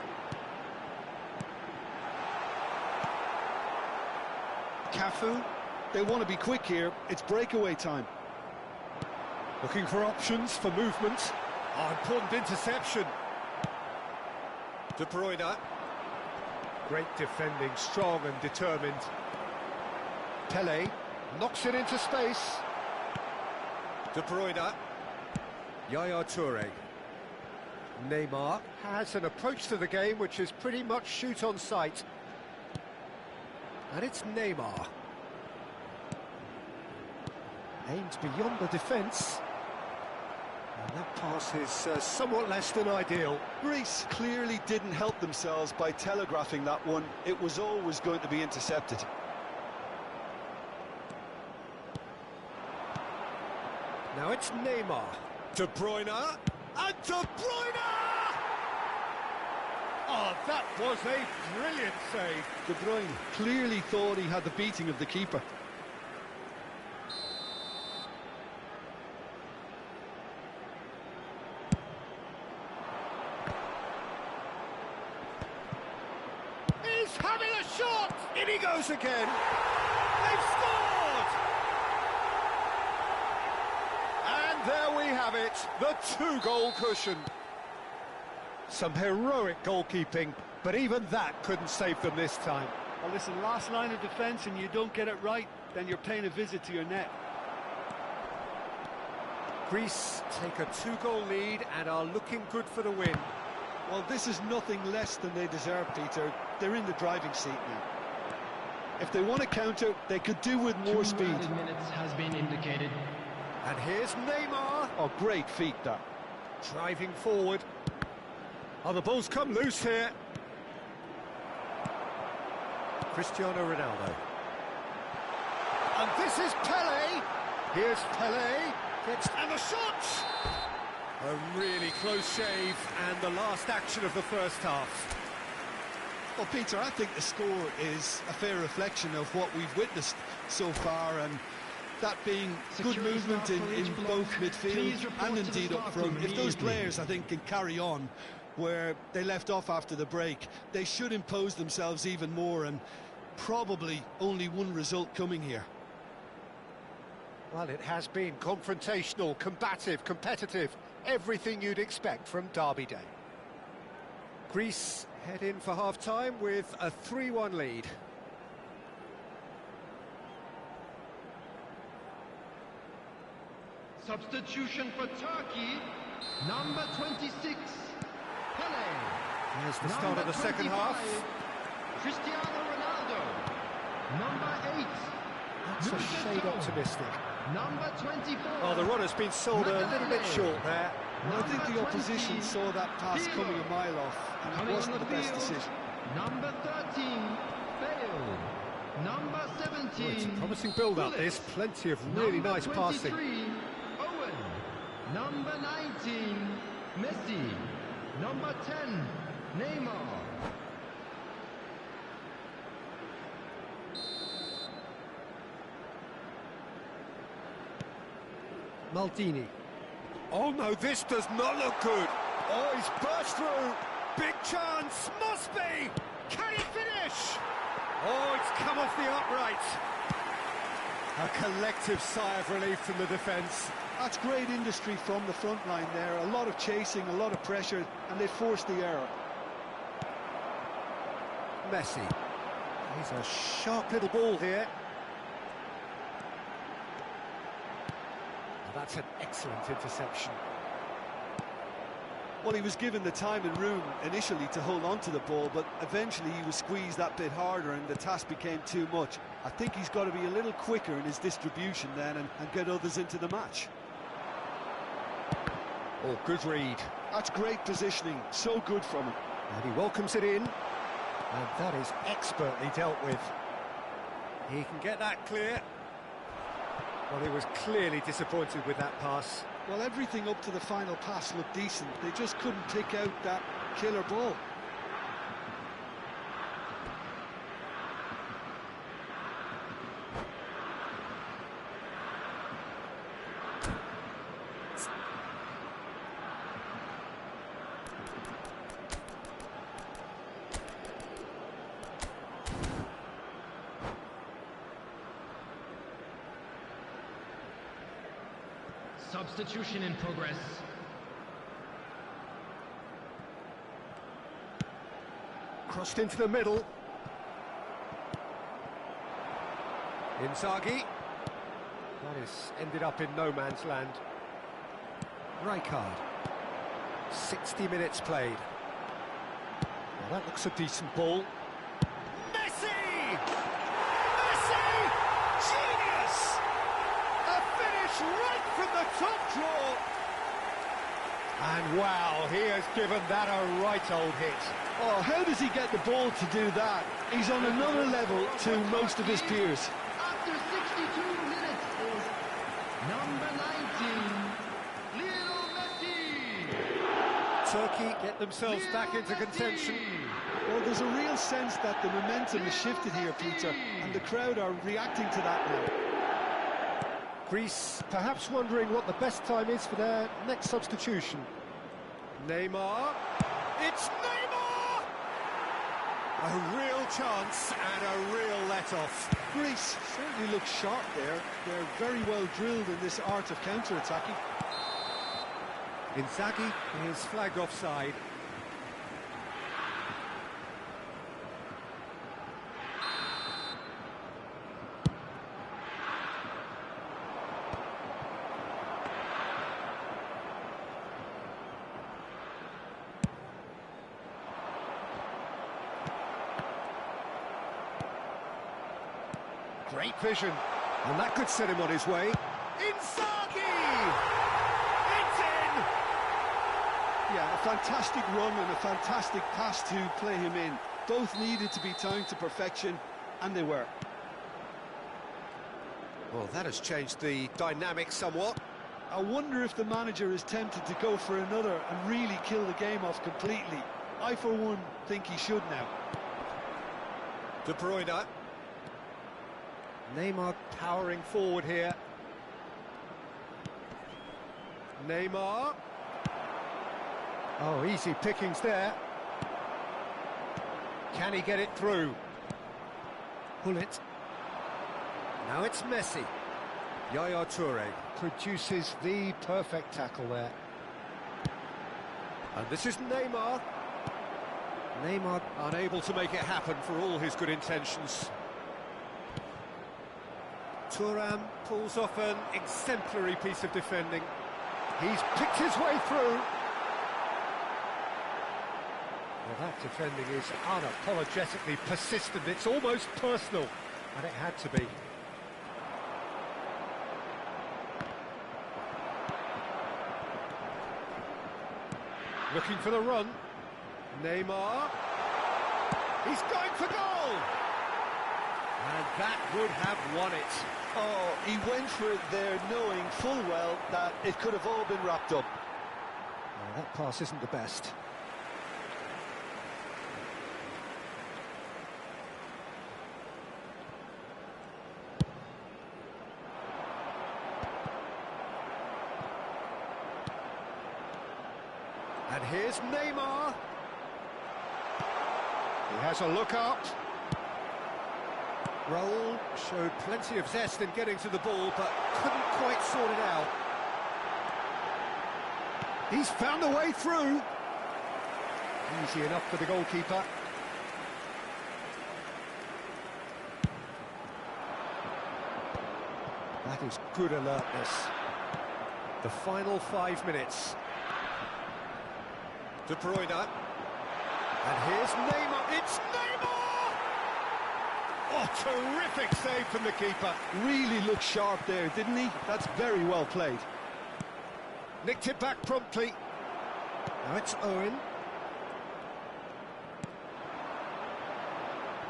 Cafu. They want to be quick here. It's breakaway time. Looking for options for movement. Oh, important interception. De Bruyne. Great defending, strong and determined. Pele knocks it into space. De Bruyne. Yaya Toure. Neymar has an approach to the game which is pretty much shoot on sight. And it's Neymar. Aimed beyond the defence. And that pass is somewhat less than ideal. Greece clearly didn't help themselves by telegraphing that one. It was always going to be intercepted. Now it's Neymar. De Bruyne. And De Bruyne! Oh, that was a brilliant save. De Bruyne clearly thought he had the beating of the keeper. He's having a shot! In he goes again. They've scored! And there we have it, the two-goal cushion. Some heroic goalkeeping, but even that couldn't save them this time. Well, listen, last line of defence and you don't get it right, then you're paying a visit to your net. Greece take a two-goal lead and are looking good for the win. Well, this is nothing less than they deserve, Peter. They're in the driving seat now. If they want to counter, they could do with more speed. 2 added minutes has been indicated. And here's Neymar. Oh, great feat, that. Driving forward. Oh, the ball's come loose here. Cristiano Ronaldo. And this is Pele. Here's Pele. And the shot! A really close shave, and the last action of the first half. Well, Peter, I think the score is a fair reflection of what we've witnessed so far, and that being good movement in both midfield and indeed up front. If those players, I think, can carry on where they left off after the break, they should impose themselves even more, and probably only one result coming here. Well, it has been confrontational, combative, competitive, everything you'd expect from Derby Day. Greece head in for half-time with a 3-1 lead. Substitution for Turkey, number 26, Pele. Here's the start of the second half. Cristiano Ronaldo, number 8. That's a shade optimistic. Number 24. Oh, the runner's been sold a little bit short there. I think the opposition saw that pass coming a mile off, and it wasn't the best decision. Number 13, Bale. Number 17. Well, it's a promising build-up, this. Plenty of really nice passing. Owen. Number 19, Messi. Number 10, Neymar. Maldini. Oh no, this does not look good. Oh, he's burst through. Big chance, must be. Can he finish? Oh, it's come off the upright. A collective sigh of relief from the defence. That's great industry from the front line there. A lot of chasing, a lot of pressure, and they forced the error. Messi. He's a sharp little ball here. That's an excellent interception. Well, he was given the time and room initially to hold on to the ball, but eventually he was squeezed that bit harder and the task became too much. I think he's got to be a little quicker in his distribution then and get others into the match. Oh, good read. That's great positioning, so good from him. And he welcomes it in, and that is expertly dealt with. He can get that clear. Well, he was clearly disappointed with that pass. Well, everything up to the final pass looked decent. They just couldn't pick out that killer ball. Substitution in progress. Crossed into the middle. Inzaghi. That is ended up in no man's land. Rijkaard. 60 minutes played. Well, that looks a decent ball. Messi! Messi! Genius! A finish right from the top draw. And wow, he has given that a right old hit. Oh, how does he get the ball to do that? He's on another level to most of his peers. After 62 minutes is number 19, Lionel Messi. Turkey get themselves back into contention. Well, there's a real sense that the momentum has shifted here, Peter, and the crowd are reacting to that now. Greece perhaps wondering what the best time is for their next substitution. Neymar. It's Neymar! A real chance and a real let-off. Greece certainly looks sharp there. They're very well drilled in this art of counter-attacking. Inzaghi is flagged offside. Great vision, and that could set him on his way. Inzaghi! It's in! Yeah, a fantastic run and a fantastic pass to play him in. Both needed to be timed to perfection, and they were. Well, that has changed the dynamic somewhat. I wonder if the manager is tempted to go for another and really kill the game off completely. I, for one, think he should now. De Bruyne. Neymar powering forward here. Neymar. Oh, easy pickings there. Can he get it through? Pull it. Now it's Messi. Yaya Toure produces the perfect tackle there. And this is Neymar. Neymar unable to make it happen for all his good intentions. Thuram pulls off an exemplary piece of defending. He's picked his way through. Well, that defending is unapologetically persistent. It's almost personal, and it had to be. Looking for the run. Neymar. He's going for goal! And that would have won it. Oh, he went for it there knowing full well that it could have all been wrapped up. Well, that pass isn't the best. And here's Neymar. He has a look up. Raul showed plenty of zest in getting to the ball, but couldn't quite sort it out. He's found a way through. Easy enough for the goalkeeper. That is good alertness. The final 5 minutes. De Bruyne. And here's Neymar. It's Neymar! Oh, terrific save from the keeper. Really looked sharp there, didn't he? That's very well played. Nicked it back promptly. Now it's Owen.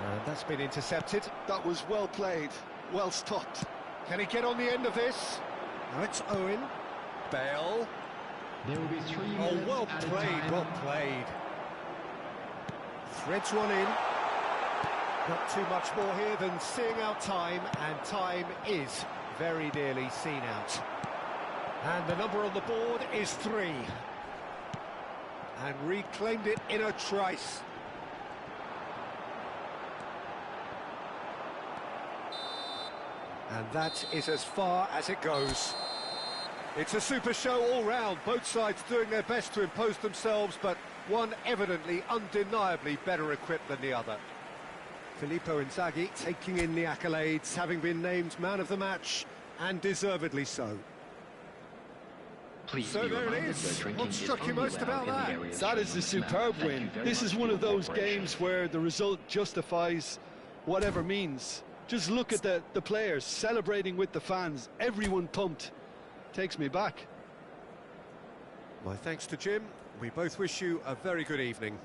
And that's been intercepted. That was well played, well stopped. Can he get on the end of this? Now it's Owen. Bale. There will be 3 Oh, minutes well at a played, time. well played. Threads one in. Not too much more here than seeing out time, and time is very nearly seen out. And the number on the board is 3. And reclaimed it in a trice. And that is as far as it goes. It's a super show all round, both sides doing their best to impose themselves, but one evidently, undeniably better equipped than the other. Filippo Inzaghi taking in the accolades, having been named man of the match, and deservedly so. Please So there it is. What struck you most about that? That is a superb win. This is one of those games where the result justifies whatever means. Just look at the players celebrating with the fans, everyone pumped. Takes me back. My thanks to Jim. We both wish you a very good evening.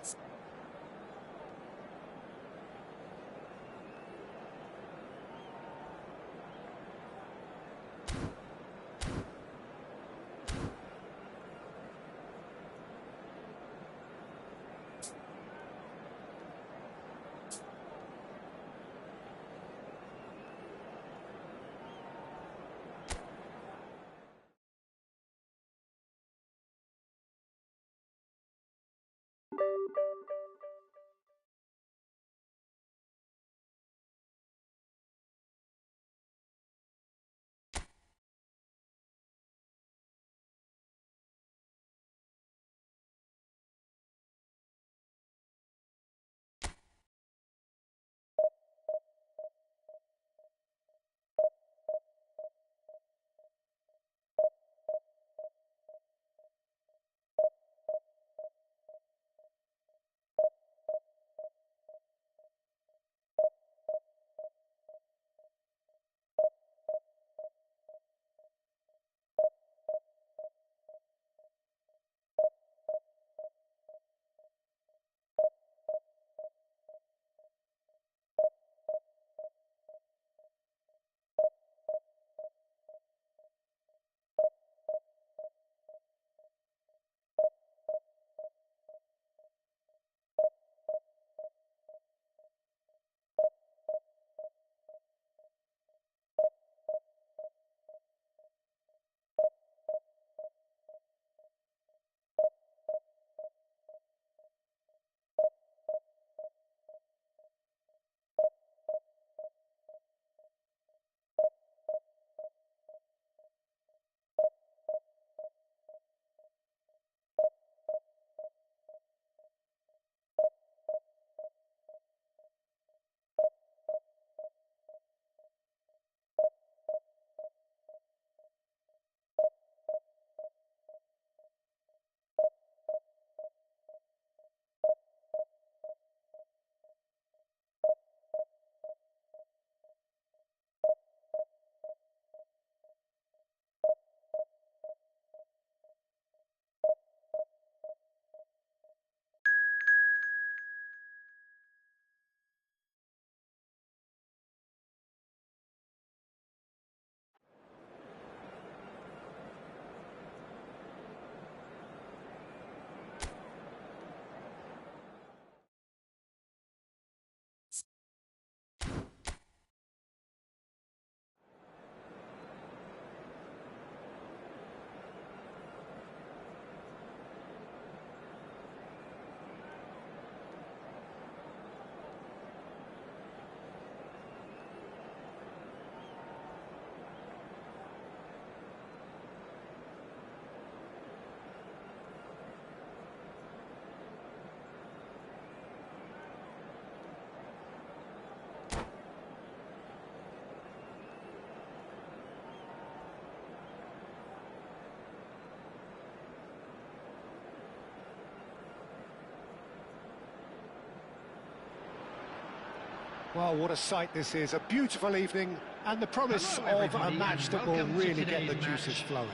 Well, what a sight this is. A beautiful evening and the promise of a match that will really get the juices flowing.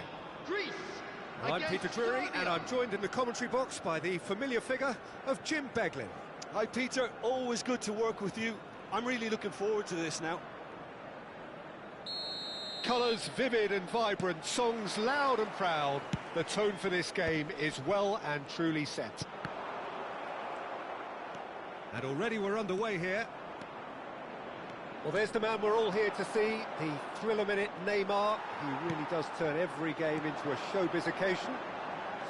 I'm Peter Drury and I'm joined in the commentary box by the familiar figure of Jim Beglin. Hi Peter, always good to work with you. I'm really looking forward to this now. Colours vivid and vibrant, songs loud and proud. The tone for this game is well and truly set. And already we're underway here. Well, there's the man we're all here to see, the thriller-minute Neymar. He really does turn every game into a showbiz occasion.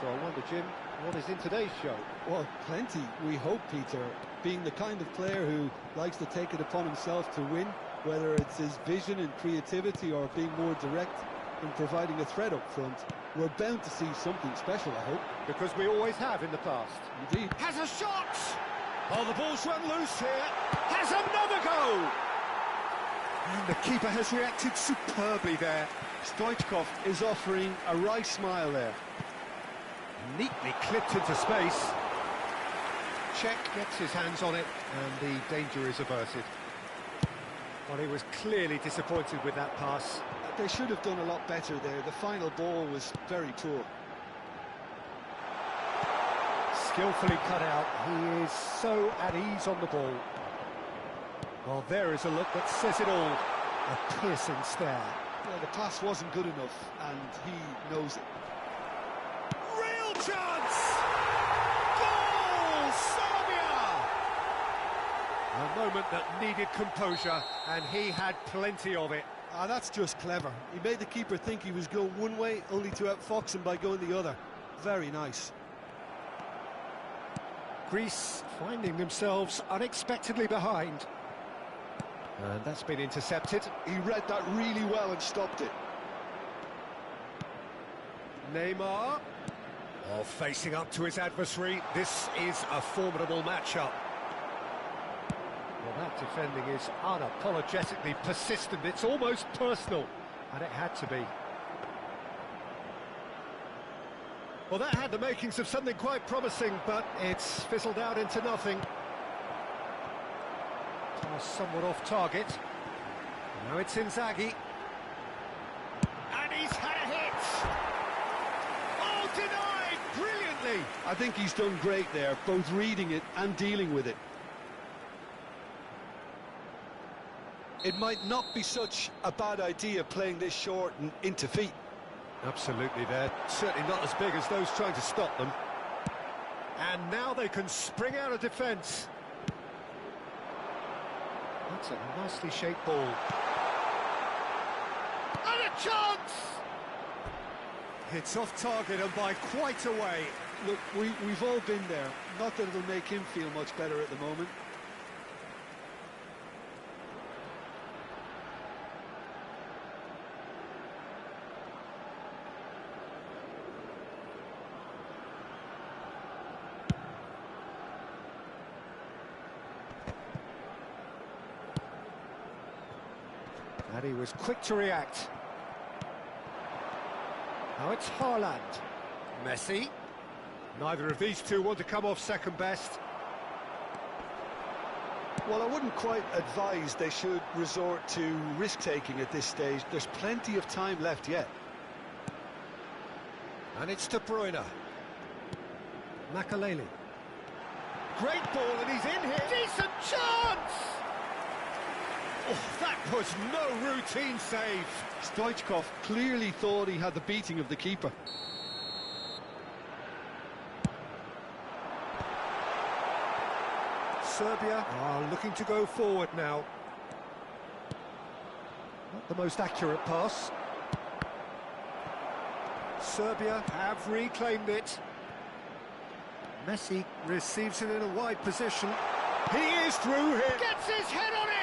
So I wonder, Jim, what is in today's show? Well, plenty, we hope, Peter. Being the kind of player who likes to take it upon himself to win, whether it's his vision and creativity or being more direct, in providing a threat up front. We're bound to see something special, I hope. Because we always have in the past. Indeed. Has a shot! Oh, the ball's run loose here. Has another go! And the keeper has reacted superbly there. Stoichkov is offering a wry smile there. Neatly clipped into space. Czech gets his hands on it, and the danger is averted. Well, he was clearly disappointed with that pass. They should have done a lot better there. The final ball was very poor. Skillfully cut out. He is so at ease on the ball. Well, there is a look that says it all. A piercing stare. Well, the pass wasn't good enough, and he knows it. Real chance! Goal! Serbia! A moment that needed composure, and he had plenty of it. Ah, that's just clever. He made the keeper think he was going one way, only to outfox him by going the other. Very nice. Greece finding themselves unexpectedly behind. And that's been intercepted. He read that really well and stopped it. Neymar. Oh, facing up to his adversary. This is a formidable matchup. Well, that defending is unapologetically persistent. It's almost personal, and it had to be. Well, that had the makings of something quite promising, but it's fizzled out into nothing. Somewhat off target. Now it's Inzaghi. And he's had a hit! Oh, denied! Brilliantly! I think he's done great there, both reading it and dealing with it. It might not be such a bad idea playing this short and into feet. Absolutely, they're certainly not as big as those trying to stop them. And now they can spring out of defence. That's a nicely shaped ball. And a chance! It's off target and by quite a way. Look, we've all been there. Not that it'll make him feel much better at the moment. And he was quick to react. Now it's Haaland. Messi. Neither of these two want to come off second best. Well, I wouldn't quite advise they should resort to risk-taking at this stage. There's plenty of time left yet. And it's De Bruyne. Makaleli. Great ball, and he's in here. Decent chance! Oh, that was no routine save. Stoichkov clearly thought he had the beating of the keeper. Serbia are looking to go forward now. Not the most accurate pass. Serbia have reclaimed it. Messi receives it in a wide position. He is through here. Gets his head on it!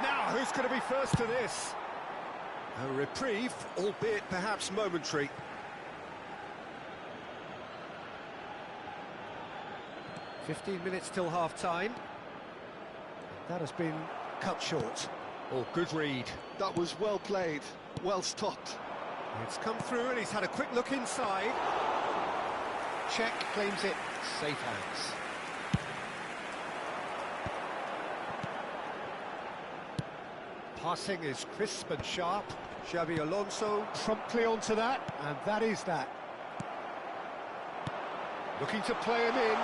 Now, who's going to be first to this? A reprieve, albeit perhaps momentary. "15 minutes till half-time. That has been cut short. Oh, good read. That was well played, well stopped. It's come through and he's had a quick look inside. Czech claims it. Safe hands. Passing is crisp and sharp. Xabi Alonso promptly onto that, and that is that. Looking to play him in.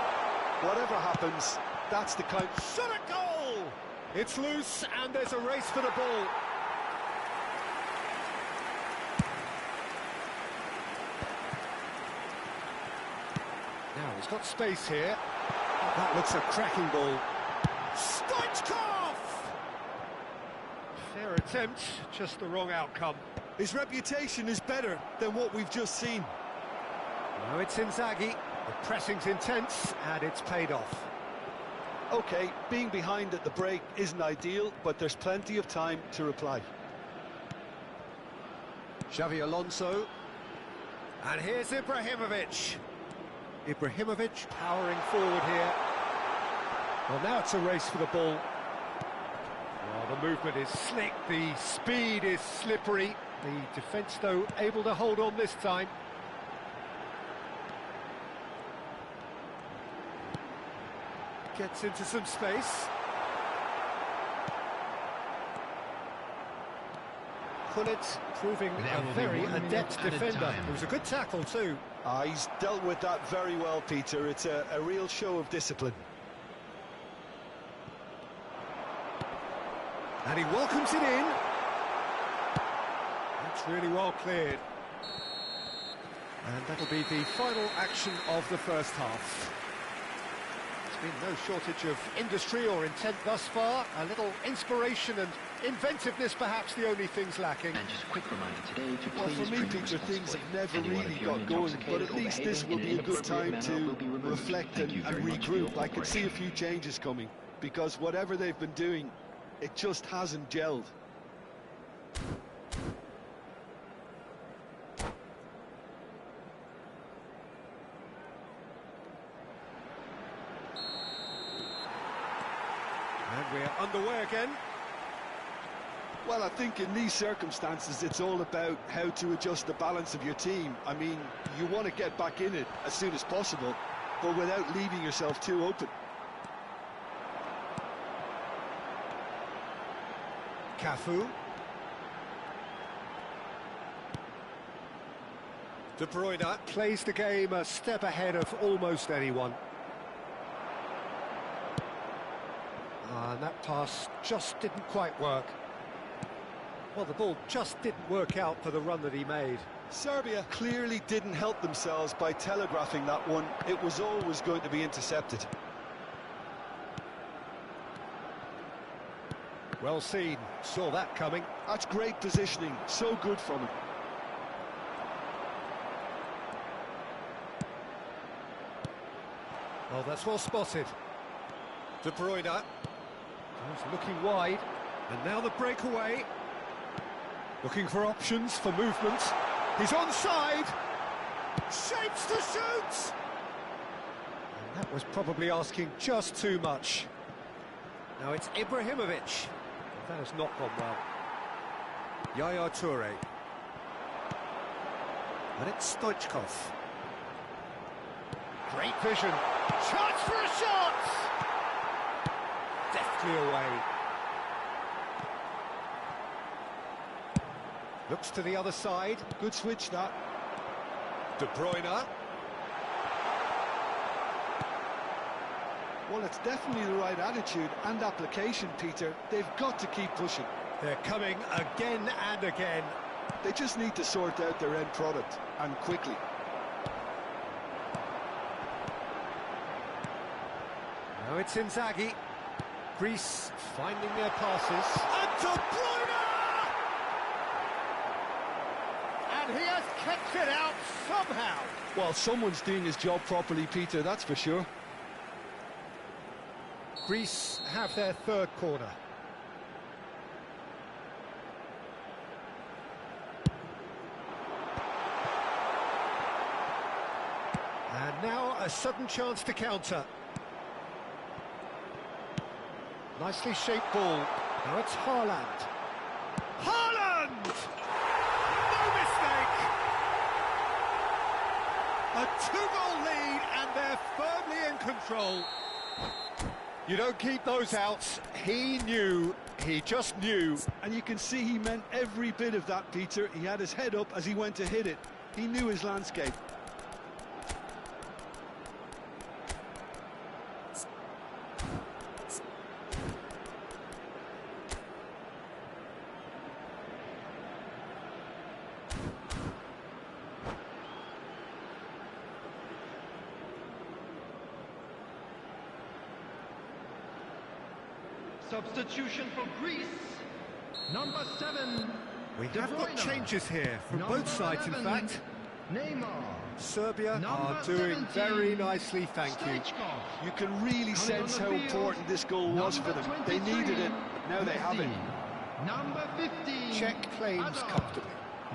Whatever happens, that's the kind... Shot a goal! It's loose, and there's a race for the ball. Now, he's got space here. That looks a cracking ball. Stoichkov! Fair attempt, just the wrong outcome. His reputation is better than what we've just seen. Now it's Inzaghi. The pressing's intense, and it's paid off. OK, being behind at the break isn't ideal, but there's plenty of time to reply. Xavi Alonso. And here's Ibrahimovic. Ibrahimovic powering forward here. Well, now it's a race for the ball. Well, the movement is slick, the speed is slippery. The defence, though, able to hold on this time. Gets into some space. Gullit proving a very adept defender. It was a good tackle too. He's dealt with that very well, Peter. It's a real show of discipline. And he welcomes it in. That's really well cleared. And that'll be the final action of the first half. There's been no shortage of industry or intent thus far. A little inspiration and inventiveness, perhaps the only things lacking. And just a quick reminder today to Well, for me, Peter, things have never really got going, but at least this will be a good time to reflect and regroup. I can see a few changes coming, because whatever they've been doing, it just hasn't gelled. And we're underway again. Well, I think in these circumstances, it's all about how to adjust the balance of your team. I mean, you want to get back in it as soon as possible, but without leaving yourself too open. Cafu. De Bruyne plays the game a step ahead of almost anyone. And that pass just didn't quite work. Well, the ball just didn't work out for the run that he made. Serbia clearly didn't help themselves by telegraphing that one. It was always going to be intercepted. Well seen, saw that coming. That's great positioning, so good from him. Well, that's well spotted. De Bruyne. He's looking wide, and now the breakaway. Looking for options for movement. He's onside. Shapes to shoot! And that was probably asking just too much. Now it's Ibrahimovic. That has not gone well. Yaya Toure. And it's Stoichkov. Great vision. Chance for a shot! Deftly away. Looks to the other side. Good switch, that. De Bruyne. Well, it's definitely the right attitude and application, Peter. They've got to keep pushing. They're coming again and again. They just need to sort out their end product, and quickly. Now it's Inzaghi. Greece finding their passes. And De Bruyne! And he has kept it out somehow. Well, someone's doing his job properly, Peter, that's for sure. Greece have their third corner. And now a sudden chance to counter. Nicely shaped ball. Now it's Haaland. Haaland! No mistake! A 2-goal lead and they're firmly in control. You don't keep those outs. He knew, he just knew. And you can see he meant every bit of that, Peter. He had his head up as he went to hit it. He knew his landscape. Substitution for Greece. Number 7. We De have got Bruyne. changes here from Number both sides, 11, in fact. Neymar. Serbia are Number doing 17, very nicely, thank you. Stoichkov. You can really sense how on the field, important this goal was for them. They needed it. Now they have it. Number 15. Czech claims Adam. comfortably.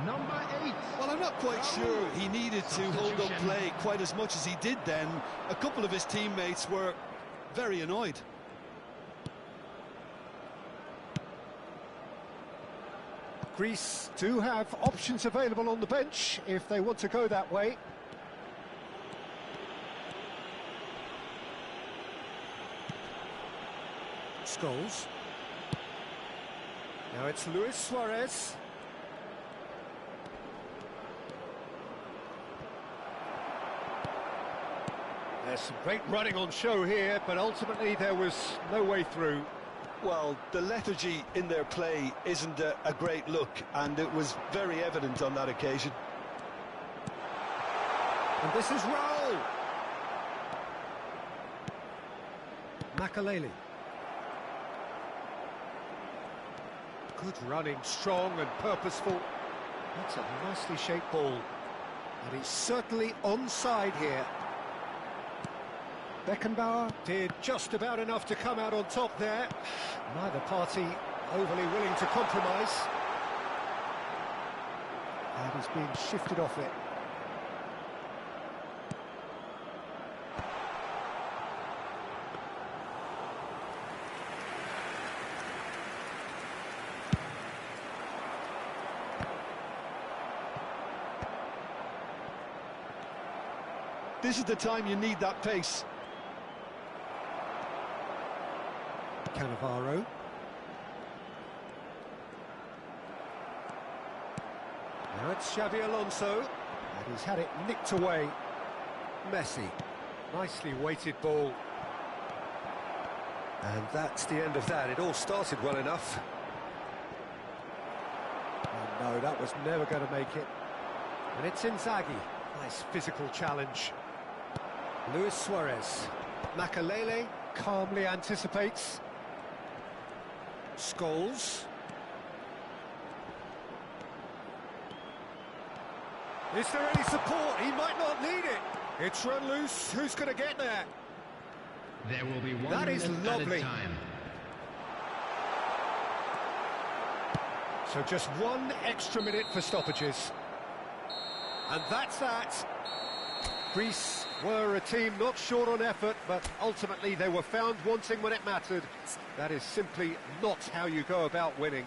Number 8. Well, I'm not quite sure he needed to hold up play quite as much as he did then. A couple of his teammates were very annoyed. Greece do have options available on the bench if they want to go that way. Scholes. Now it's Luis Suarez. There's some great running on show here, but ultimately there was no way through. Well, the lethargy in their play isn't a great look, and it was very evident on that occasion. And this is Raul. Makaleli. Good running, strong and purposeful. That's a nicely shaped ball. And he's certainly onside here. Beckenbauer did just about enough to come out on top there. Neither party overly willing to compromise. And he's being shifted off it. This is the time you need that pace. Cannavaro. Now it's Xabi Alonso, and he's had it nicked away. Messi. Nicely weighted ball. And that's the end of that. It all started well enough. Oh no, that was never going to make it. And it's Inzaghi. Nice physical challenge. Luis Suarez. Makalele calmly anticipates. Scholes. Is there any support? He might not need it. It's run loose. Who's going to get there? There will be 1 That is minute lovely. added time. So just 1 extra minute for stoppages. And that's that. Greece were a team not short on effort, but ultimately they were found wanting when it mattered. That is simply not how you go about winning.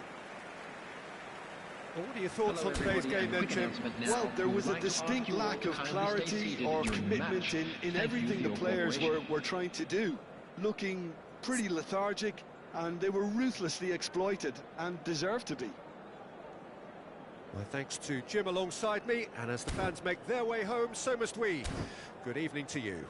Well, what are your thoughts Hello, on today's everybody, game then, and quick Jim? announcement now. Well, there We was would a like to distinct ask you all lack to of kindly stay clarity seated or during the commitment match. in Thank you everything for the your players cooperation. were trying to do. Looking pretty lethargic, and they were ruthlessly exploited, and deserved to be. Well, thanks to Jim alongside me, and as the fans make their way home, so must we. Good evening to you.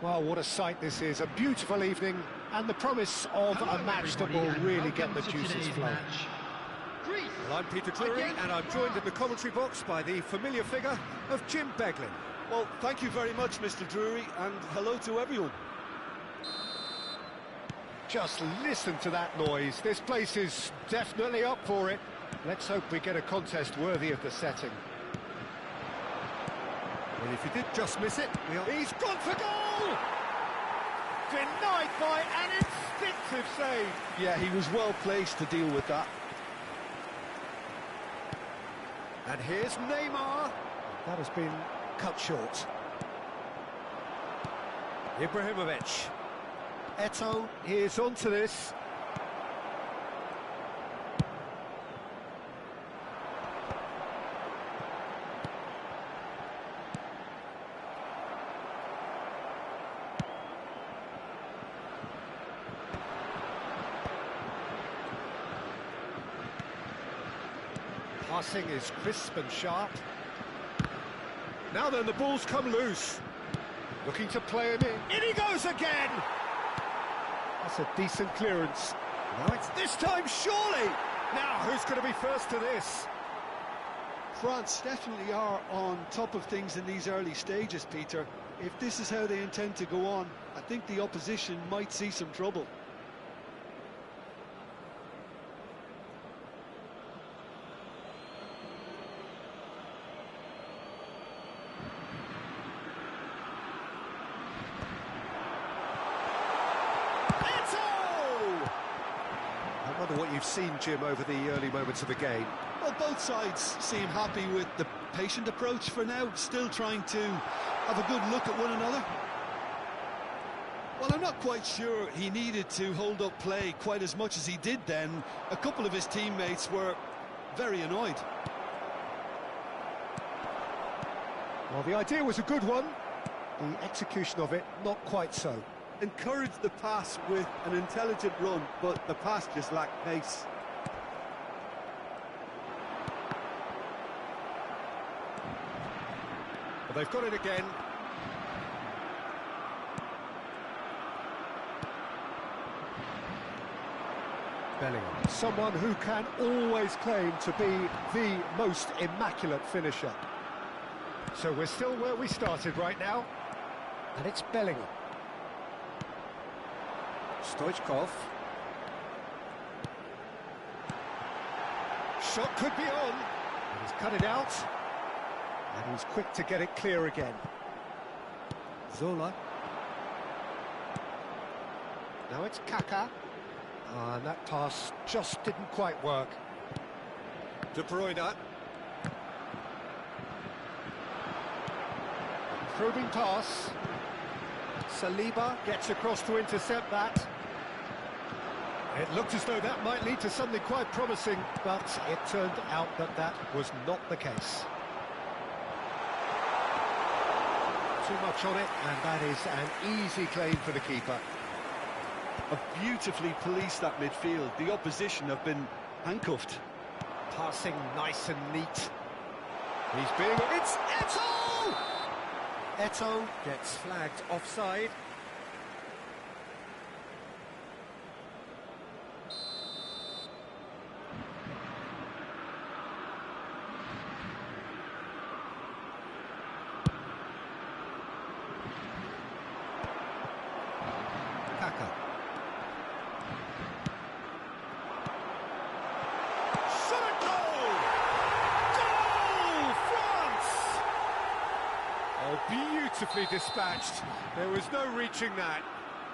Well, what a sight this is. A beautiful evening and the promise of a match that will really get the juices flowing. Well, I'm Peter Drury and I'm joined in the commentary box by the familiar figure of Jim Beglin. Well, thank you very much, Mr. Drury, and hello to everyone. Just listen to that noise. This place is definitely up for it. Let's hope we get a contest worthy of the setting. Well, if he did just miss it, he's gone for goal! Denied by an instinctive save. Yeah, he was well placed to deal with that. And here's Neymar. That has been cut short. Ibrahimovic. Eto'o is onto this. Passing is crisp and sharp. Now then, the ball's come loose. Looking to play him in. In he goes again! That's a decent clearance. Now it's this time, surely! Now, who's going to be first to this? France definitely are on top of things in these early stages, Peter. If this is how they intend to go on, I think the opposition might see some trouble. I wonder what you've seen, Jim, over the early moments of the game. Well, both sides seem happy with the patient approach for now, still trying to have a good look at one another. Well, I'm not quite sure he needed to hold up play quite as much as he did then. A couple of his teammates were very annoyed. Well, the idea was a good one. The execution of it, not quite so. Encouraged the pass with an intelligent run, but the pass just lacked pace. Well, they've got it again. Bellingham, someone who can always claim to be the most immaculate finisher. So we're still where we started right now, and it's Bellingham. Stoichkov. Shot could be on, and he's cut it out, and he's quick to get it clear again. Zola. Now it's Kaká, and that pass just didn't quite work. De Bruyne. Probing pass. Saliba gets across to intercept that. It looked as though that might lead to something quite promising, but it turned out that that was not the case. Too much on it, and that is an easy claim for the keeper. Have beautifully policed that midfield. The opposition have been handcuffed. Passing nice and neat. He's being... It's Eto'o! Eto'o gets flagged offside. beautifully dispatched. There was no reaching that.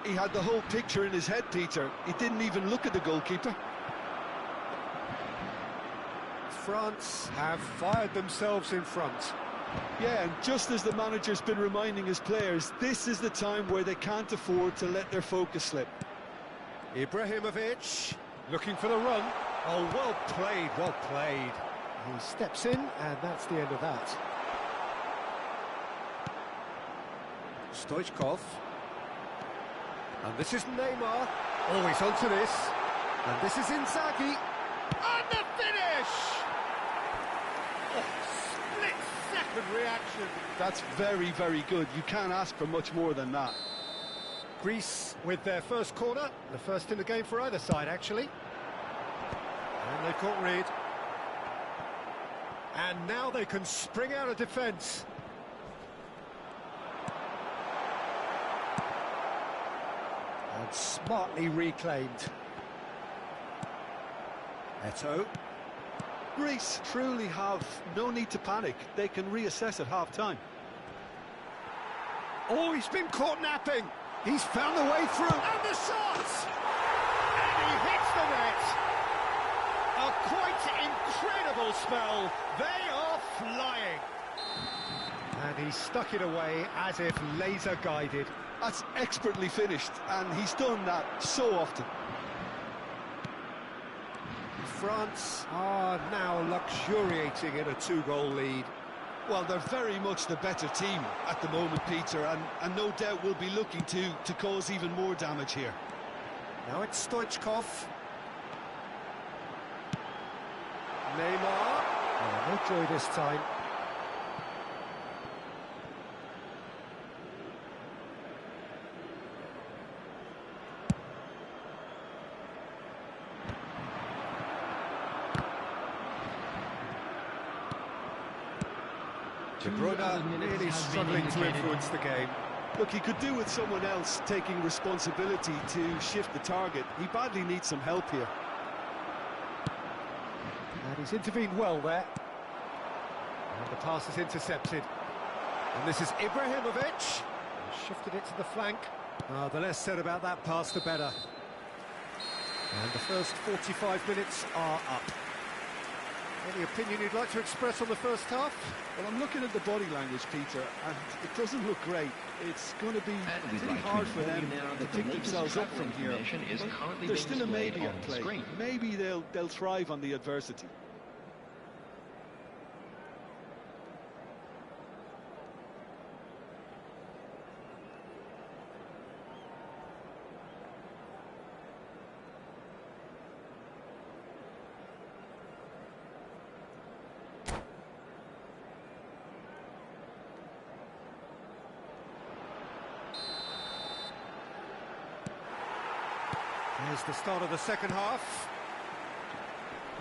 He had the whole picture in his head, Peter. He didn't even look at the goalkeeper. France have fired themselves in front. Yeah, and just as the manager's been reminding his players, this is the time where they can't afford to let their focus slip. Ibrahimovic looking for the run. Oh, well played, well played. He steps in, and that's the end of that. Stoichkov. And this is Neymar. Always onto this. And this is Inzaghi. And the finish! Oh, split-second reaction. That's very, very good. You can't ask for much more than that. Greece with their first corner. The first in the game for either side, actually. And they've caught Reed. And now they can spring out of defence. And smartly reclaimed. Eto'o. Greece truly have no need to panic. They can reassess at half-time. Oh, he's been caught napping. He's found a way through. And the shot! And he hits the net. A quite incredible spell. They are flying. And he stuck it away as if laser guided. That's expertly finished, and he's done that so often. France are now luxuriating in a 2-goal lead. Well, they're very much the better team at the moment, Peter, and no doubt will be looking to cause even more damage here. Now it's Stoichkov. Neymar. Oh, no joy this time. De Bruyne really struggling to influence the game. Look, he could do with someone else taking responsibility to shift the target. He badly needs some help here. And he's intervened well there. And the pass is intercepted. And this is Ibrahimovic. He's shifted it to the flank. The less said about that pass, the better. And the first 45 minutes are up. Any opinion you'd like to express on the first half? Well, I'm looking at the body language, Peter, and it doesn't look great. It's going to be pretty hard for them to pick themselves up from here. There's still a maybe at play. Maybe they'll thrive on the adversity. Here's the start of the second half.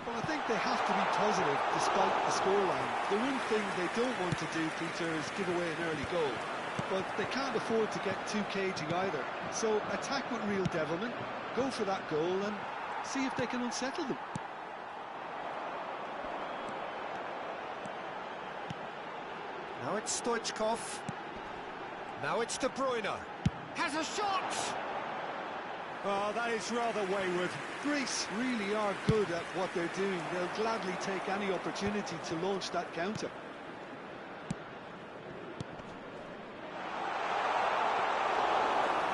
Well, I think they have to be positive despite the scoreline. The one thing they don't want to do, Peter, is give away an early goal. But they can't afford to get too cagey either. So attack with real devilment, go for that goal and see if they can unsettle them. Now it's Stoichkov. Now it's De Bruyne. Has a shot! Oh, that is rather wayward. Greece really are good at what they're doing. They'll gladly take any opportunity to launch that counter.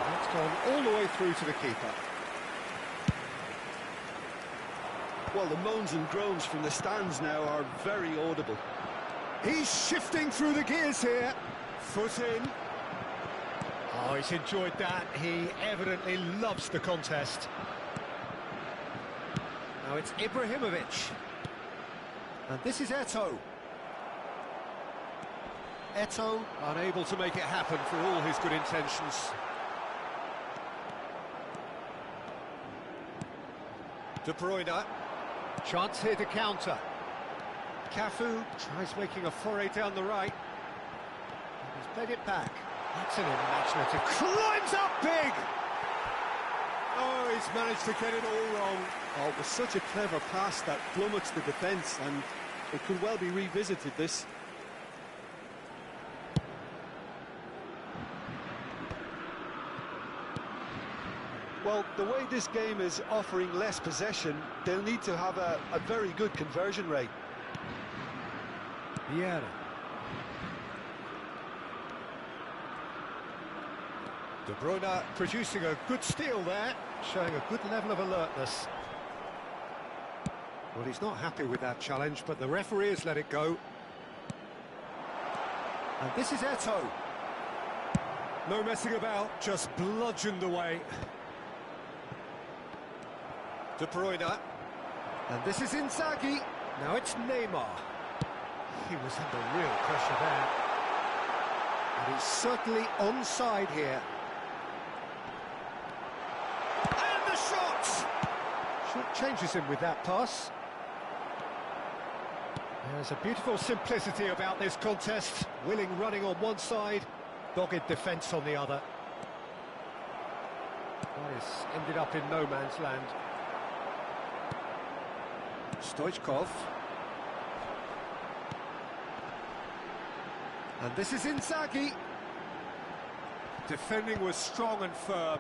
That's gone all the way through to the keeper. Well, the moans and groans from the stands now are very audible. He's shifting through the gears here. Foot in. Oh, he's enjoyed that. He evidently loves the contest. Now it's Ibrahimovic. And this is Eto'o. Eto'o unable to make it happen for all his good intentions. De Bruyne. Chance here to counter. Cafu tries making a foray down the right. And he's played it back. That's an imaginative. Climbs up big! Oh, he's managed to get it all wrong. Oh, it was such a clever pass that flummoxed the defence, and it could well be revisited, this. Well, the way this game is offering less possession, they'll need to have a very good conversion rate. Vieira. De Bruyne producing a good steal there, showing a good level of alertness. Well, he's not happy with that challenge, but the referee has let it go. And this is Eto'o. No messing about, just bludgeoned away. De Bruyne. And this is Inzaghi. Now it's Neymar. He was under real pressure there. And he's certainly onside here. And the shot! Short changes him with that pass. There's a beautiful simplicity about this contest. Willing running on one side, dogged defence on the other. That has ended up in no man's land. Stoichkov. And this is Inzaghi. Defending was strong and firm.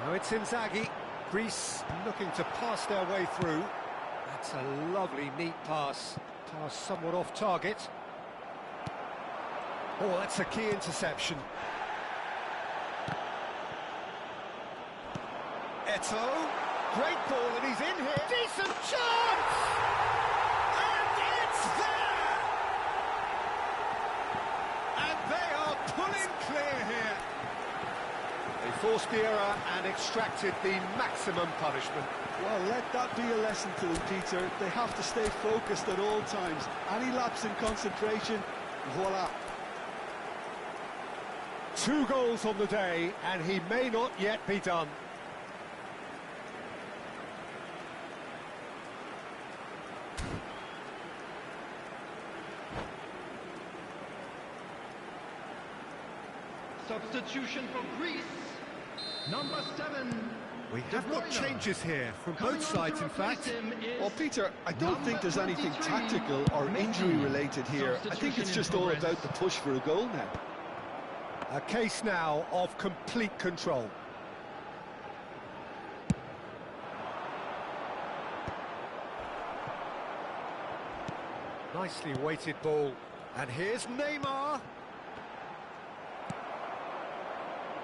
Now it's Inzaghi. Greece looking to pass their way through. That's a lovely, neat pass. Pass somewhat off target. Oh, that's a key interception. Eto'o. Great ball, and he's in here. Decent chance! And it's there! And they are pulling clear here. They forced the error and extracted the maximum punishment. Well, let that be a lesson to them, Peter. They have to stay focused at all times. Any lapse in concentration, voila. 2 goals on the day, and he may not yet be done. Substitution for Greece. Number 7. We have got changes here from both sides, in fact. Well, Peter, I don't think there's anything tactical or injury-related here. I think it's just all about the push for a goal now. A case now of complete control. Nicely weighted ball. And here's Neymar.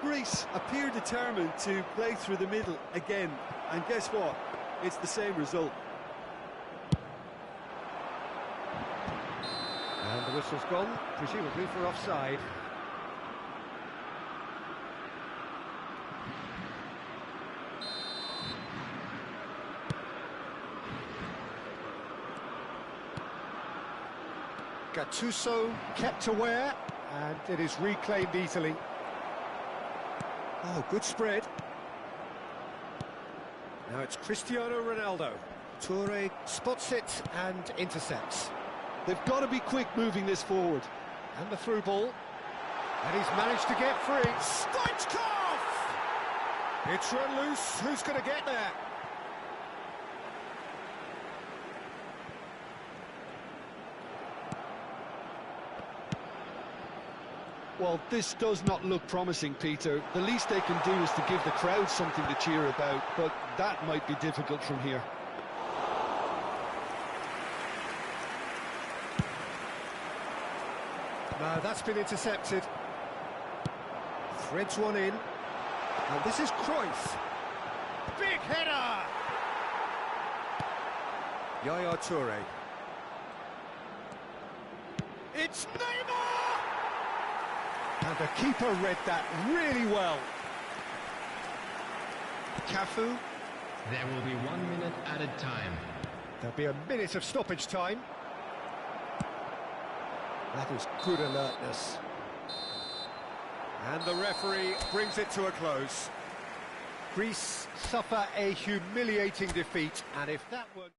Greece appear determined to play through the middle again, and guess what? It's the same result. And the whistle's gone, presumably for offside. Gattuso kept aware, and it is reclaimed easily. Oh, good spread. Now it's Cristiano Ronaldo. Toure spots it and intercepts. They've got to be quick moving this forward. And the through ball. And he's managed to get free. Stoichkov! It's run loose. Who's going to get there? Well, this does not look promising, Peter. The least they can do is to give the crowd something to cheer about, but that might be difficult from here. No, that's been intercepted. Threads one in. And this is Cruyff. Big header! Yaya Toure. It's Neymar! And the keeper read that really well. Cafu. There will be 1 minute added time. There'll be a minute of stoppage time. That is good alertness. And the referee brings it to a close. Greece suffer a humiliating defeat, and if that were...